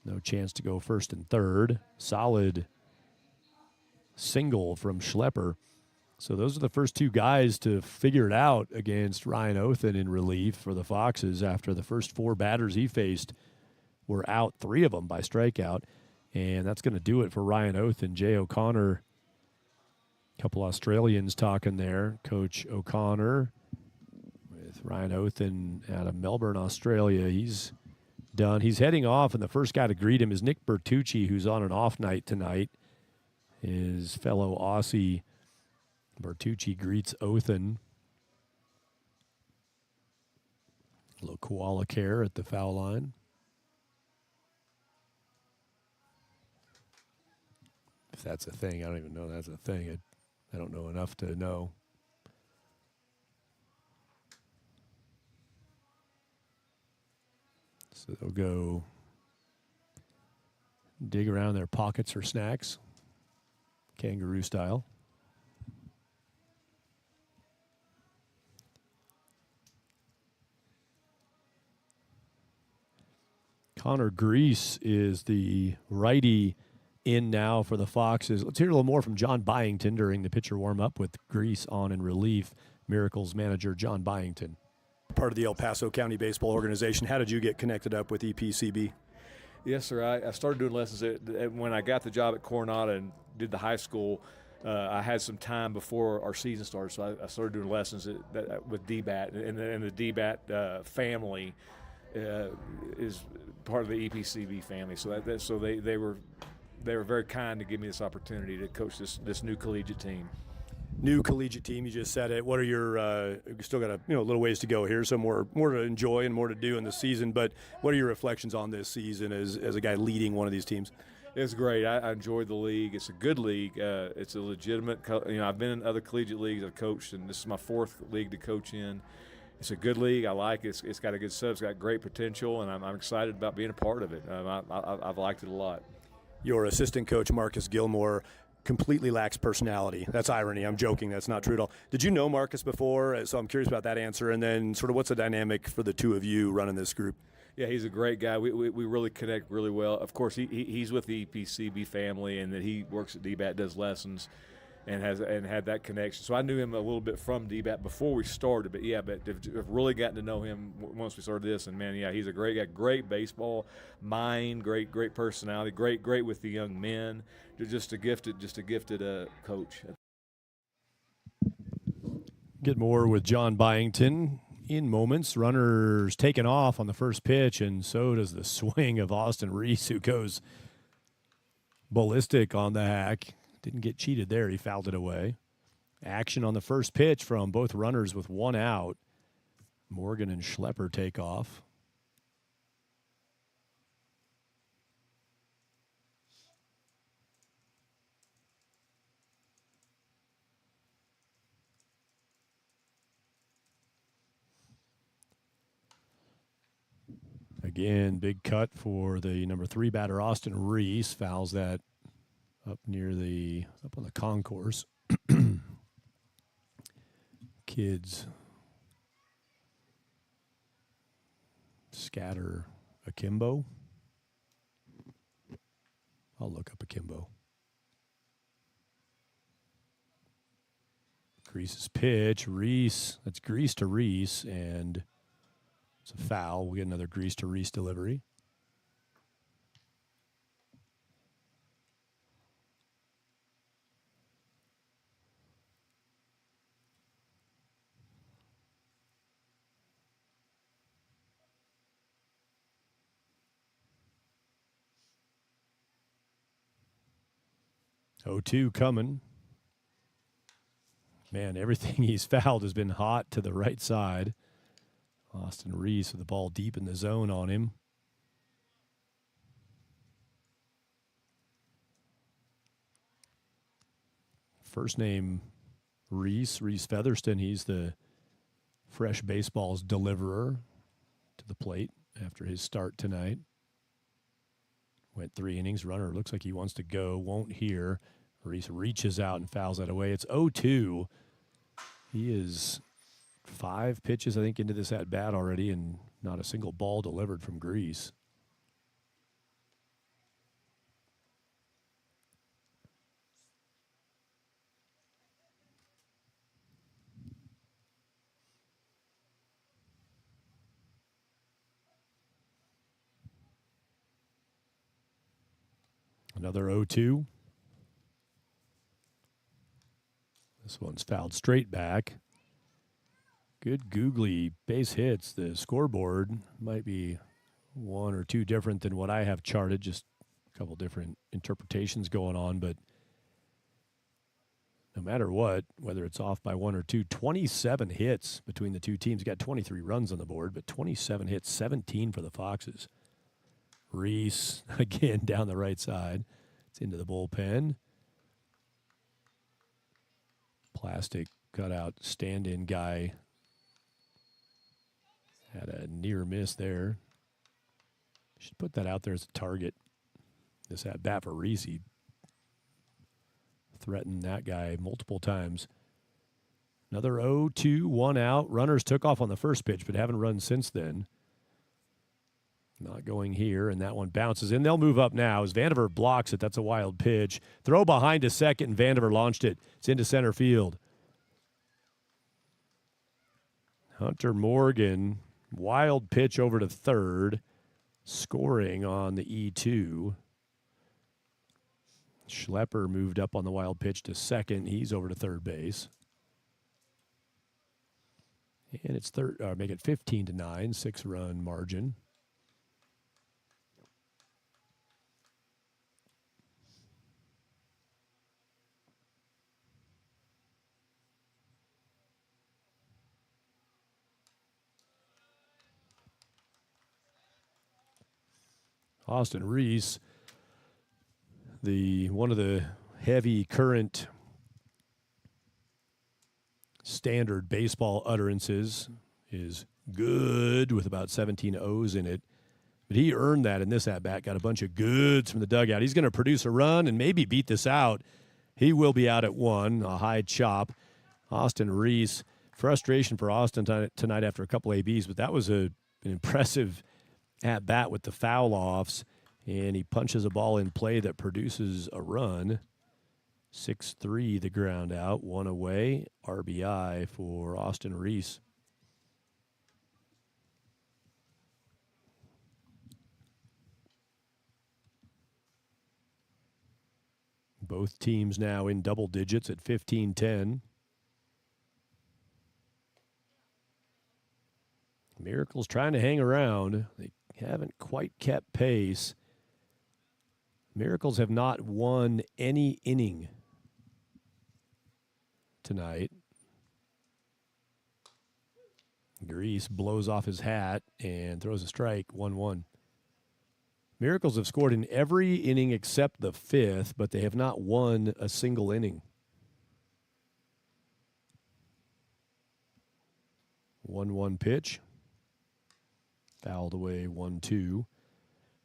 No chance to go first and third. Solid single from Schlepper. So those are the first 2 guys to figure it out against Ryan Othen in relief for the Foxes after the first 4 batters he faced were out, 3 of them by strikeout. And that's going to do it for Ryan Othen. Jay O'Connor, a couple Australians talking there. Coach O'Connor with Ryan Othen out of Melbourne, Australia. He's done. He's heading off, and the first guy to greet him is Nick Bertucci, who's on an off night tonight. His fellow Aussie Bertucci greets Othen. A little koala care at the foul line. If that's a thing, I don't even know that's a thing. I don't know enough to know. So they'll go dig around their pockets for snacks, kangaroo style. Connor Grease is the righty in now for the Foxes. Let's hear a little more from John Byington during the pitcher warm-up with Grease on in relief. Miracles manager John Byington.
Part of the El Paso County Baseball Organization. How did you get connected up with EPCB?
Yes, sir. I started doing lessons when I got the job at Coronado and did the high school. I had some time before our season started, so I started doing lessons with DBAT, and the DBAT family is part of the EPCB family. So they were very kind to give me this opportunity to coach this new collegiate team.
New collegiate team, you just said it. What are your still got a little ways to go here, so more to enjoy and more to do in the season, but what are your reflections on this season as a guy leading one of these teams?
It's great. I enjoyed the league. It's a good league. It's a legitimate I've been in other collegiate leagues I've coached, and this is my 4th league to coach in. It's a good league. I like it. It's got a good setup. It's got great potential, and I'm excited about being a part of it. I've liked it a lot.
Your assistant coach, Marcus Gilmore, completely lacks personality. That's irony. I'm joking. That's not true at all. Did you know Marcus before? So I'm curious about that answer. And then sort of what's the dynamic for the 2 of you running this group?
Yeah, he's a great guy. We really connect really well. Of course, he's with the EPCB family, and that he works at DBAT, does lessons, and had that connection. So I knew him a little bit from DBAT before we started. But I've really gotten to know him once we started this. And man, yeah, he's a great guy. Great baseball mind. Great personality. Great with the young men. Just a gifted coach.
Get more with John Byington in moments. Runners taken off on the first pitch, and so does the swing of Austin Reese, who goes ballistic on the hack. Didn't get cheated there. He fouled it away. Action on the first pitch from both runners with 1 out. Morgan and Schlepper take off. Again, big cut for the number 3 batter, Austin Reese. Fouls that up on the concourse. Kids scatter Akimbo. I'll look up Akimbo. Grease's pitch. Reese. That's Grease to Reese, and it's a foul. We'll get another Grease to Reese delivery. Oh-2 coming. Man, everything he's fouled has been hot to the right side. Austin Reese with the ball deep in the zone on him. First name Reese Featherston. He's the fresh baseball's deliverer to the plate after his start tonight. Went 3 innings. Runner looks like he wants to go. Won't hear. Reese reaches out and fouls that away. It's 0-2. He is 5 pitches, I think, into this at-bat already, and not a single ball delivered from Grease. Another 0-2. This one's fouled straight back. Good googly base hits. The scoreboard might be 1 or 2 different than what I have charted. Just a couple different interpretations going on. But no matter what, whether it's off by 1 or 2, 27 hits between the two teams. Got 23 runs on the board, but 27 hits, 17 for the Foxes. Reese, again, down the right side. It's into the bullpen. Plastic cutout stand-in guy had a near miss there. Should put that out there as a target. This at-bat for Reese. He threatened that guy multiple times. Another 0-2, 1 out. Runners took off on the first pitch, but haven't run since then. Not going here, and that one bounces in. They'll move up now as Vandiver blocks it. That's a wild pitch. Throw behind to second, and Vandiver launched it. It's into center field. Hunter Morgan, wild pitch over to third, scoring on the E2. Schlepper moved up on the wild pitch to second. He's over to third base. And it's make it 15-9, 6-run margin. Austin Reese, one of the heavy current standard baseball utterances, is good with about 17 O's in it. But he earned that in this at-bat, got a bunch of goods from the dugout. He's going to produce a run and maybe beat this out. He will be out at 1, a high chop. Austin Reese, frustration for Austin tonight after a couple ABs, but that was an impressive at-bat with the foul-offs, and he punches a ball in play that produces a run. 6-3 the ground out, 1 away, RBI for Austin Reese. Both teams now in double digits at 15-10. Miracles trying to hang around. They haven't quite kept pace. Miracles have not won any inning tonight. Grease blows off his hat and throws a strike, 1-1. Miracles have scored in every inning except the 5th, but they have not won a single inning. 1-1 pitch. Fouled away 1-2.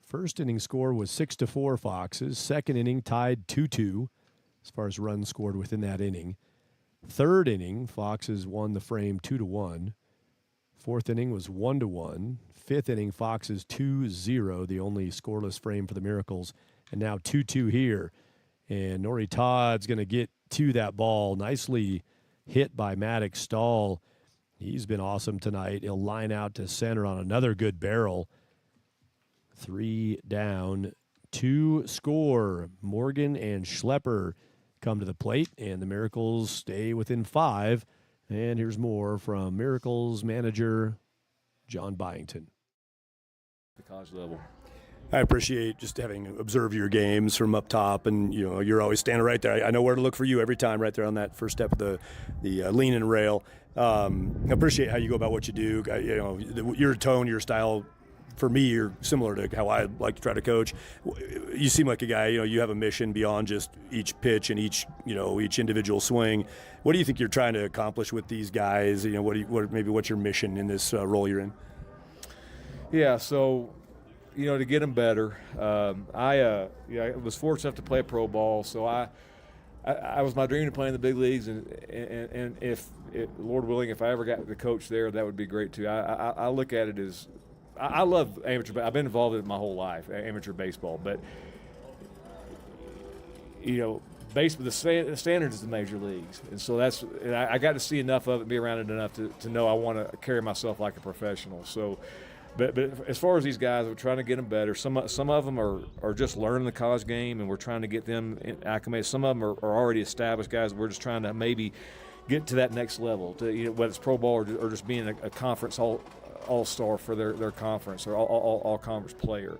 First inning score was 6-4 Foxes. Second inning tied 2-2 as far as runs scored within that inning. Third inning, Foxes won the frame 2-1. Fourth inning was 1-1. Fifth inning, Foxes 2-0, the only scoreless frame for the Miracles. And now 2-2 here. And Nori Todd's going to get to that ball. Nicely hit by Maddox Stahl. He's been awesome tonight. He'll line out to center on another good barrel. 3 down, 2 score. Morgan and Schlepper come to the plate, and the Miracles stay within 5. And here's more from Miracles manager John Byington.
The college level.
I appreciate just having observed your games from up top, and you're always standing right there. I know where to look for you every time, right there on that first step of the lean and rail. I appreciate how you go about what you do. Your tone, your style. For me, you're similar to how I like to try to coach. You seem like a guy, you have a mission beyond just each pitch and each individual swing. What do you think you're trying to accomplish with these guys? What's your mission in this role you're in?
Yeah, so, to get them better, I was fortunate enough to play pro ball, so I was my dream to play in the big leagues, and if Lord willing, if I ever got to coach there, that would be great too. I look at it as I love amateur. I've been involved in it my whole life, amateur baseball. But baseball, the standard is the major leagues, and so I got to see enough of it, be around it enough to know I want to carry myself like a professional. So, but as far as these guys, we're trying to get them better. Some of them are just learning the college game, and we're trying to get them acclimated. Some of them are already established guys. We're just trying to maybe get to that next level, to whether it's pro ball or just being a conference all-star for their conference or all conference player.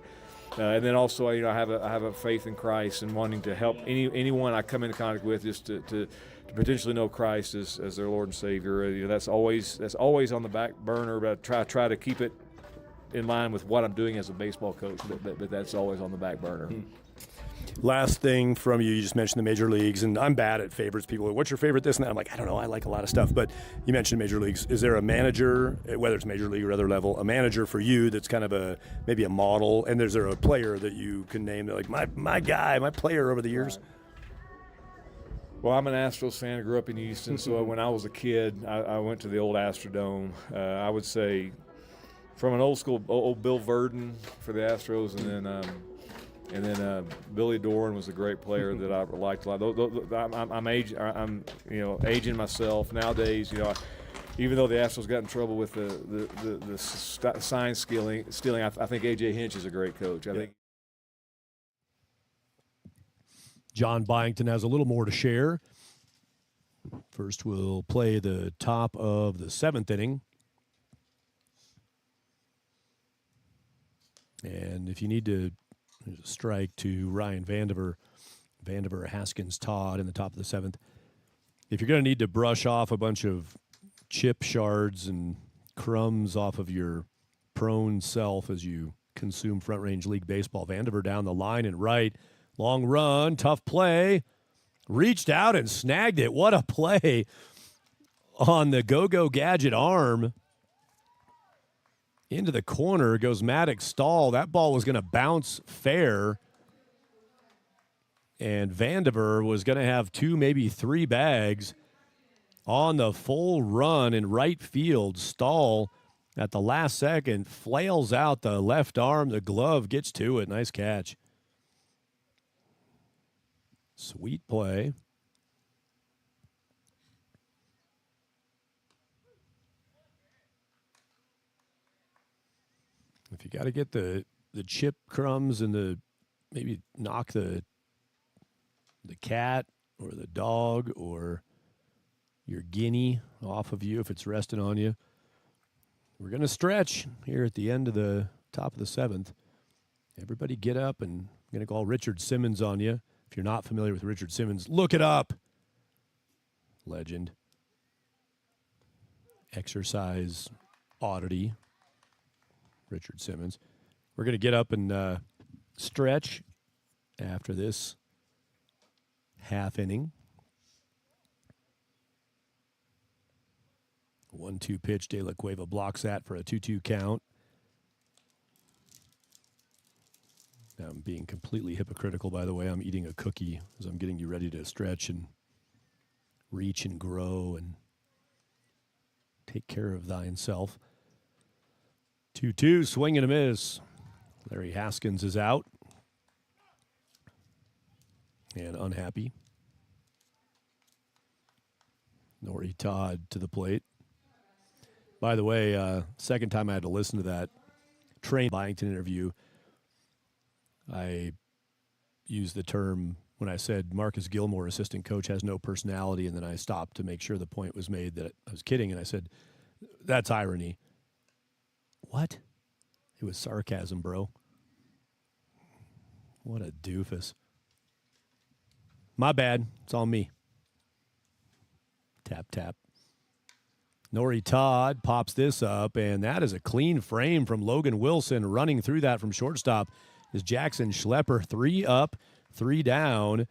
And then also, I have a faith in Christ and wanting to help anyone I come into contact with just to potentially know Christ as their Lord and Savior. That's always on the back burner, but try to keep it in line with what I'm doing as a baseball coach. But that's always on the back burner.
Last thing from you just mentioned the major leagues, and I'm bad at favorites. People are, what's your favorite this and that? I'm like, I don't know, I like a lot of stuff. But you mentioned major leagues. Is there a manager, whether it's major league or other level, a manager for you that's kind of maybe a model? And is there a player that you can name that, like, my guy, my player over the years?
Well, I'm an Astros fan. I grew up in Houston, so when I was a kid, I went to the old Astrodome. I would say from an old school, old Bill Verdon for the Astros, and then Billy Doran was a great player that I liked a lot. I'm aging myself nowadays. Even though the Astros got in trouble with the sign stealing, I think A.J. Hinch is a great coach. I think.
John Byington has a little more to share. First, we'll play the top of the 7th inning. And if you need to, there's a strike to Ryan Vandiver, Haskins, Todd in the top of the 7th. If you're going to need to brush off a bunch of chip shards and crumbs off of your prone self as you consume Front Range League baseball, Vandiver down the line and right. Long run, tough play. Reached out and snagged it. What a play on the go-go gadget arm. Into the corner goes Maddox Stahl. That ball was going to bounce fair. And Vandiver was going to have 2, maybe 3 bags on the full run in right field. Stahl at the last second flails out the left arm. The glove gets to it. Nice catch. Sweet play. If you got to get the chip crumbs and maybe knock the cat or the dog or your guinea off of you if it's resting on you. We're going to stretch here at the end of the top of the 7th. Everybody get up, and I'm going to call Richard Simmons on you. If you're not familiar with Richard Simmons, look it up. Legend. Exercise oddity. Richard Simmons. We're going to get up and stretch after this half inning. 1-2 pitch. De La Cueva blocks that for a 2-2 count. I'm being completely hypocritical, by the way. I'm eating a cookie as I'm getting you ready to stretch and reach and grow and take care of thine self. 2-2, swing and a miss. Larry Haskins is out. And unhappy. Nori Todd to the plate. By the way, second time I had to listen to that Train Byington interview, I used the term when I said Marcus Gilmore, assistant coach, has no personality, and then I stopped to make sure the point was made that I was kidding, and I said, that's irony. What? It was sarcasm, bro. What a doofus. My bad. It's on me. Tap, tap. Nori Todd pops this up, and that is a clean frame from Logan Wilson. Running through that from shortstop is Jackson Schlepper. 3 up, 3 down.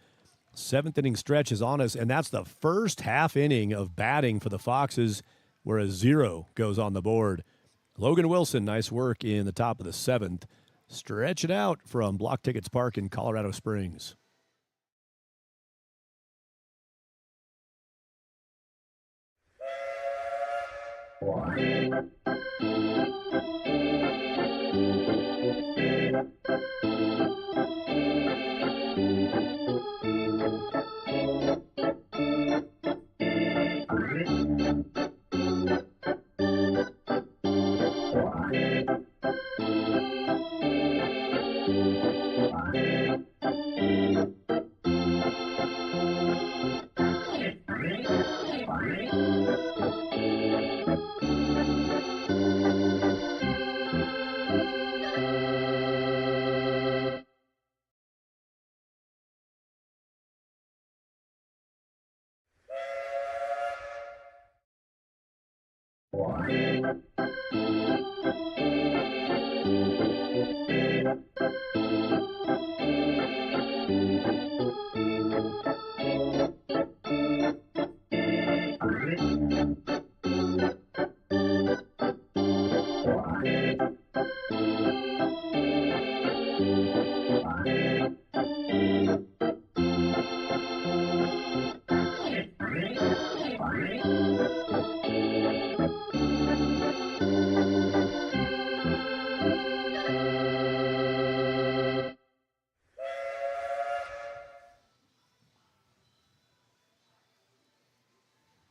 7th inning stretch is on us, and that's the first half inning of batting for the Foxes, where a 0 goes on the board. Logan Wilson, nice work in the top of the 7th. Stretch it out from Blocktickets Park in Colorado Springs.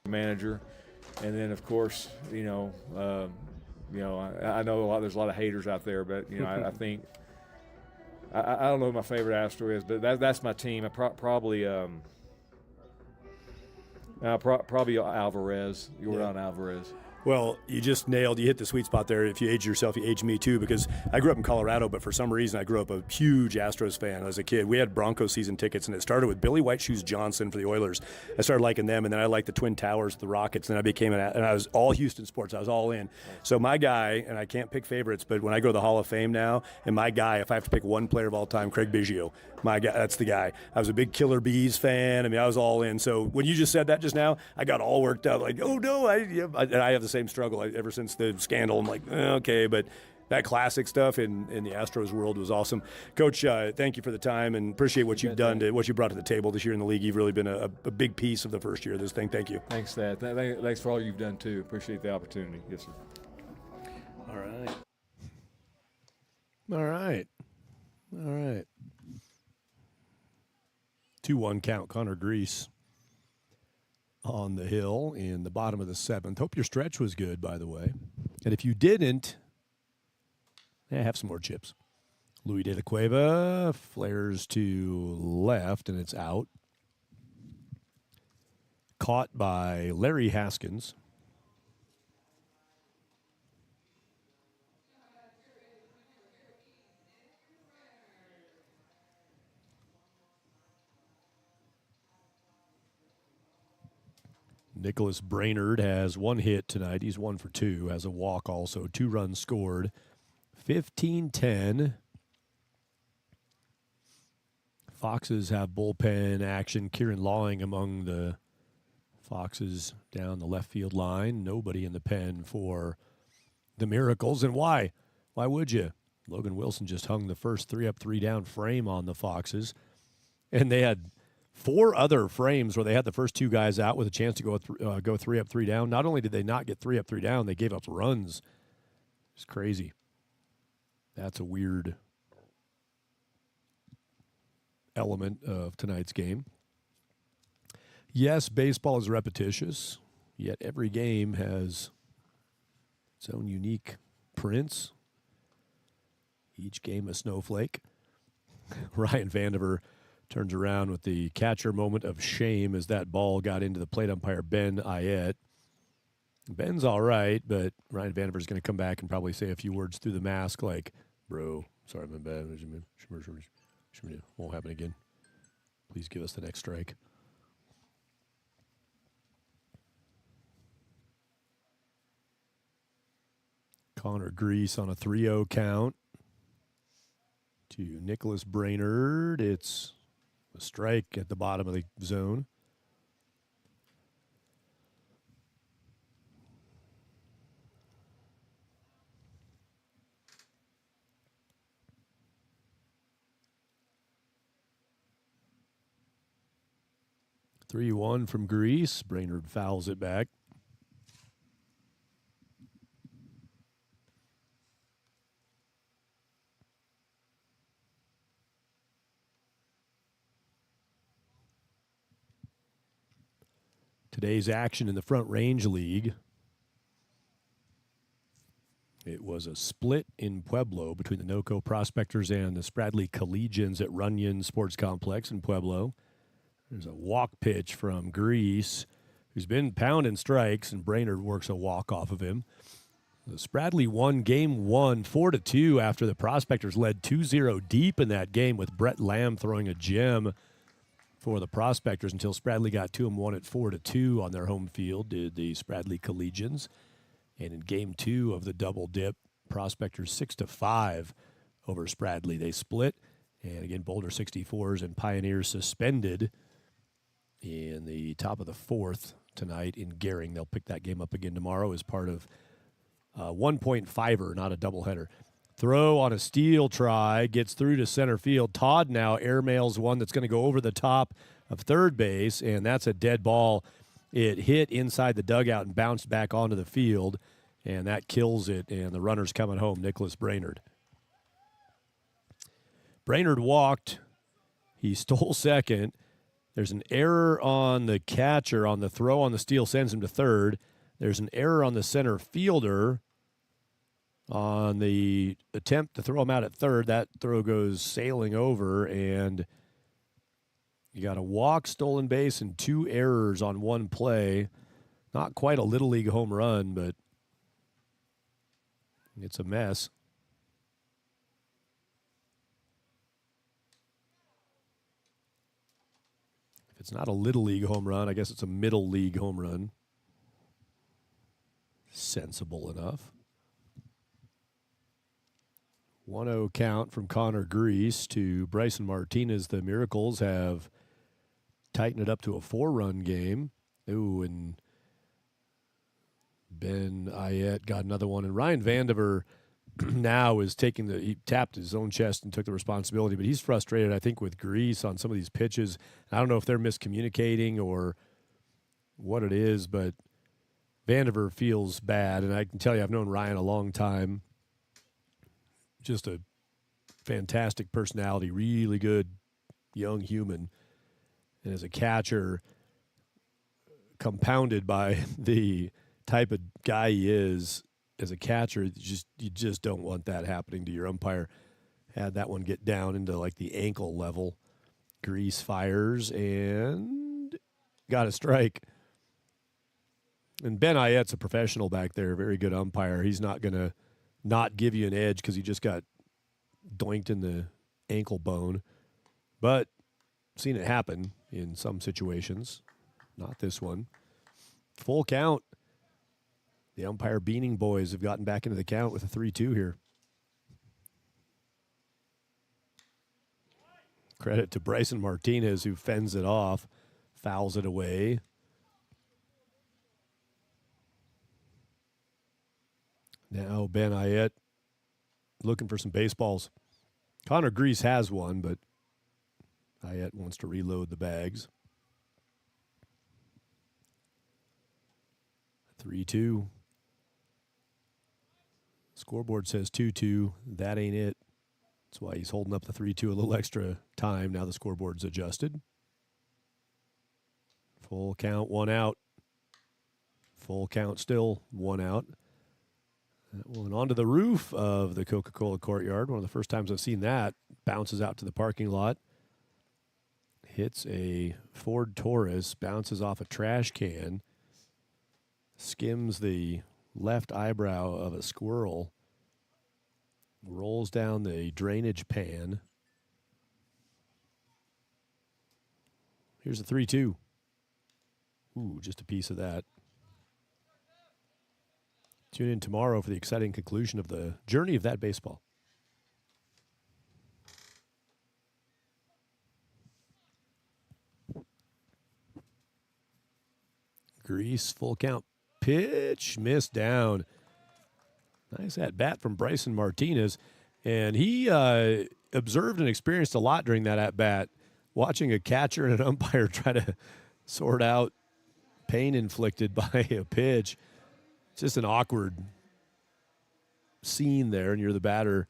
Manager, and then of course, I know there's a lot of haters out there, but I think I don't know who my favorite Astro is, but that's my team. Probably Alvarez, Yordan Alvarez.
Well, you hit the sweet spot there. If you age yourself, you age me too, because I grew up in Colorado, but for some reason I grew up a huge Astros fan as a kid. We had Broncos season tickets, and it started with Billy White Shoes Johnson for the Oilers. I started liking them, and then I liked the Twin Towers, the Rockets, and and I was all Houston sports. I was all in. So my guy, and I can't pick favorites, but when I go to the Hall of Fame now, and my guy, if I have to pick one player of all time, Craig Biggio. My guy, that's the guy. I was a big Killer Bees fan. I mean, I was all in. So when you just said that just now, I got all worked up. Like, oh no, and I have the same struggle ever since the scandal. I'm like, okay, but that classic stuff in the Astros world was awesome. Coach, thank you for the time and appreciate what you've done, what you brought to the table this year in the league. You've really been a big piece of the first year of this thing. Thank you.
Thanks, Thad. Thanks for all you've done too. Appreciate the opportunity. Yes, sir.
All right.
All right. All right. 2-1 count, Connor Grease on the hill in the bottom of the 7th. Hope your stretch was good, by the way. And if you didn't, have some more chips. Louis De La Cueva flares to left, and it's out. Caught by Larry Haskins. Nicholas Brainerd has 1 hit tonight. He's 1 for 2, has a walk also, 2 runs scored. 15-10. Foxes have bullpen action. Kieran Lawing among the Foxes down the left field line. Nobody in the pen for the Miracles. And why? Why would you? Logan Wilson just hung the first 3 up, 3 down frame on the Foxes. And they had 4 other frames where they had the first 2 guys out with a chance to go 3 up, 3 down. Not only did they not get 3 up, 3 down, they gave up runs. It's crazy.
That's a weird element of tonight's game. Yes, baseball is repetitious, yet every game has its own unique prints. Each game a snowflake. Ryan Vandiver turns around with the catcher moment of shame as that ball got into the plate umpire Ben Ayet. Ben's all right, but Ryan Vandiver's going to come back and probably say a few words through the mask like, bro, sorry, my bad. Won't happen again. Please give us the next strike. Connor Grease on a 3-0 count to Nicholas Brainerd. It's a strike at the bottom of the zone. Three-one from Grease. Brainerd fouls it back. Today's action in the Front Range League. It was a split in Pueblo between the NOCO Prospectors and the Spradley Collegians at Runyon Sports Complex in Pueblo. There's a walk pitch from Grease, who's been pounding strikes, and Brainerd works a walk off of him. The Spradley won game 1, 4-2, after the Prospectors led 2-0 deep in that game with Brett Lamb throwing a gem for the Prospectors until Spradley got to him, won at 4-2 on their home field, did the Spradley Collegians. And in game 2 of the double dip, Prospectors 6-5 over Spradley. They split, and again, Boulder 64s and Pioneers suspended in the top of the 4th tonight in Gering. They'll pick that game up again tomorrow as part of 1.5er, not a doubleheader. Throw on a steal try, gets through to center field. Todd now airmails one that's going to go over the top of third base, and that's a dead ball. It hit inside the dugout and bounced back onto the field, and that kills it, and the runner's coming home, Nicholas Brainerd. Brainerd walked. He stole second. There's an error on the catcher on the throw on the steal, sends him to third. There's an error on the center fielder on the attempt to throw him out at third. That throw goes sailing over, and you got a walk, stolen base, and 2 errors on one play. Not quite a Little League home run, but it's a mess. If it's not a Little League home run, I guess it's a Middle League home run. Sensible enough. 1-0 count from Connor Grease to Bryson Martinez. The Miracles have tightened it up to a 4-run game. Ooh, and Ben Ayet got another one. And Ryan Vandiver now is he tapped his own chest and took the responsibility, but he's frustrated, I think, with Grease on some of these pitches. I don't know if they're miscommunicating or what it is, but Vandiver feels bad. And I can tell you, I've known Ryan a long time. Just a fantastic personality, really good young human. And as a catcher, compounded by the type of guy he is as a catcher, you just don't want that happening to your umpire. Had that one get down into like the ankle level. Grease fires and got a strike. And Ben Ayet's a professional back there, very good umpire. He's not going to not give you an edge because he just got doinked in the ankle bone. But seen it happen in some situations. Not this one. Full count. The umpire Beaning boys have gotten back into the count with a 3-2 here. Credit to Bryson Martinez, who fends it off, fouls it away. Now Ben Ayet looking for some baseballs. Connor Grease has one, but Ayet wants to reload the bags. 3-2. Scoreboard says 2-2. That ain't it. That's why he's holding up the 3-2 a little extra time. Now the scoreboard's adjusted. Full count, 1 out. Full count still, 1 out. That one onto the roof of the Coca-Cola courtyard. One of the first times I've seen that. Bounces out to the parking lot. Hits a Ford Taurus. Bounces off a trash can. Skims the left eyebrow of a squirrel. Rolls down the drainage pan. Here's a 3-2. Ooh, just a piece of that. Tune in tomorrow for the exciting conclusion of the journey of that baseball. Grease, full count. Pitch, missed down. Nice at bat from Bryson Martinez. And he observed and experienced a lot during that at bat, watching a catcher and an umpire try to sort out pain inflicted by a pitch. It's just an awkward scene there, and you're the batter.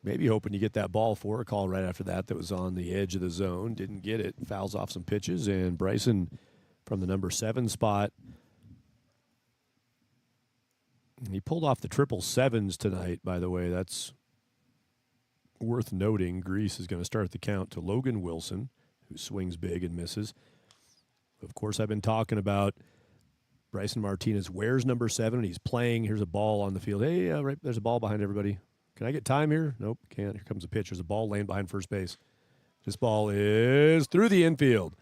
Maybe hoping you get that ball for a call right after that was on the edge of the zone. Didn't get it. Fouls off some pitches, and Bryson from the number 7 spot. He pulled off the 777s tonight, by the way. That's worth noting. Grease is going to start the count to Logan Wilson, who swings big and misses. Of course, I've been talking about Bryson Martinez wears number 7, and he's playing. Here's a ball on the field. Hey, right, there's a ball behind everybody. Can I get time here? Nope, can't. Here comes a pitch. There's a ball laying behind first base. This ball is through the infield.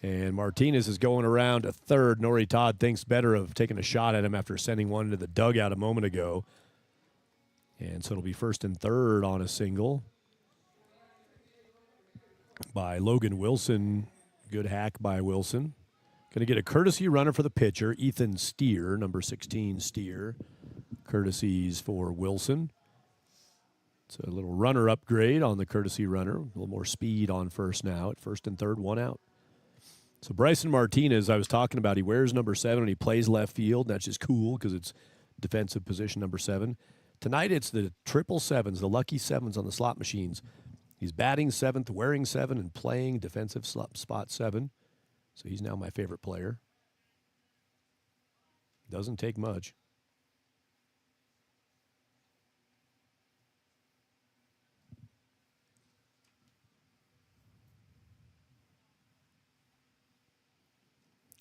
And Martinez is going around to third. Nori Todd thinks better of taking a shot at him after sending one into the dugout a moment ago. And so it'll be first and third on a single by Logan Wilson. Good hack by Wilson. Going to get a courtesy runner for the pitcher, Ethan Steer, number 16 Steer. Courtesies for Wilson. It's a little runner upgrade on the courtesy runner. A little more speed on first now. At first and third, 1 out. So Bryson Martinez, I was talking about, he wears number 7 and he plays left field. That's just cool because it's defensive position number 7. Tonight it's the 777s, the lucky 7s on the slot machines. He's batting 7th, wearing 7, and playing defensive spot 7. So he's now my favorite player. Doesn't take much.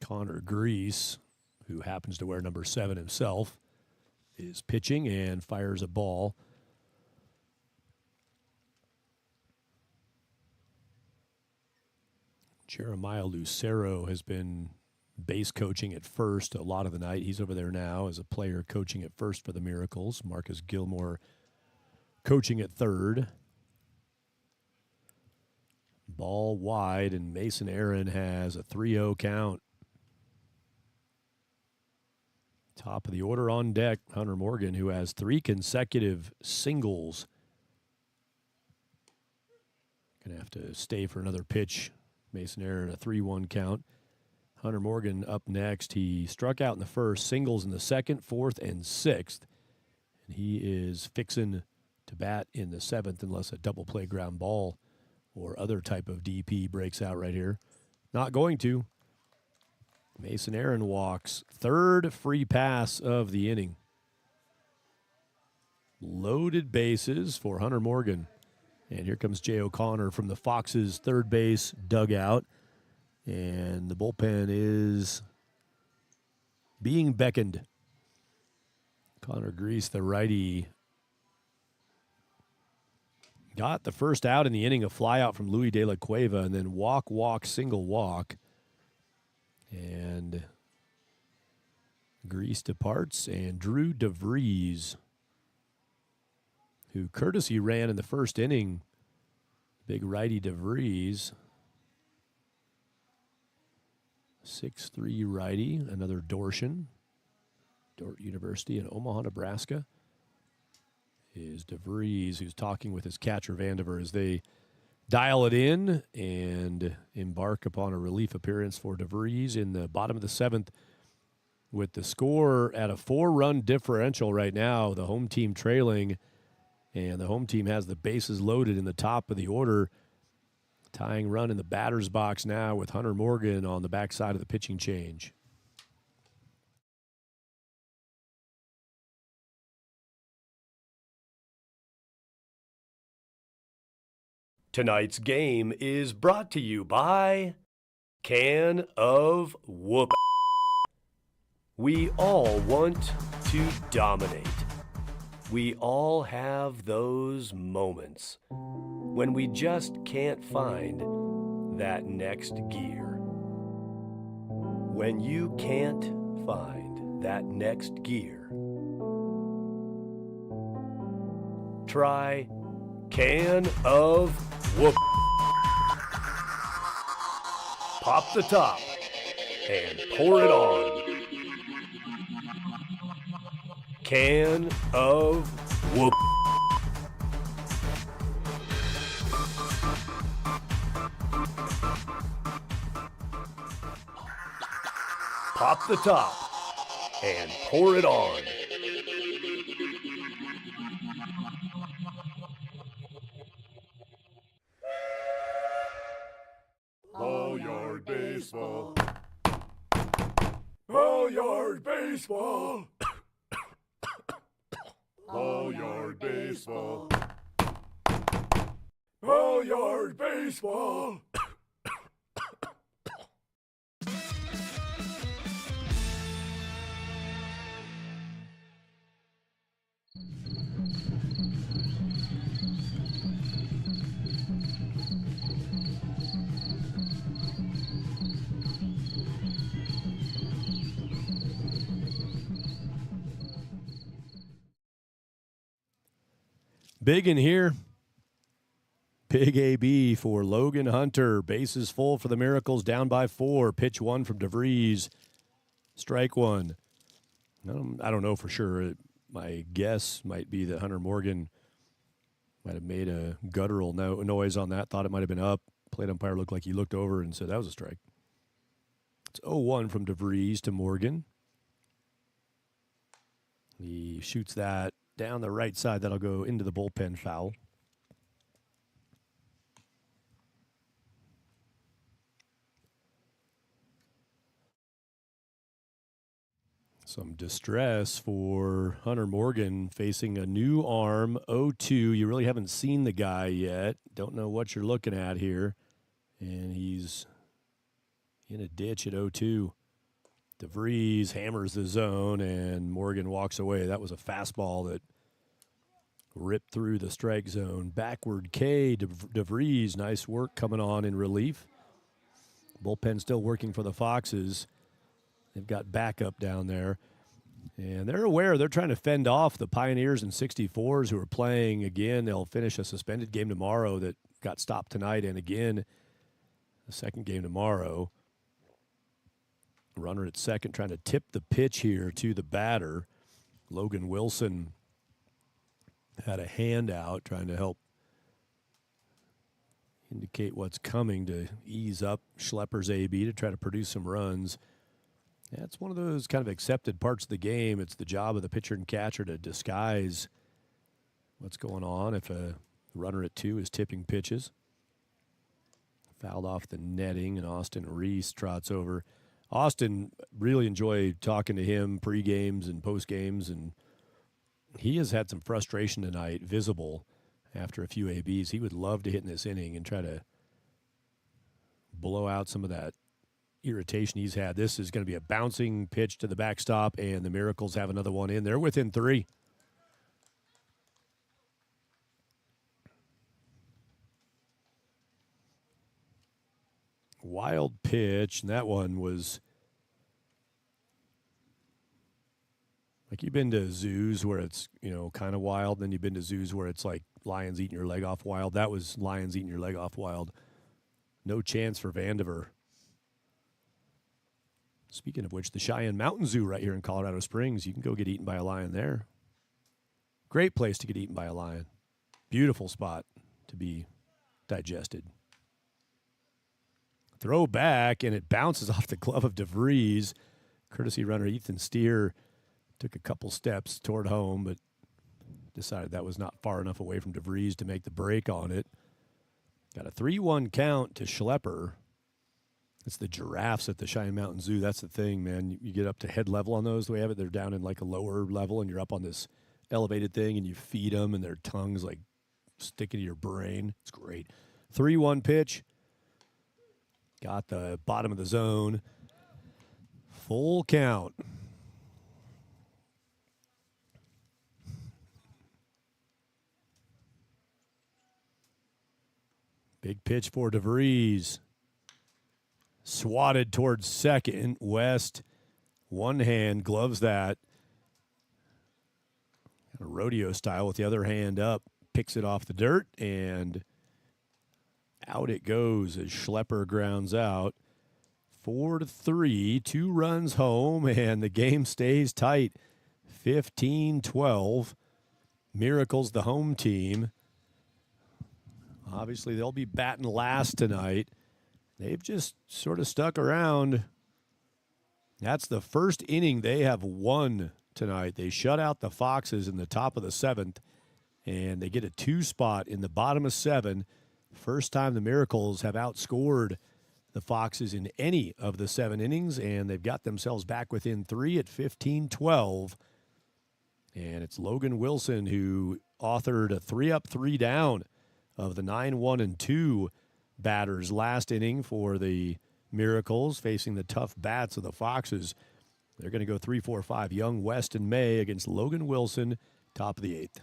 Connor Grease, who happens to wear number 7 himself, is pitching and fires a ball. Jeremiah Lucero has been base coaching at first a lot of the night. He's over there now as a player coaching at first for the Miracles. Marcus Gilmore coaching at third. Ball wide, and Mason Aaron has a 3-0 count. Top of the order on deck, Hunter Morgan, who has 3 consecutive singles. Going to have to stay for another pitch. Mason Aaron, a 3-1 count. Hunter Morgan up next. He struck out in the first, singles in the second, fourth, and sixth. And he is fixing to bat in the 7th unless a double play ground ball or other type of DP breaks out right here. Not going to. Mason Aaron walks. 3rd free pass of the inning. Loaded bases for Hunter Morgan. And here comes Jay O'Connor from the Foxes' third base dugout. And the bullpen is being beckoned. Connor Grease, the righty, got the first out in the inning, a fly out from Louis De La Cueva, and then walk, single walk. And Grease departs, and Drew DeVries, who courtesy ran in the first inning, big righty DeVries, 6'3" righty, another Dortian, Dort University in Omaha, Nebraska, is DeVries, who's talking with his catcher Vandiver as they dial it in and embark upon a relief appearance for DeVries in the bottom of the 7th with the score at a 4-run differential right now, the home team trailing, and the home team has the bases loaded in the top of the order. Tying run in the batter's box now with Hunter Morgan on the backside of the pitching change.
Tonight's game is brought to you by Can of Whoop. We all want to dominate. We all have those moments when we just can't find that next gear. When you can't find that next gear, try Can of Whoop. Pop the top and pour it on. Can of Whoop. Pop the top and pour it on.
Ball yard baseball. Ball yard baseball. Ball yard baseball. Ball yard baseball.
Big in here. Big AB for Logan Hunter. Bases full for the Miracles, down by 4. Pitch 1 from DeVries. Strike 1. I don't know for sure. My guess might be that Hunter Morgan might have made a guttural noise on that. Thought it might have been up. Plate umpire looked like he looked over and said that was a strike. It's 0-1 from DeVries to Morgan. He shoots that down the right side. That'll go into the bullpen foul. Some distress for Hunter Morgan facing a new arm, 0-2. You really haven't seen the guy yet. Don't know what you're looking at here. And he's in a ditch at 0-2. DeVries hammers the zone, and Morgan walks away. That was a fastball that ripped through the strike zone. Backward K, DeVries, nice work coming on in relief. Bullpen still working for the Foxes. They've got backup down there. And they're aware they're trying to fend off the Pioneers and 64s who are playing again. They'll finish a suspended game tomorrow that got stopped tonight, and again, the second game tomorrow. Runner at second trying to tip the pitch here to the batter. Logan Wilson had a handout trying to help indicate what's coming to ease up Schlepper's AB to try to produce some runs. That's one of those kind of accepted parts of the game. It's the job of the pitcher and catcher to disguise what's going on if a runner at 2 is tipping pitches. Fouled off the netting, and Austin Reese trots over. Austin, really enjoy talking to him pre-games and post-games, and he has had some frustration tonight visible after a few ABs. He would love to hit in this inning and try to blow out some of that irritation he's had. This is going to be a bouncing pitch to the backstop, and the Miracles have another one in. They're within 3. Wild pitch, and that one was like you've been to zoos where it's, kind of wild, and then you've been to zoos where it's like lions eating your leg off wild. That was lions eating your leg off wild. No chance for Vandiver. Speaking of which, the Cheyenne Mountain Zoo right here in Colorado Springs, you can go get eaten by a lion there. Great place to get eaten by a lion. Beautiful spot to be digested. Throw back, and it bounces off the glove of DeVries. Courtesy runner Ethan Steer took a couple steps toward home, but decided that was not far enough away from DeVries to make the break on it. Got a 3-1 count to Schlepper. It's the giraffes at the Cheyenne Mountain Zoo. That's the thing, man. You get up to head level on those. The way I have it, they're down in like a lower level, and you're up on this elevated thing, and you feed them, and their tongues like sticking to your brain. It's great. 3-1 pitch. Got the bottom of the zone. Full count. Big pitch for DeVries. Swatted towards second. West, one hand, gloves that. Kind of rodeo style with the other hand up. Picks it off the dirt, and out it goes as Schlepper grounds out. 4-3, 2 runs home, and the game stays tight. 15-12. Miracles the home team. Obviously, they'll be batting last tonight. They've just sort of stuck around. That's the first inning they have won tonight. They shut out the Foxes in the top of the 7th, and they get a 2 spot in the bottom of 7. First time the Miracles have outscored the Foxes in any of the 7 innings, and they've got themselves back within 3 at 15-12. And it's Logan Wilson who authored a 3-up, 3-down of the 9-1-2 batters last inning for the Miracles, facing the tough bats of the Foxes. They're going to go 3-4-5. Young, West, and May against Logan Wilson, top of the 8th.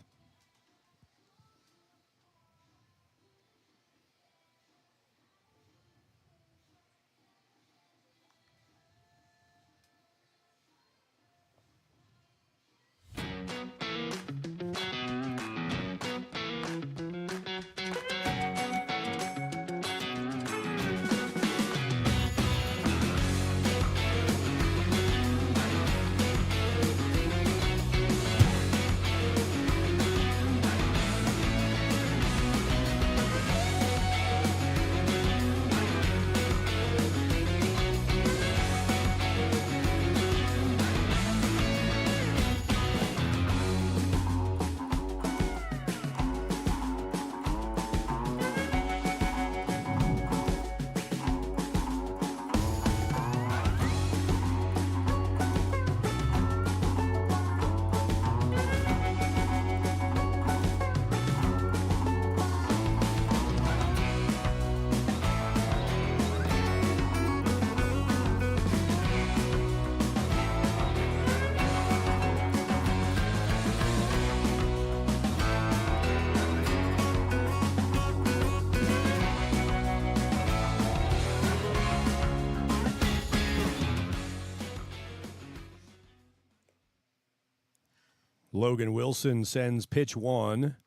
Logan Wilson sends pitch 1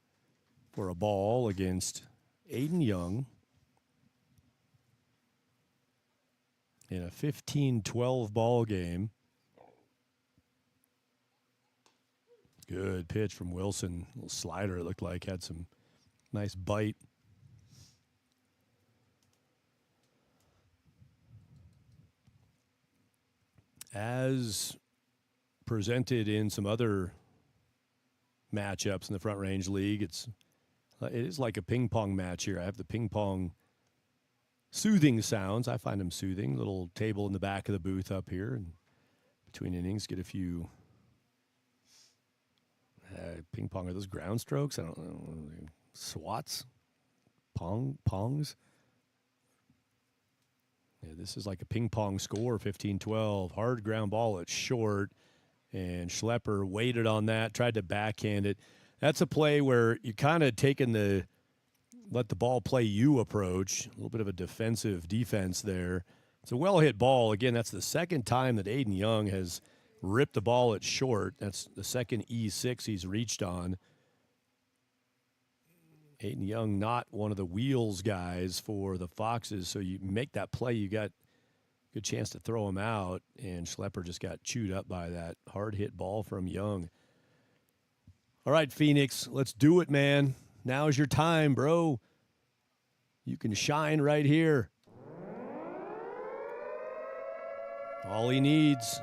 for a ball against Aiden Young in a 15-12 ball game. Good pitch from Wilson. Little slider, it looked like, had some nice bite. As presented in some other matchups in the Front Range League, it is like a ping pong match here. I have the ping pong soothing sounds. I find them soothing. Little table in the back of the booth up here, and between innings, get a few ping pong. Are those ground strokes? I don't know. Swats, pongs. Yeah, this is like a ping pong score. 15-12. Hard ground ball at short. And Schlepper waited on that, tried to backhand it. That's a play where you kind of taken the let the ball play you approach. A little bit of a defense there. It's a well-hit ball. Again, that's the second time that Aiden Young has ripped the ball at short. That's the second E6 he's reached on. Aiden Young, not one of the wheels guys for the Foxes, so you make that play, you got good chance to throw him out, and Schlepper just got chewed up by that hard-hit ball from Young. All right, Phoenix, let's do it, man. Now's your time, bro. You can shine right here. All he needs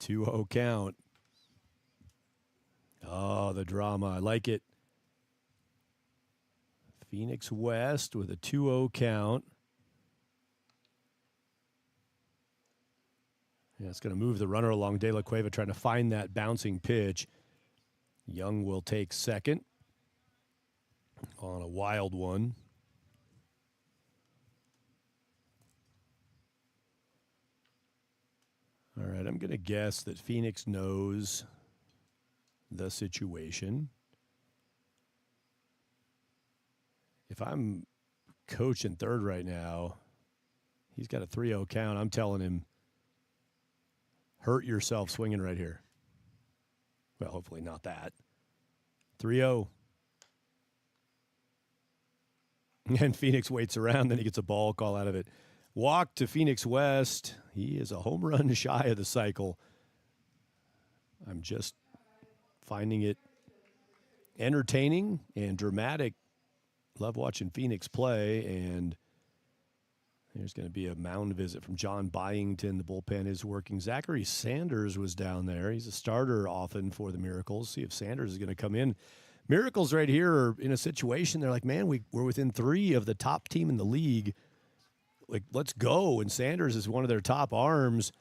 2-0 count. Oh, the drama. I like it. Phoenix West with a 2-0 count. Yeah, it's going to move the runner along. De La Cueva trying to find that bouncing pitch. Young will take second on a wild one. All right, I'm going to guess that Phoenix knows the situation. If I'm coaching third right now, he's got a 3-0 count. I'm telling him, hurt yourself swinging right here. Well, hopefully not that. 3-0. And Phoenix waits around, then he gets a ball call out of it. Walk to Phoenix West. He is a home run shy of the cycle. I'm just finding it entertaining and dramatic. Love watching Phoenix play, and there's going to be a mound visit from John Byington. The bullpen is working. Zachary Sanders was down there. He's a starter often for the Miracles. See if Sanders is going to come in. Miracles right here are in a situation. They're like, man, we're within 3 of the top team in the league. Like, let's go. And Sanders is one of their top arms,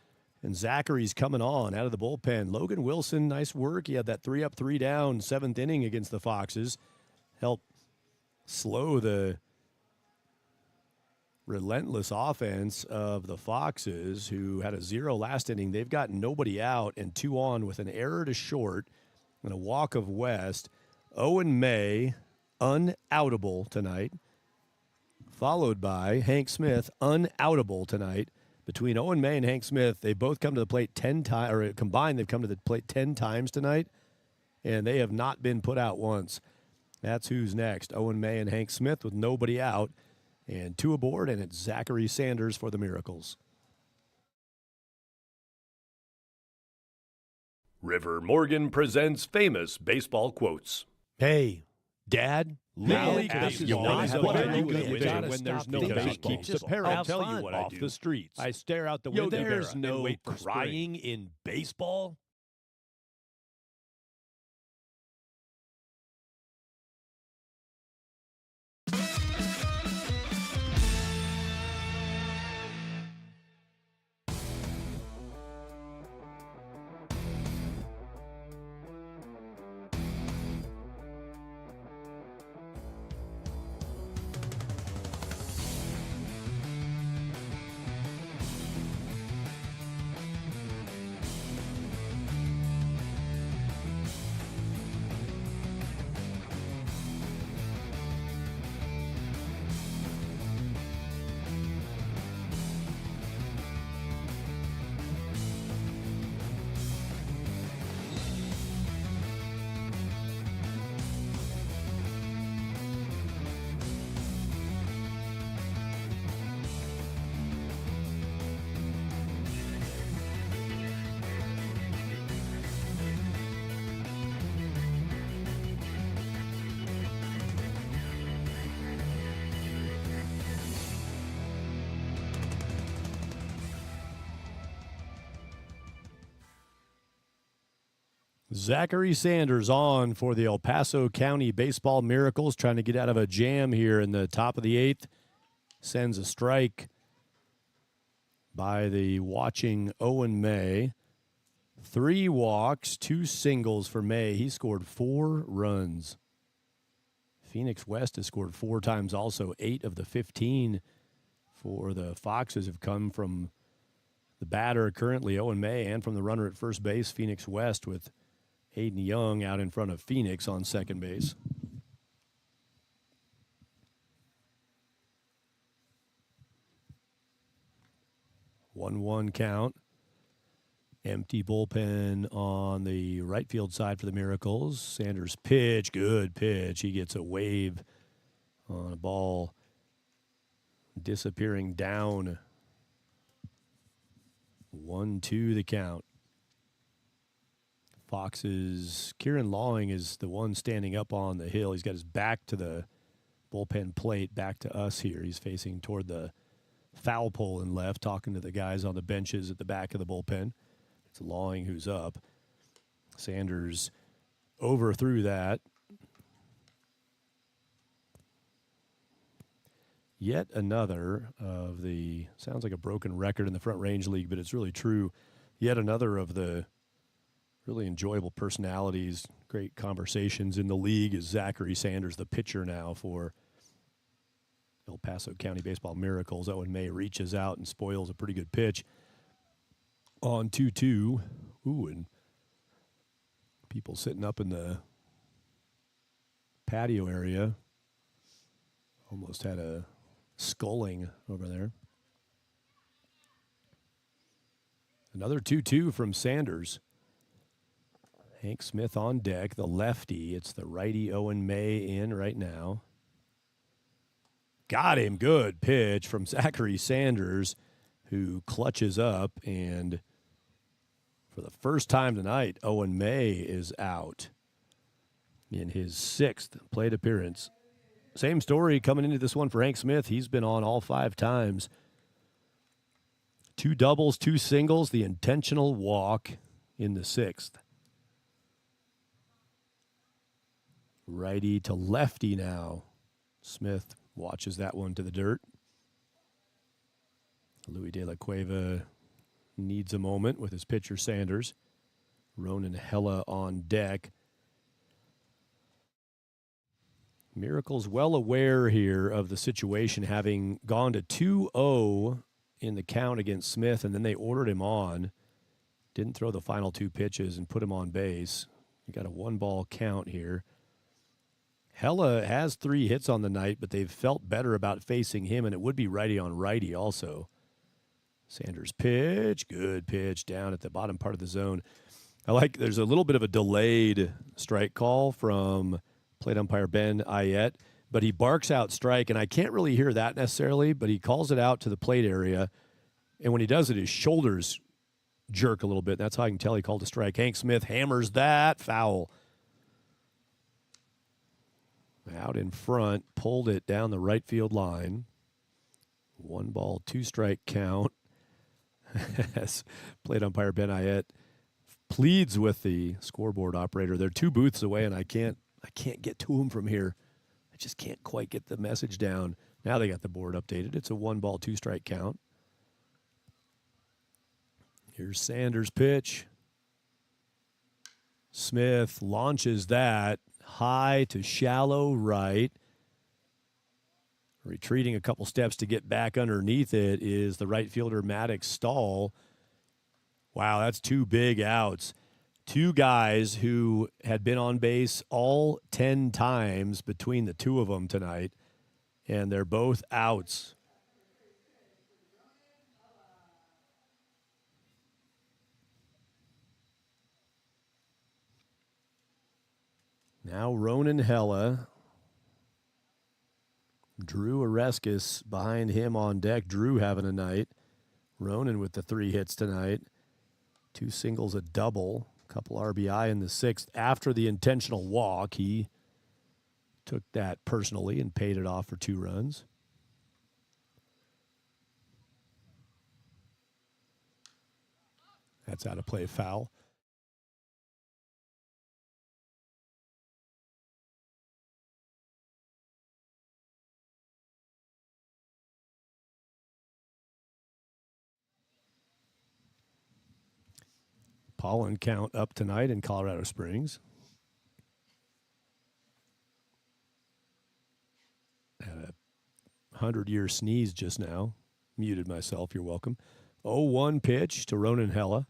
and Zachary's coming on out of the bullpen. Logan Wilson, nice work. He had that 3 up, 3 down, 7th inning against the Foxes. Helped slow the relentless offense of the Foxes, who had a 0 last inning. They've got nobody out and 2 on with an error to short and a walk of West. Owen May, unoutable tonight, followed by Hank Smith, unoutable tonight. Between Owen May and Hank Smith, they both come to the plate 10 times, or combined, they've come to the plate 10 times tonight, and they have not been put out once. That's who's next. Owen May and Hank Smith with nobody out, and 2 aboard, and it's Zachary Sanders for the Miracles.
River Morgan presents famous baseball quotes.
Hey, Dad,
League
ask
baseball
you
is
what
very
I do
good
when
when
there's no
baseball.
baseball.
Keeps
Just
the parrot.
have
I'll tell you
fun
what I
off
do.
the streets.
I stare out the
Yo,
window
there's
and
no
wait for
crying in baseball. Zachary Sanders on for the El Paso County Baseball Miracles, trying to get out of a jam here in the top of the 8th. Sends a strike by the watching Owen May. 3 walks, 2 singles for May. He scored 4 runs. Phoenix West has scored 4 times also. 8 of the 15 for the Foxes have come from the batter currently, Owen May, and from the runner at first base, Phoenix West, with Aiden Young out in front of Phoenix on second base. One count. Empty bullpen on the right field side for the Miracles. Sanders pitch, good pitch. He gets a wave on a ball disappearing down. 1-2 the count. Fox's Kieran Lawing is the one standing up on the hill. He's got his back to the bullpen plate, back to us here. He's facing toward the foul pole and left, talking to the guys on the benches at the back of the bullpen. It's Lawing who's up. Sanders overthrew that. Yet another of the, sounds like a broken record in the Front Range League, but it's really true. Yet another of the really enjoyable personalities, great conversations in the league is Zachary Sanders, the pitcher now for El Paso County Baseball Miracles. Owen May reaches out and spoils a pretty good pitch on 2-2. Ooh, and people sitting up in the patio area almost had a sculling over there. Another 2-2 from Sanders. Hank Smith on deck, the lefty. It's the righty Owen May in right now. Got him. Good pitch from Zachary Sanders, who clutches up. And for the first time tonight, Owen May is out in his 6th plate appearance. Same story coming into this one for Hank Smith. He's been on all 5 times. 2 doubles, 2 singles, the intentional walk in the 6th. Righty to lefty now. Smith watches that one to the dirt. Louis De La Cueva needs a moment with his pitcher Sanders. Ronan Hella on deck. Miracle's well aware here of the situation, having gone to 2-0 in the count against Smith, and then they ordered him on. Didn't throw the final 2 pitches and put him on base. You got a 1-ball count here. Hella has 3 hits on the night, but they've felt better about facing him, and it would be righty on righty also. Sanders pitch, good pitch down at the bottom part of the zone. I like there's a little bit of a delayed strike call from plate umpire Ben Ayette, but he barks out strike, and I can't really hear that necessarily, but he calls it out to the plate area, and when he does it, his shoulders jerk a little bit. That's how I can tell he called a strike. Hank Smith hammers that foul. Out in front, pulled it down the right field line. 1-ball, 2-strike count. As plate umpire Ben Ayette pleads with the scoreboard operator. They're 2 booths away, and I can't get to him from here. I just can't quite get the message down. Now they got the board updated. It's a 1-ball, 2-strike count. Here's Sanders' pitch. Smith launches that high to shallow right. Retreating a couple steps to get back underneath it is the right fielder Maddox Stahl. Wow, that's 2 big outs. 2 guys who had been on base all 10 times between the 2 of them tonight, and they're both outs. Now Ronan Hella. Drew Oreskes behind him on deck. Drew having a night. Ronan with the 3 hits tonight. 2 singles, a double. Couple RBI in the 6th. After the intentional walk, he took that personally and paid it off for 2 runs. That's out of play, foul. Pollen count up tonight in Colorado Springs. Had a 100-year sneeze just now. Muted myself, you're welcome. 0-1 pitch to Ronan Hella.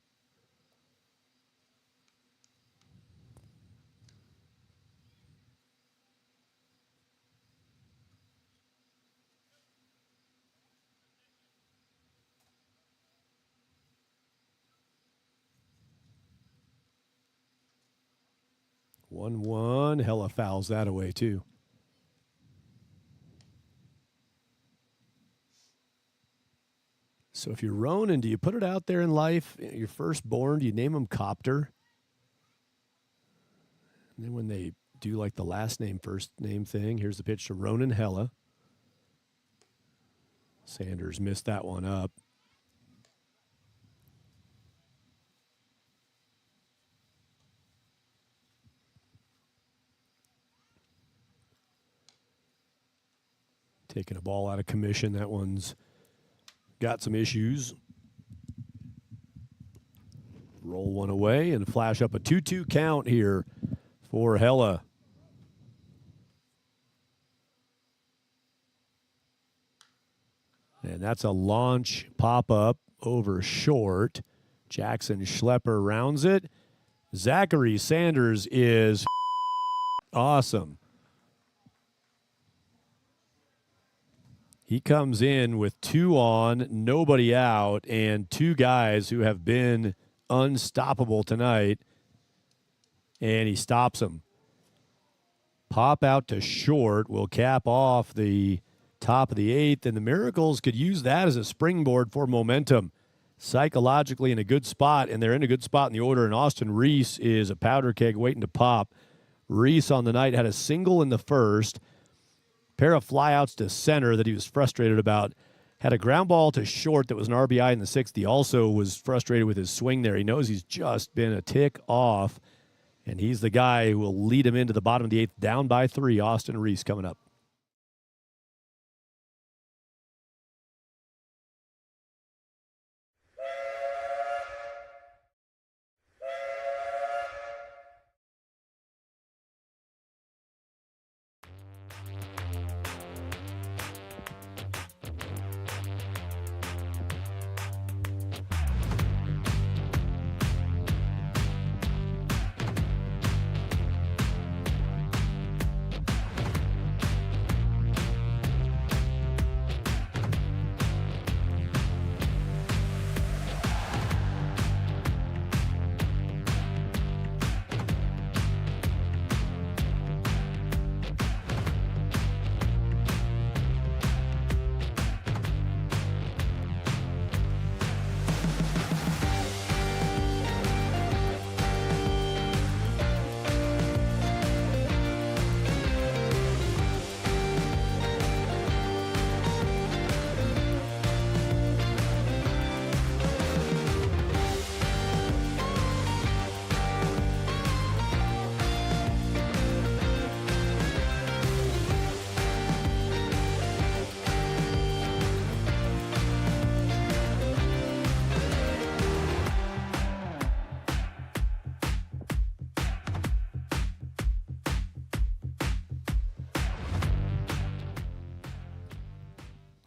One. Hella fouls that away, too. So if you're Ronan, do you put it out there in life? Your firstborn, do you name him Copter? And then when they do like the last name, first name thing, here's the pitch to Ronan Hella. Sanders missed that one up. Taking a ball out of commission. That one's got some issues. Roll one away and flash up a 2-2 count here for Hella. And that's a launch pop-up over short. Jackson Schlepper rounds it. Zachary Sanders is awesome. He comes in with 2 on, nobody out, and 2 guys who have been unstoppable tonight, and he stops them. Pop out to short will cap off the top of the 8th, and the Miracles could use that as a springboard for momentum. Psychologically in a good spot, and they're in a good spot in the order, and Austin Reese is a powder keg waiting to pop. Reese on the night had a single in the first, pair of flyouts to center that he was frustrated about, had a ground ball to short that was an RBI in the 6th. He also was frustrated with his swing there. He knows he's just been a tick off, and he's the guy who will lead him into the bottom of the 8th, down by 3. Austin Reese coming up.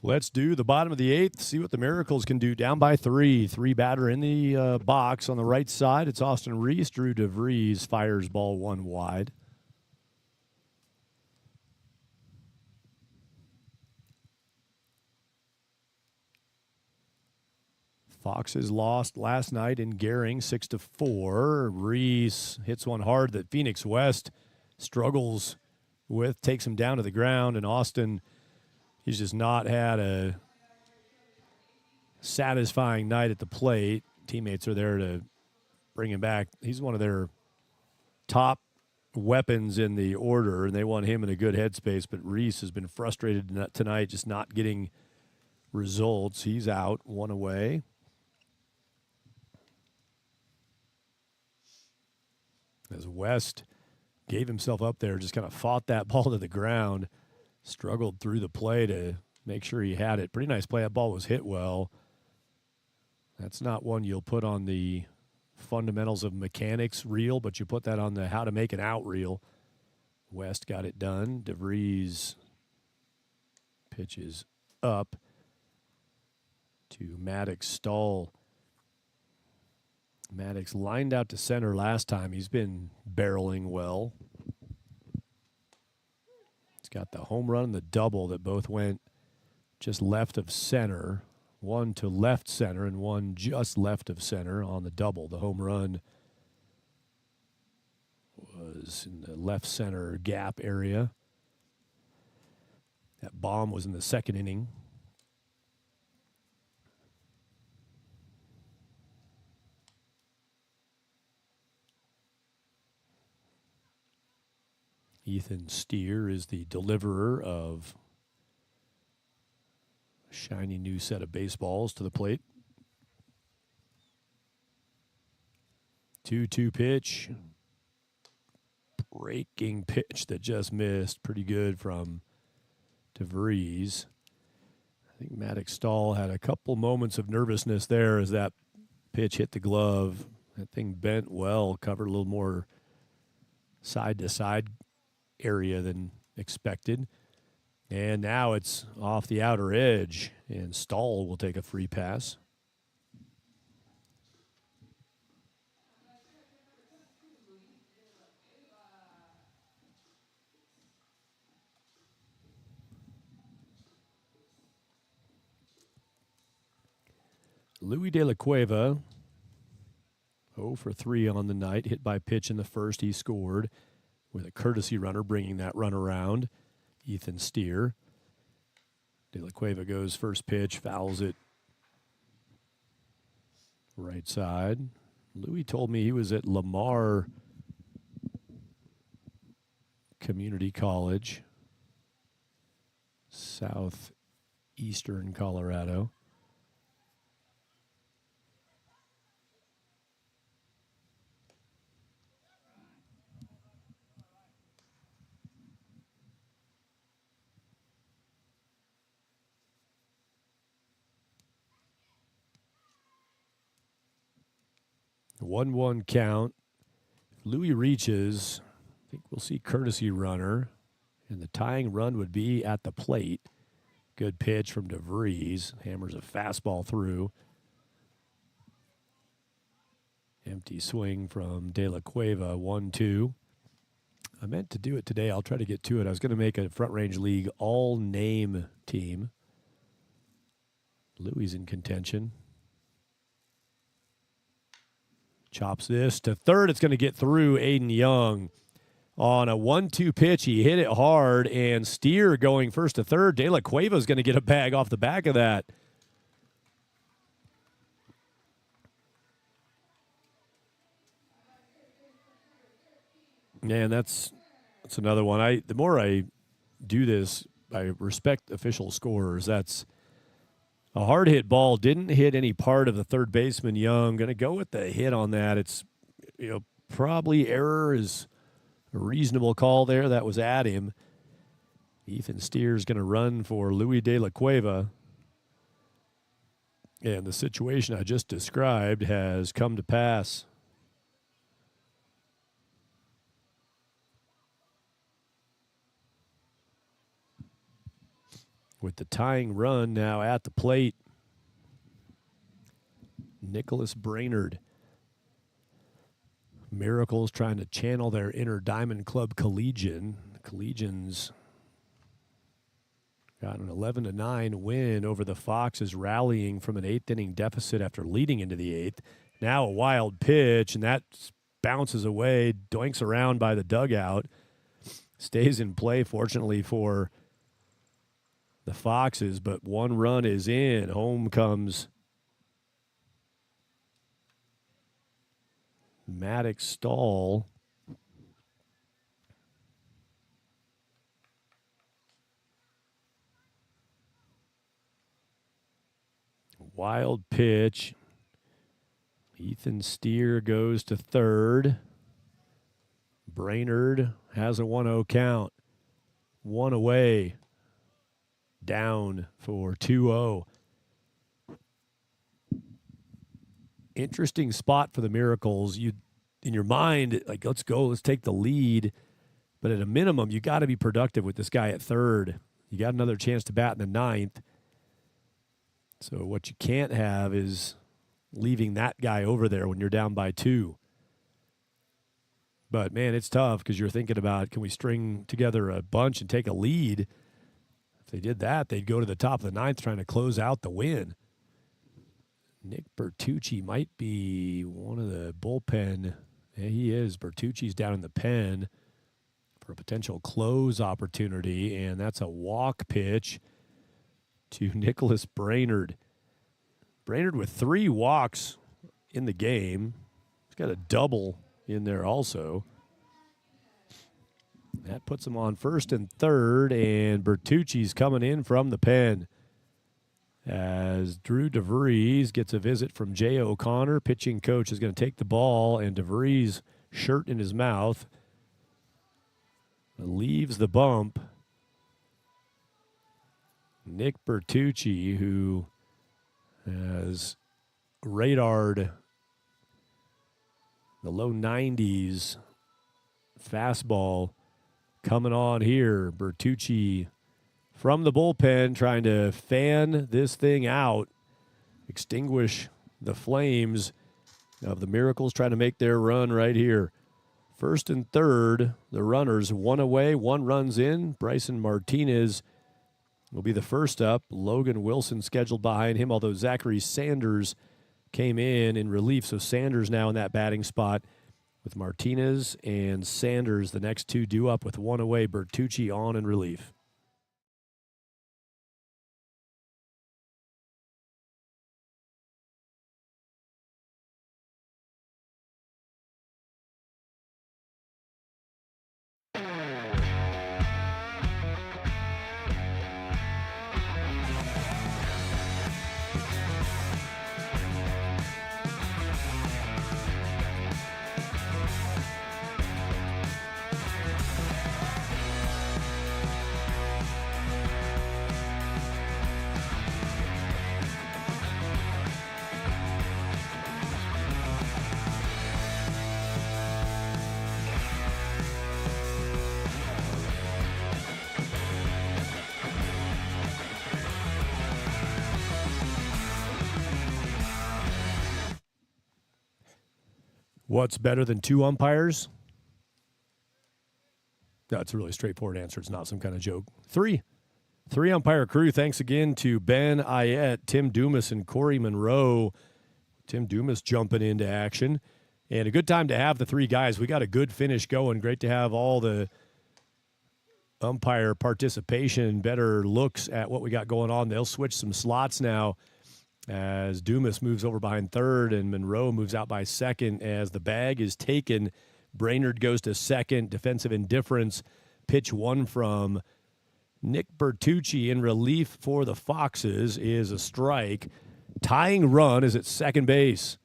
Let's do the bottom of the 8th, see what the Miracles can do. Down by 3. 3 batter in the box on the right side. It's Austin Reese. Drew DeVries fires ball 1 wide. Foxes lost last night in Gehring 6-4. Reese hits one hard that Phoenix West struggles with, takes him down to the ground, and Austin, he's just not had a satisfying night at the plate. Teammates are there to bring him back. He's one of their top weapons in the order, and they want him in a good headspace, but Reese has been frustrated tonight, just not getting results. He's out, 1 away. As West gave himself up there, just kind of fought that ball to the ground, struggled through the play to make sure he had it. Pretty nice play. That ball was hit well. That's not one you'll put on the fundamentals of mechanics reel, but you put that on the how to make an out reel. West got it done. DeVries pitches up to Maddox Stahl. Maddox lined out to center last time. He's been barreling well. He's got the home run and the double that both went just left of center. One to left center and one just left of center on the double. The home run was in the left center gap area. That bomb was in the 2nd inning. Ethan Steer is the deliverer of a shiny new set of baseballs to the plate. 2-2 pitch. Breaking pitch that just missed. Pretty good from DeVries. I think Maddox Stahl had a couple moments of nervousness there as that pitch hit the glove. That thing bent well, covered a little more side-to-side area than expected. And now it's off the outer edge, and Stahl will take a free pass. Louis De La Cueva, 0 for 3 on the night, hit by pitch in the first. He scored with a courtesy runner, bringing that run around. Ethan Steer. De La Cueva goes first pitch, fouls it right side. Louis told me he was at Lamar Community College, southeastern Colorado. A 1-1 count. If Louis reaches, I think we'll see courtesy runner, and the tying run would be at the plate. Good pitch from DeVries. Hammers a fastball through. Empty swing from De La Cueva, 1-2. I meant to do it today. I'll try to get to it. I was going to make a Front Range League all-name team. Louis in contention. Chops this to third. It's going to get through. Aiden Young on a 1-2 pitch. He hit it hard, and Steer going first to third. De La Cueva is going to get a bag off the back of that. Man, that's another one. The more I do this, I respect official scorers. That's a hard hit ball. Didn't hit any part of the third baseman Young. Going to go with the hit on that. It's probably error is a reasonable call there. That was at him. Ethan Steer is going to run for Louis De La Cueva. And the situation I just described has come to pass. With the tying run now at the plate, Nicholas Brainerd. Miracles trying to channel their inner Diamond Club Collegian. The Collegians got an 11-9 win over the Foxes, rallying from an 8th-inning deficit after leading into the 8th. Now a wild pitch, and that bounces away, doinks around by the dugout. Stays in play, fortunately, for the Foxes, but one run is in. Home comes Maddox Stahl. Wild pitch. Ethan Steer goes to third. Brainerd has a 1-0 count. One away. Down for 2-0. Interesting spot for the Miracles. You, in your mind, like, let's go, let's take the lead. But at a minimum, you got to be productive with this guy at third. You got another chance to bat in the ninth. So what you can't have is leaving that guy over there when you're down by 2. But, man, it's tough because you're thinking about, can we string together a bunch and take a lead? If they did that, they'd go to the top of the ninth trying to close out the win. Nick Bertucci might be one of the bullpen. Yeah, he is. Bertucci's down in the pen for a potential close opportunity, and that's a walk pitch to Nicholas Brainerd. Brainerd with 3 walks in the game. He's got a double in there also. That puts him on first and third, and Bertucci's coming in from the pen as Drew DeVries gets a visit from Jay O'Connor. Pitching coach is going to take the ball, and DeVries, shirt in his mouth, leaves the bump. Nick Bertucci, who has radared the low 90s fastball coming on here. Bertucci from the bullpen trying to fan this thing out, extinguish the flames of the Miracles trying to make their run right here. First and third, the runners, one away, one runs in. Bryson Martinez will be the first up. Logan Wilson scheduled behind him, although Zachary Sanders came in relief. So Sanders now in that batting spot with Martinez and Sanders. The next two due up with one away. Bertucci on in relief. What's better than two umpires? That's a really straightforward answer. It's not some kind of joke. Three umpire crew. Thanks again to Ben Ayette, Tim Dumas, and Corey Monroe. Tim Dumas jumping into action. And a good time to have the three guys. We got a good finish going. Great to have all the umpire participation, better looks at what we got going on. They'll switch some slots now as Dumas moves over behind third and Monroe moves out by second as the bag is taken. Brainerd goes to second. Defensive indifference. Pitch one from Nick Bertucci in relief for the Foxes is a strike. Tying run is at second base.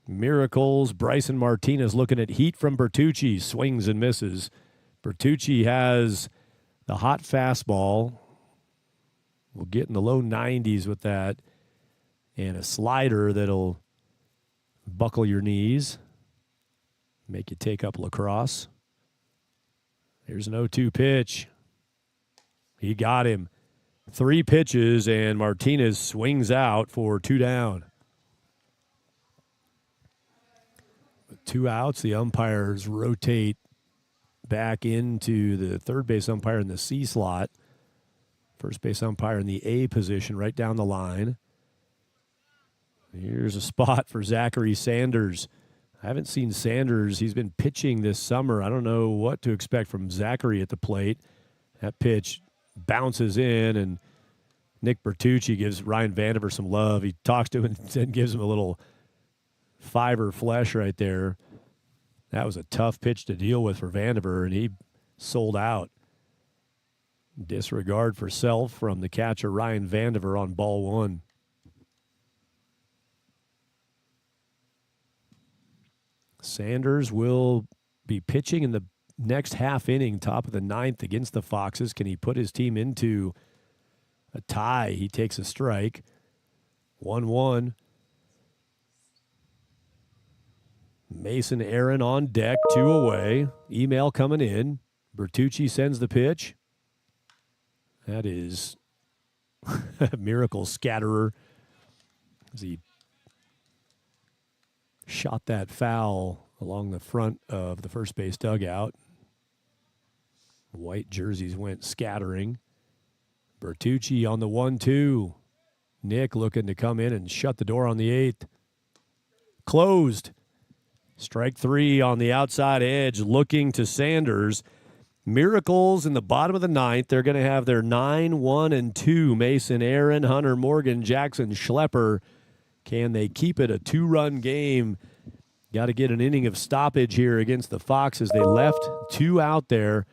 Miracles. Bryson Martinez looking at heat from Bertucci. Swings and misses. Bertucci has the hot fastball. We'll get in the low 90s with that. And a slider that'll buckle your knees. Make you take up lacrosse. Here's an 0-2 pitch. He got him. 3 pitches, and Martinez swings out for 2 down. With 2 outs, the umpires rotate back into the third base umpire in the C slot. First base umpire in the A position right down the line. Here's a spot for Zachary Sanders. I haven't seen Sanders. He's been pitching this summer. I don't know what to expect from Zachary at the plate. That pitch bounces in, and Nick Bertucci gives Ryan Vandiver some love. He talks to him and gives him a little fiber flesh right there. That was a tough pitch to deal with for Vandiver, and he sold out. Disregard for self from the catcher Ryan Vandiver on ball 1. Sanders will be pitching in the next half inning, top of the 9th against the Foxes. Can he put his team into a tie? He takes a strike. 1-1. Mason Aaron on deck, 2 away. Email coming in. Bertucci sends the pitch. That is a miracle scatterer as he shot that foul along the front of the first base dugout. White jerseys went scattering. Bertucci on the 1-2. Nick looking to come in and shut the door on the 8th. Closed. Strike 3 on the outside edge, looking to Sanders. Miracles in the bottom of the 9th. They're going to have their 9-1-2. Mason Aaron, Hunter Morgan, Jackson Schlepper. Can they keep it a 2-run game? Got to get an inning of stoppage here against the Foxes. They left 2 out there.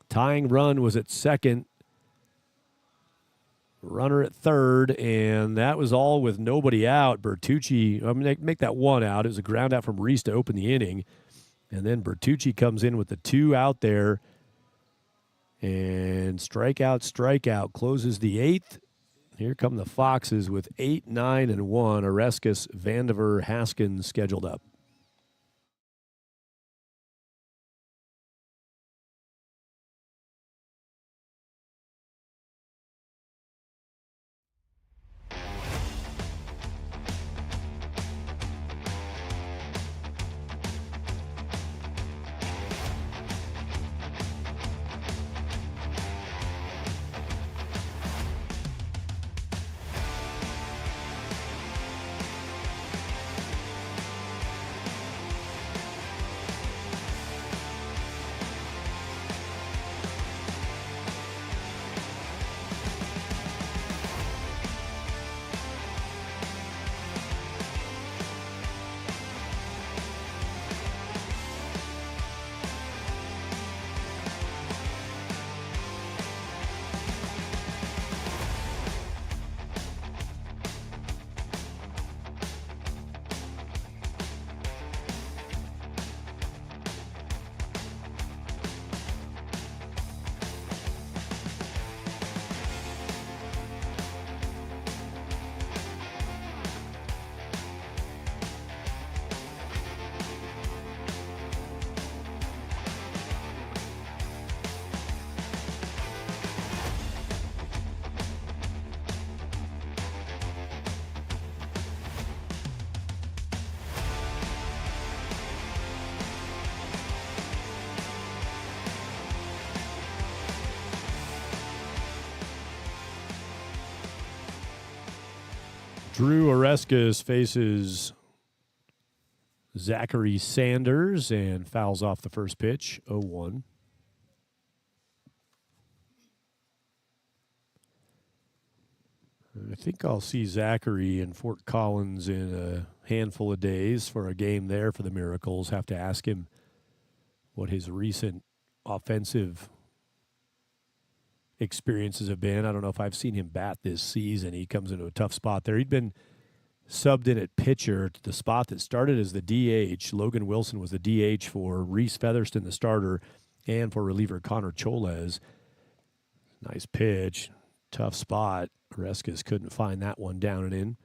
Tying run was at second. Runner at third, and that was all with nobody out. Bertucci, make that 1 out. It was a ground out from Reese to open the inning. And then Bertucci comes in with the 2 out there. And strikeout closes the 8th. Here come the Foxes with 8, 9, and 1. Oreskes, Vandiver, Haskins scheduled up. Drew Oreskes faces Zachary Sanders and fouls off the first pitch, 0-1. I think I'll see Zachary in Fort Collins in a handful of days for a game there for the Miracles. Have to ask him what his recent offensive experiences have been. I don't know if I've seen him bat this season. He comes into a tough spot there. He'd been subbed in at pitcher to the spot that started as the DH. Logan Wilson was the DH for Reese Featherston, the starter, and for reliever Connor Choles. Nice pitch. Tough spot. Oreskes couldn't find that one down and in.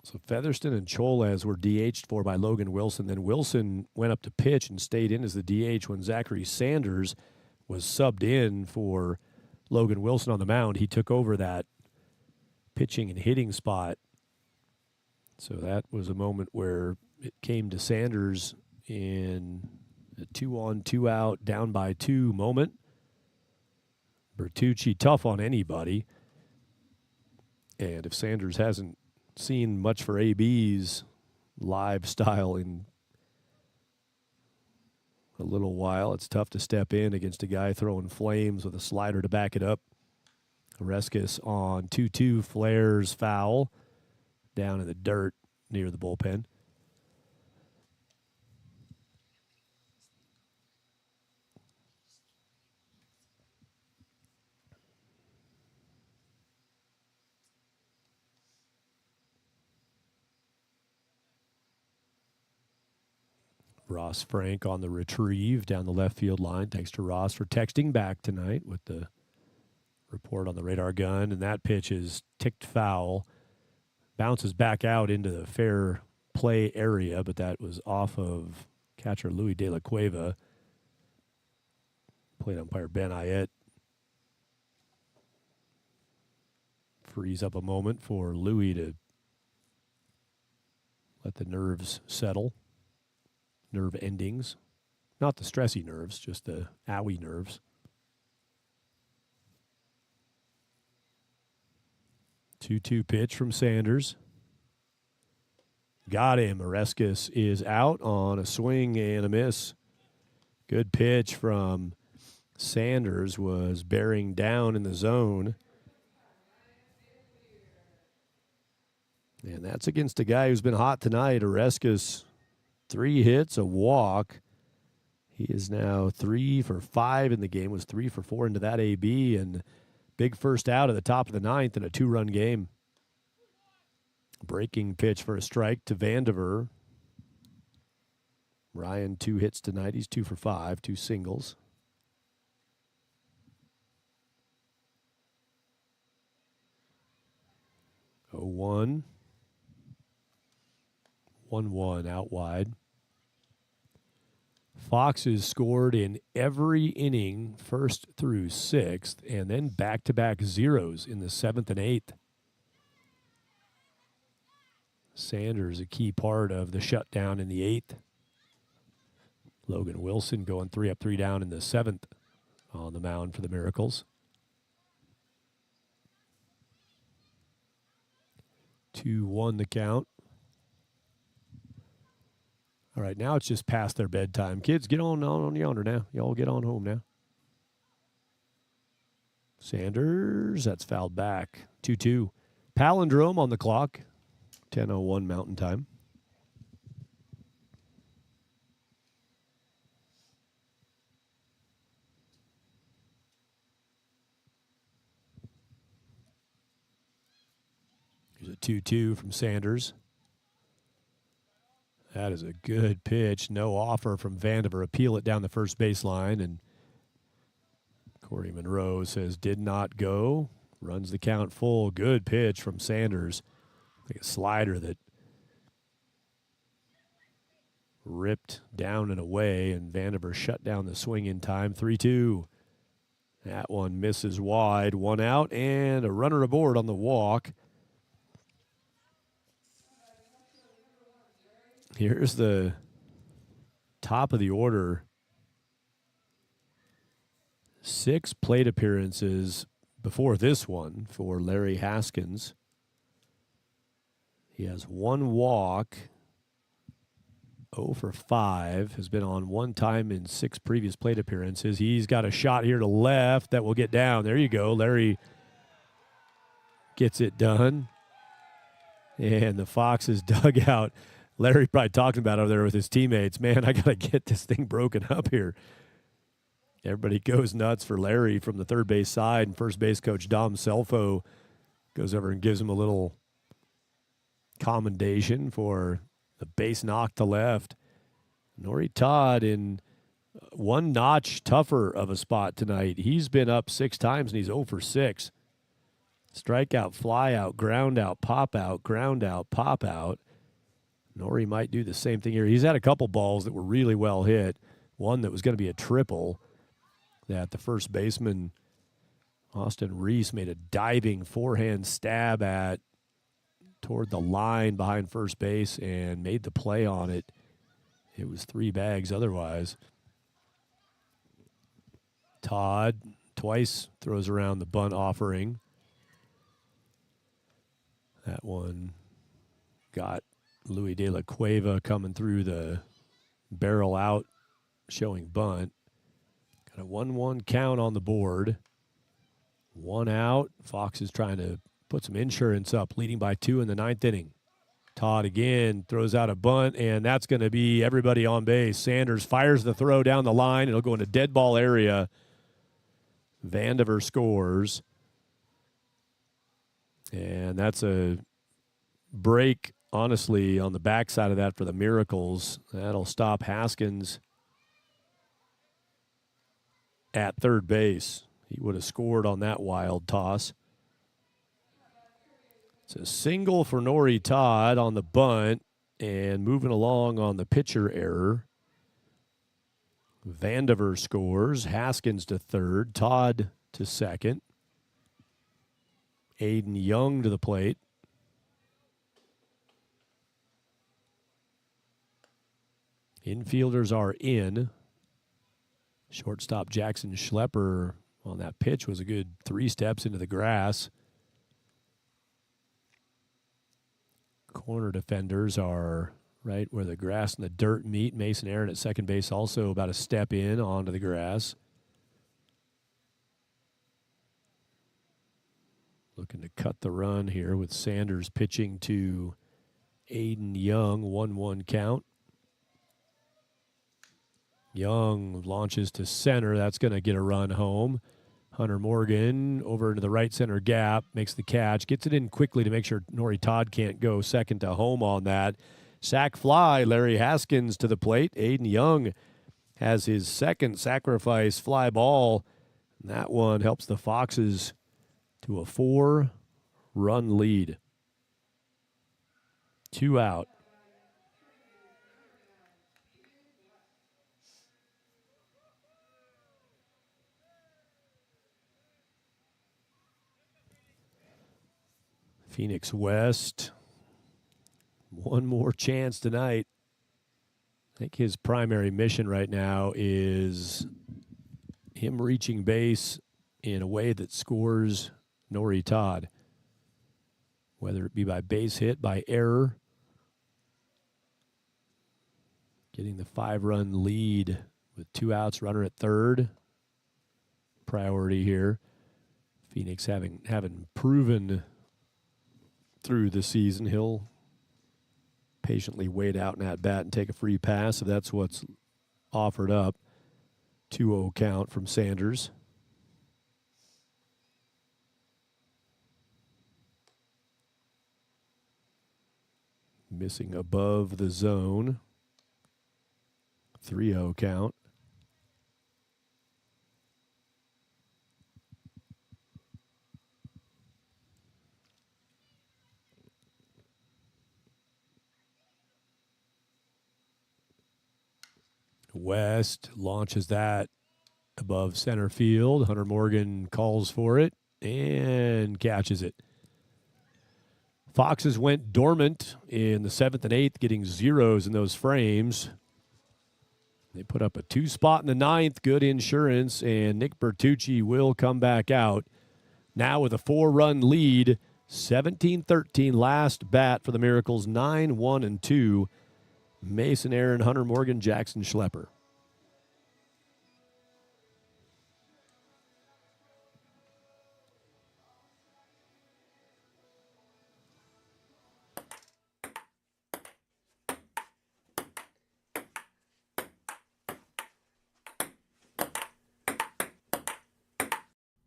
So Featherston and Choles were DH'd for by Logan Wilson. Then Wilson went up to pitch and stayed in as the DH when Zachary Sanders was subbed in for Logan Wilson on the mound. He took over that pitching and hitting spot. So that was a moment where it came to Sanders in a 2-on, 2-out, down by 2 moment. Bertucci tough on anybody. And if Sanders hasn't seen much for AB's live style in a little while, it's tough to step in against a guy throwing flames with a slider to back it up. Oreskes on 2-2, flares foul down in the dirt near the bullpen. Ross Frank on the retrieve down the left field line. Thanks to Ross for texting back tonight with the report on the radar gun. And that pitch is ticked foul. Bounces back out into the fair play area, but that was off of catcher Louis De La Cueva. Plate umpire Ben Ayet frees up a moment for Louis to let the nerves settle. Nerve endings. Not the stressy nerves, just the owie nerves. 2-2 pitch from Sanders. Got him. Oreskes is out on a swing and a miss. Good pitch from Sanders, was bearing down in the zone. And that's against a guy who's been hot tonight. Oreskes, 3 hits, a walk. He is now 3 for 5 in the game, was 3 for 4 into that AB, and big first out at the top of the 9th in a 2-run game. Breaking pitch for a strike to Vandiver. Ryan, 2 hits tonight. He's 2 for 5, 2 singles. Oh, 1. 1-1 out wide. Foxes scored in every inning, 1st through 6th, and then back-to-back zeros in the 7th and 8th. Sanders, a key part of the shutdown in the 8th. Logan Wilson going 3 up, 3 down in the 7th on the mound for the Miracles. 2-1 the count. All right, now it's just past their bedtime. Kids, get on yonder now. Y'all get on home now. Sanders, that's fouled back. 2-2. Palindrome on the clock. 10:01 Mountain Time. Here's a 2-2 from Sanders. That is a good pitch. No offer from Vandiver. Appeal it down the first baseline, and Corey Monroe says did not go. Runs the count full. Good pitch from Sanders. Like a slider that ripped down and away, and Vandiver shut down the swing in time. 3-2. That one misses wide. 1 out, and a runner aboard on the walk. Here's the top of the order. 6 plate appearances before this one for Larry Haskins. He has 1 walk, 0 for 5, has been on 1 time in 6 previous plate appearances. He's got a shot here to left that will get down. There you go. Larry gets it done. And the Foxes dug out. Larry probably talking about over there with his teammates. Man, I got to get this thing broken up here. Everybody goes nuts for Larry from the third base side, and first base coach Dom Selfo goes over and gives him a little commendation for the base knock to left. Nori Todd in 1 notch tougher of a spot tonight. He's been up 6 times, and he's 0 for 6. Strikeout, fly out, ground out, pop out, ground out, pop out. Nori might do the same thing here. He's had a couple balls that were really well hit. One that was going to be a triple that the first baseman, Austin Reese, made a diving forehand stab at toward the line behind first base and made the play on it. It was 3 bags otherwise. Todd twice throws around the bunt offering. That one got Louis De La Cueva coming through the barrel out, showing bunt. Got a 1-1 count on the board. 1 out. Fox is trying to put some insurance up, leading by 2 in the 9th inning. Todd again throws out a bunt, and that's going to be everybody on base. Sanders fires the throw down the line. It'll go into dead ball area. Vandiver scores. And that's a break, honestly, on the backside of that for the Miracles. That'll stop Haskins at third base. He would have scored on that wild toss. It's a single for Nori Todd on the bunt, and moving along on the pitcher error. Vandiver scores. Haskins to third. Todd to second. Aiden Young to the plate. Infielders are in. Shortstop Jackson Schlepper on that pitch was a good 3 steps into the grass. Corner defenders are right where the grass and the dirt meet. Mason Aaron at second base also about a step in onto the grass. Looking to cut the run here with Sanders pitching to Aiden Young. 1-1 count. Young launches to center. That's going to get a run home. Hunter Morgan over into the right center gap, makes the catch, gets it in quickly to make sure Nori Todd can't go second to home on that. Sack fly, Larry Haskins to the plate. Aiden Young has his second sacrifice fly ball. And that one helps the Foxes to a 4-run lead. 2 out. Phoenix West, one more chance tonight. I think his primary mission right now is him reaching base in a way that scores Nori Todd, whether it be by base hit, by error. Getting the 5-run lead with 2 outs, runner at third. Priority here. Phoenix having proven through the season, he'll patiently wait out an at-bat and take a free pass if that's what's offered up. 2-0 count from Sanders. Missing above the zone. 3-0 count. West launches that above center field. Hunter Morgan calls for it and catches it. Foxes went dormant in the 7th and 8th, getting zeros in those frames. They put up a 2 spot in the 9th, good insurance, and Nick Bertucci will come back out. Now with a 4-run lead, 17-13 last bat for the Miracles, 9-1-2. Mason Aaron, Hunter Morgan, Jackson Schlepper.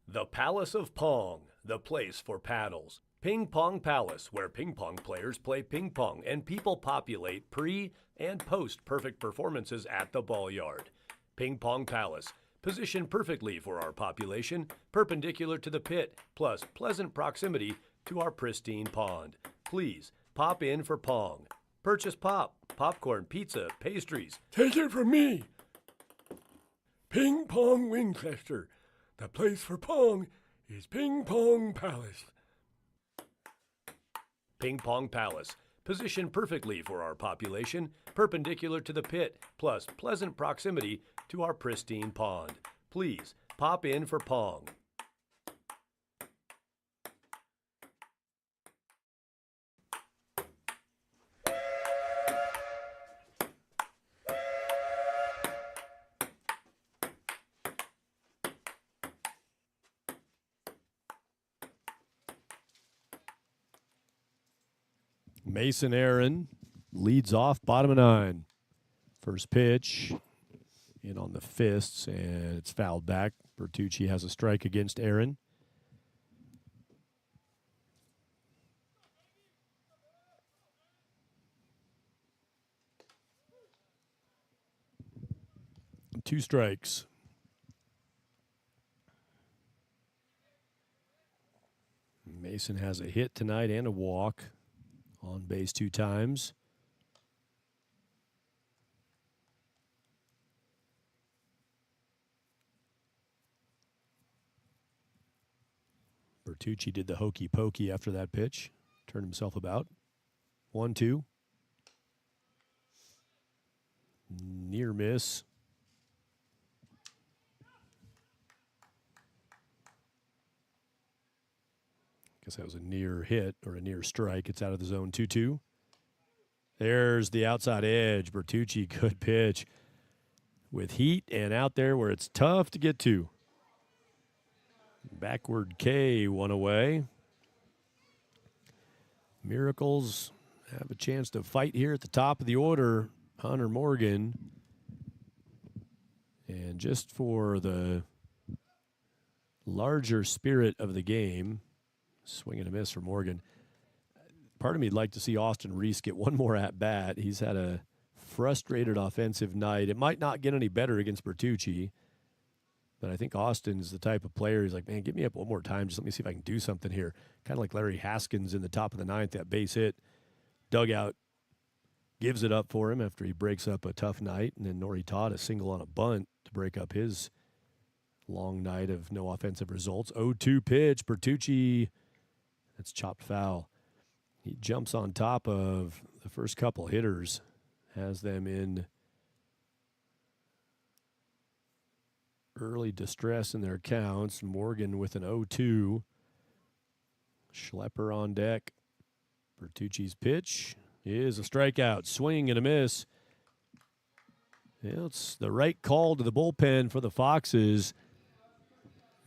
The Palace of Pong, the place for paddles. Ping Pong Palace, where ping pong players play ping pong and people populate pre- and post-perfect performances at the ball yard. Ping Pong Palace, positioned perfectly for our population, perpendicular to the pit, plus pleasant proximity to our pristine pond. Please, pop in for Pong. Purchase pop, popcorn, pizza, pastries.
Take it from me. Ping Pong Winchester. The place for Pong is Ping Pong Palace.
Ping Pong Palace, positioned perfectly for our population, perpendicular to the pit, plus pleasant proximity to our pristine pond. Please, pop in for Pong.
Mason Aaron leads off, bottom of 9. First pitch in on the fists, and it's fouled back. Bertucci has a strike against Aaron. Two strikes. Mason has a hit tonight and a walk. On base 2 times. Bertucci did the hokey pokey after that pitch. Turned himself about. 1-2. Near miss. Guess that was a near hit or a near strike. It's out of the zone. 2-2. There's the outside edge. Bertucci, good pitch. With heat and out there where it's tough to get to. Backward K, one away. Miracles have a chance to fight here at the top of the order. Hunter Morgan. And just for the larger spirit of the game, swing and a miss for Morgan. part of me'd like to see Austin Reese get one more at bat. He's had a frustrated offensive night. It might not get any better against Bertucci, but I think Austin's the type of player who's like, man, get me up one more time. Just let me see if I can do something here. Kind of like Larry Haskins in the top of the ninth, that base hit. Dugout gives it up for him after he breaks up a tough night, and then Nori Todd a single on a bunt to break up his long night of no offensive results. 0-2 pitch. Bertucci, that's chopped foul. He jumps on top of the first couple hitters, has them in early distress in their counts. Morgan with an 0-2. Schlepper on deck. Bertucci's pitch is a strikeout. Swing and a miss. It's the right call to the bullpen for the Foxes.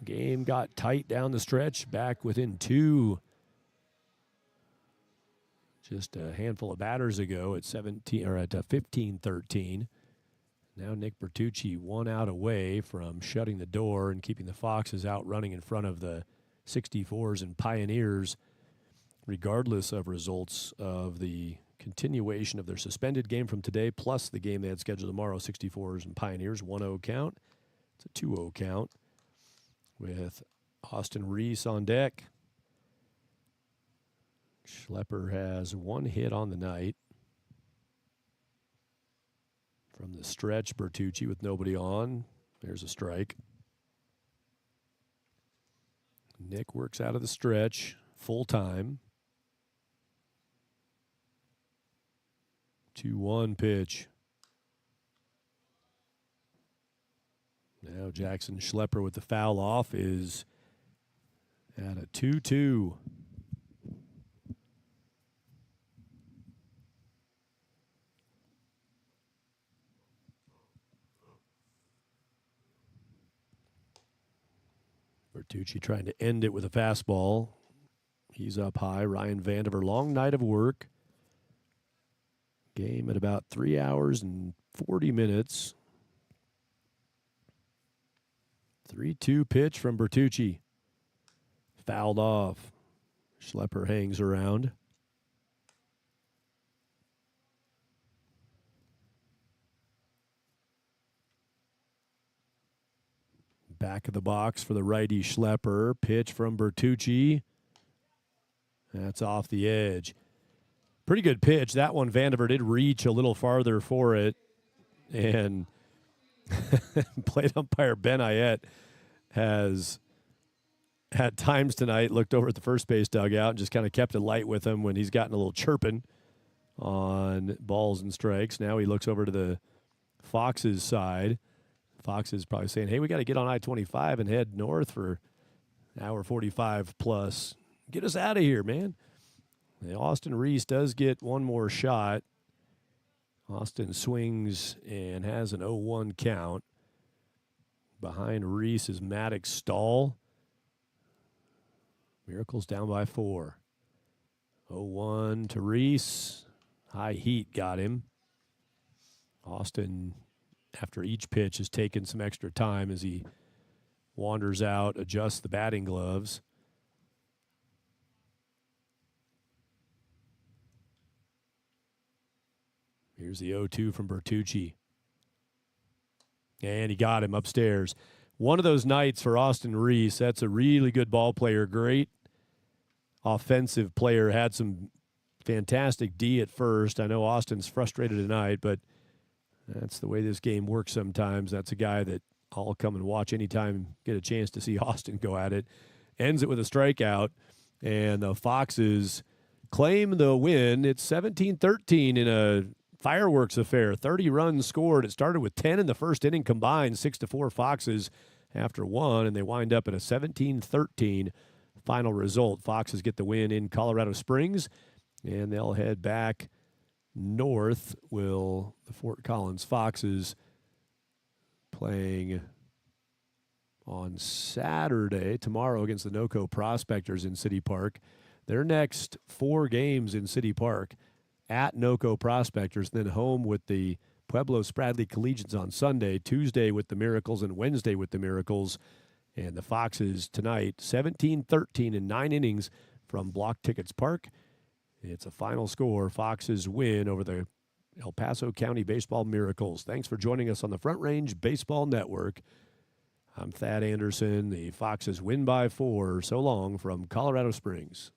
Game got tight down the stretch, back within 2. Just a handful of batters ago at 15-13. Now Nick Bertucci 1 out away from shutting the door and keeping the Foxes out running in front of the 64s and Pioneers, regardless of results of the continuation of their suspended game from today, plus the game they had scheduled tomorrow, 64s and Pioneers, 1-0 count. It's a 2-0 count with Austin Reese on deck. Schlepper has 1 hit on the night. From the stretch, Bertucci with nobody on. There's a strike. Nick works out of the stretch full time. 2-1 pitch. Now Jackson Schlepper with the foul off is at a 2-2. Bertucci trying to end it with a fastball. He's up high. Ryan Vandiver, long night of work. Game at about 3 hours and 40 minutes. 3-2 pitch from Bertucci. Fouled off. Schlepper hangs around. Back of the box for the righty Schlepper. Pitch from Bertucci. That's off the edge. Pretty good pitch. That one, Vandiver did reach a little farther for it. And plate umpire Ben Ayette has at times tonight looked over at the first base dugout and just kind of kept it light with him when he's gotten a little chirping on balls and strikes. Now he looks over to the Foxes side. Fox is probably saying, hey, we got to get on I-25 and head north for an hour 45 plus. Get us out of here, man. And Austin Reese does get one more shot. Austin swings and has an 0-1 count. Behind Reese is Maddox Stahl. Miracles down by 4. 0-1 to Reese. High heat got him. Austin, after each pitch, has taken some extra time as he wanders out, adjusts the batting gloves. Here's the 0-2 from Bertucci. And he got him upstairs. One of those nights for Austin Reese. That's a really good ball player. Great offensive player. Had some fantastic D at first. I know Austin's frustrated tonight, but that's the way this game works sometimes. That's a guy that I'll come and watch anytime, get a chance to see Austin go at it. Ends it with a strikeout, and the Foxes claim the win. It's 17-13 in a fireworks affair. 30 runs scored. It started with 10 in the first inning combined, 6-4 Foxes after 1, and they wind up at a 17-13 final result. Foxes get the win in Colorado Springs, and they'll head back north. Will the Fort Collins Foxes playing on Saturday, tomorrow, against the NoCo Prospectors in City Park. Their next 4 games in City Park: at NoCo Prospectors, then home with the Pueblo Spradley Collegians on Sunday, Tuesday with the Miracles, and Wednesday with the Miracles. And the Foxes tonight, 17-13 in 9 innings from Blocktickets Park. It's a final score, Foxes win over the El Paso County Baseball Miracles. Thanks for joining us on the Front Range Baseball Network. I'm Thad Anderson. The Foxes win by 4. So long from Colorado Springs.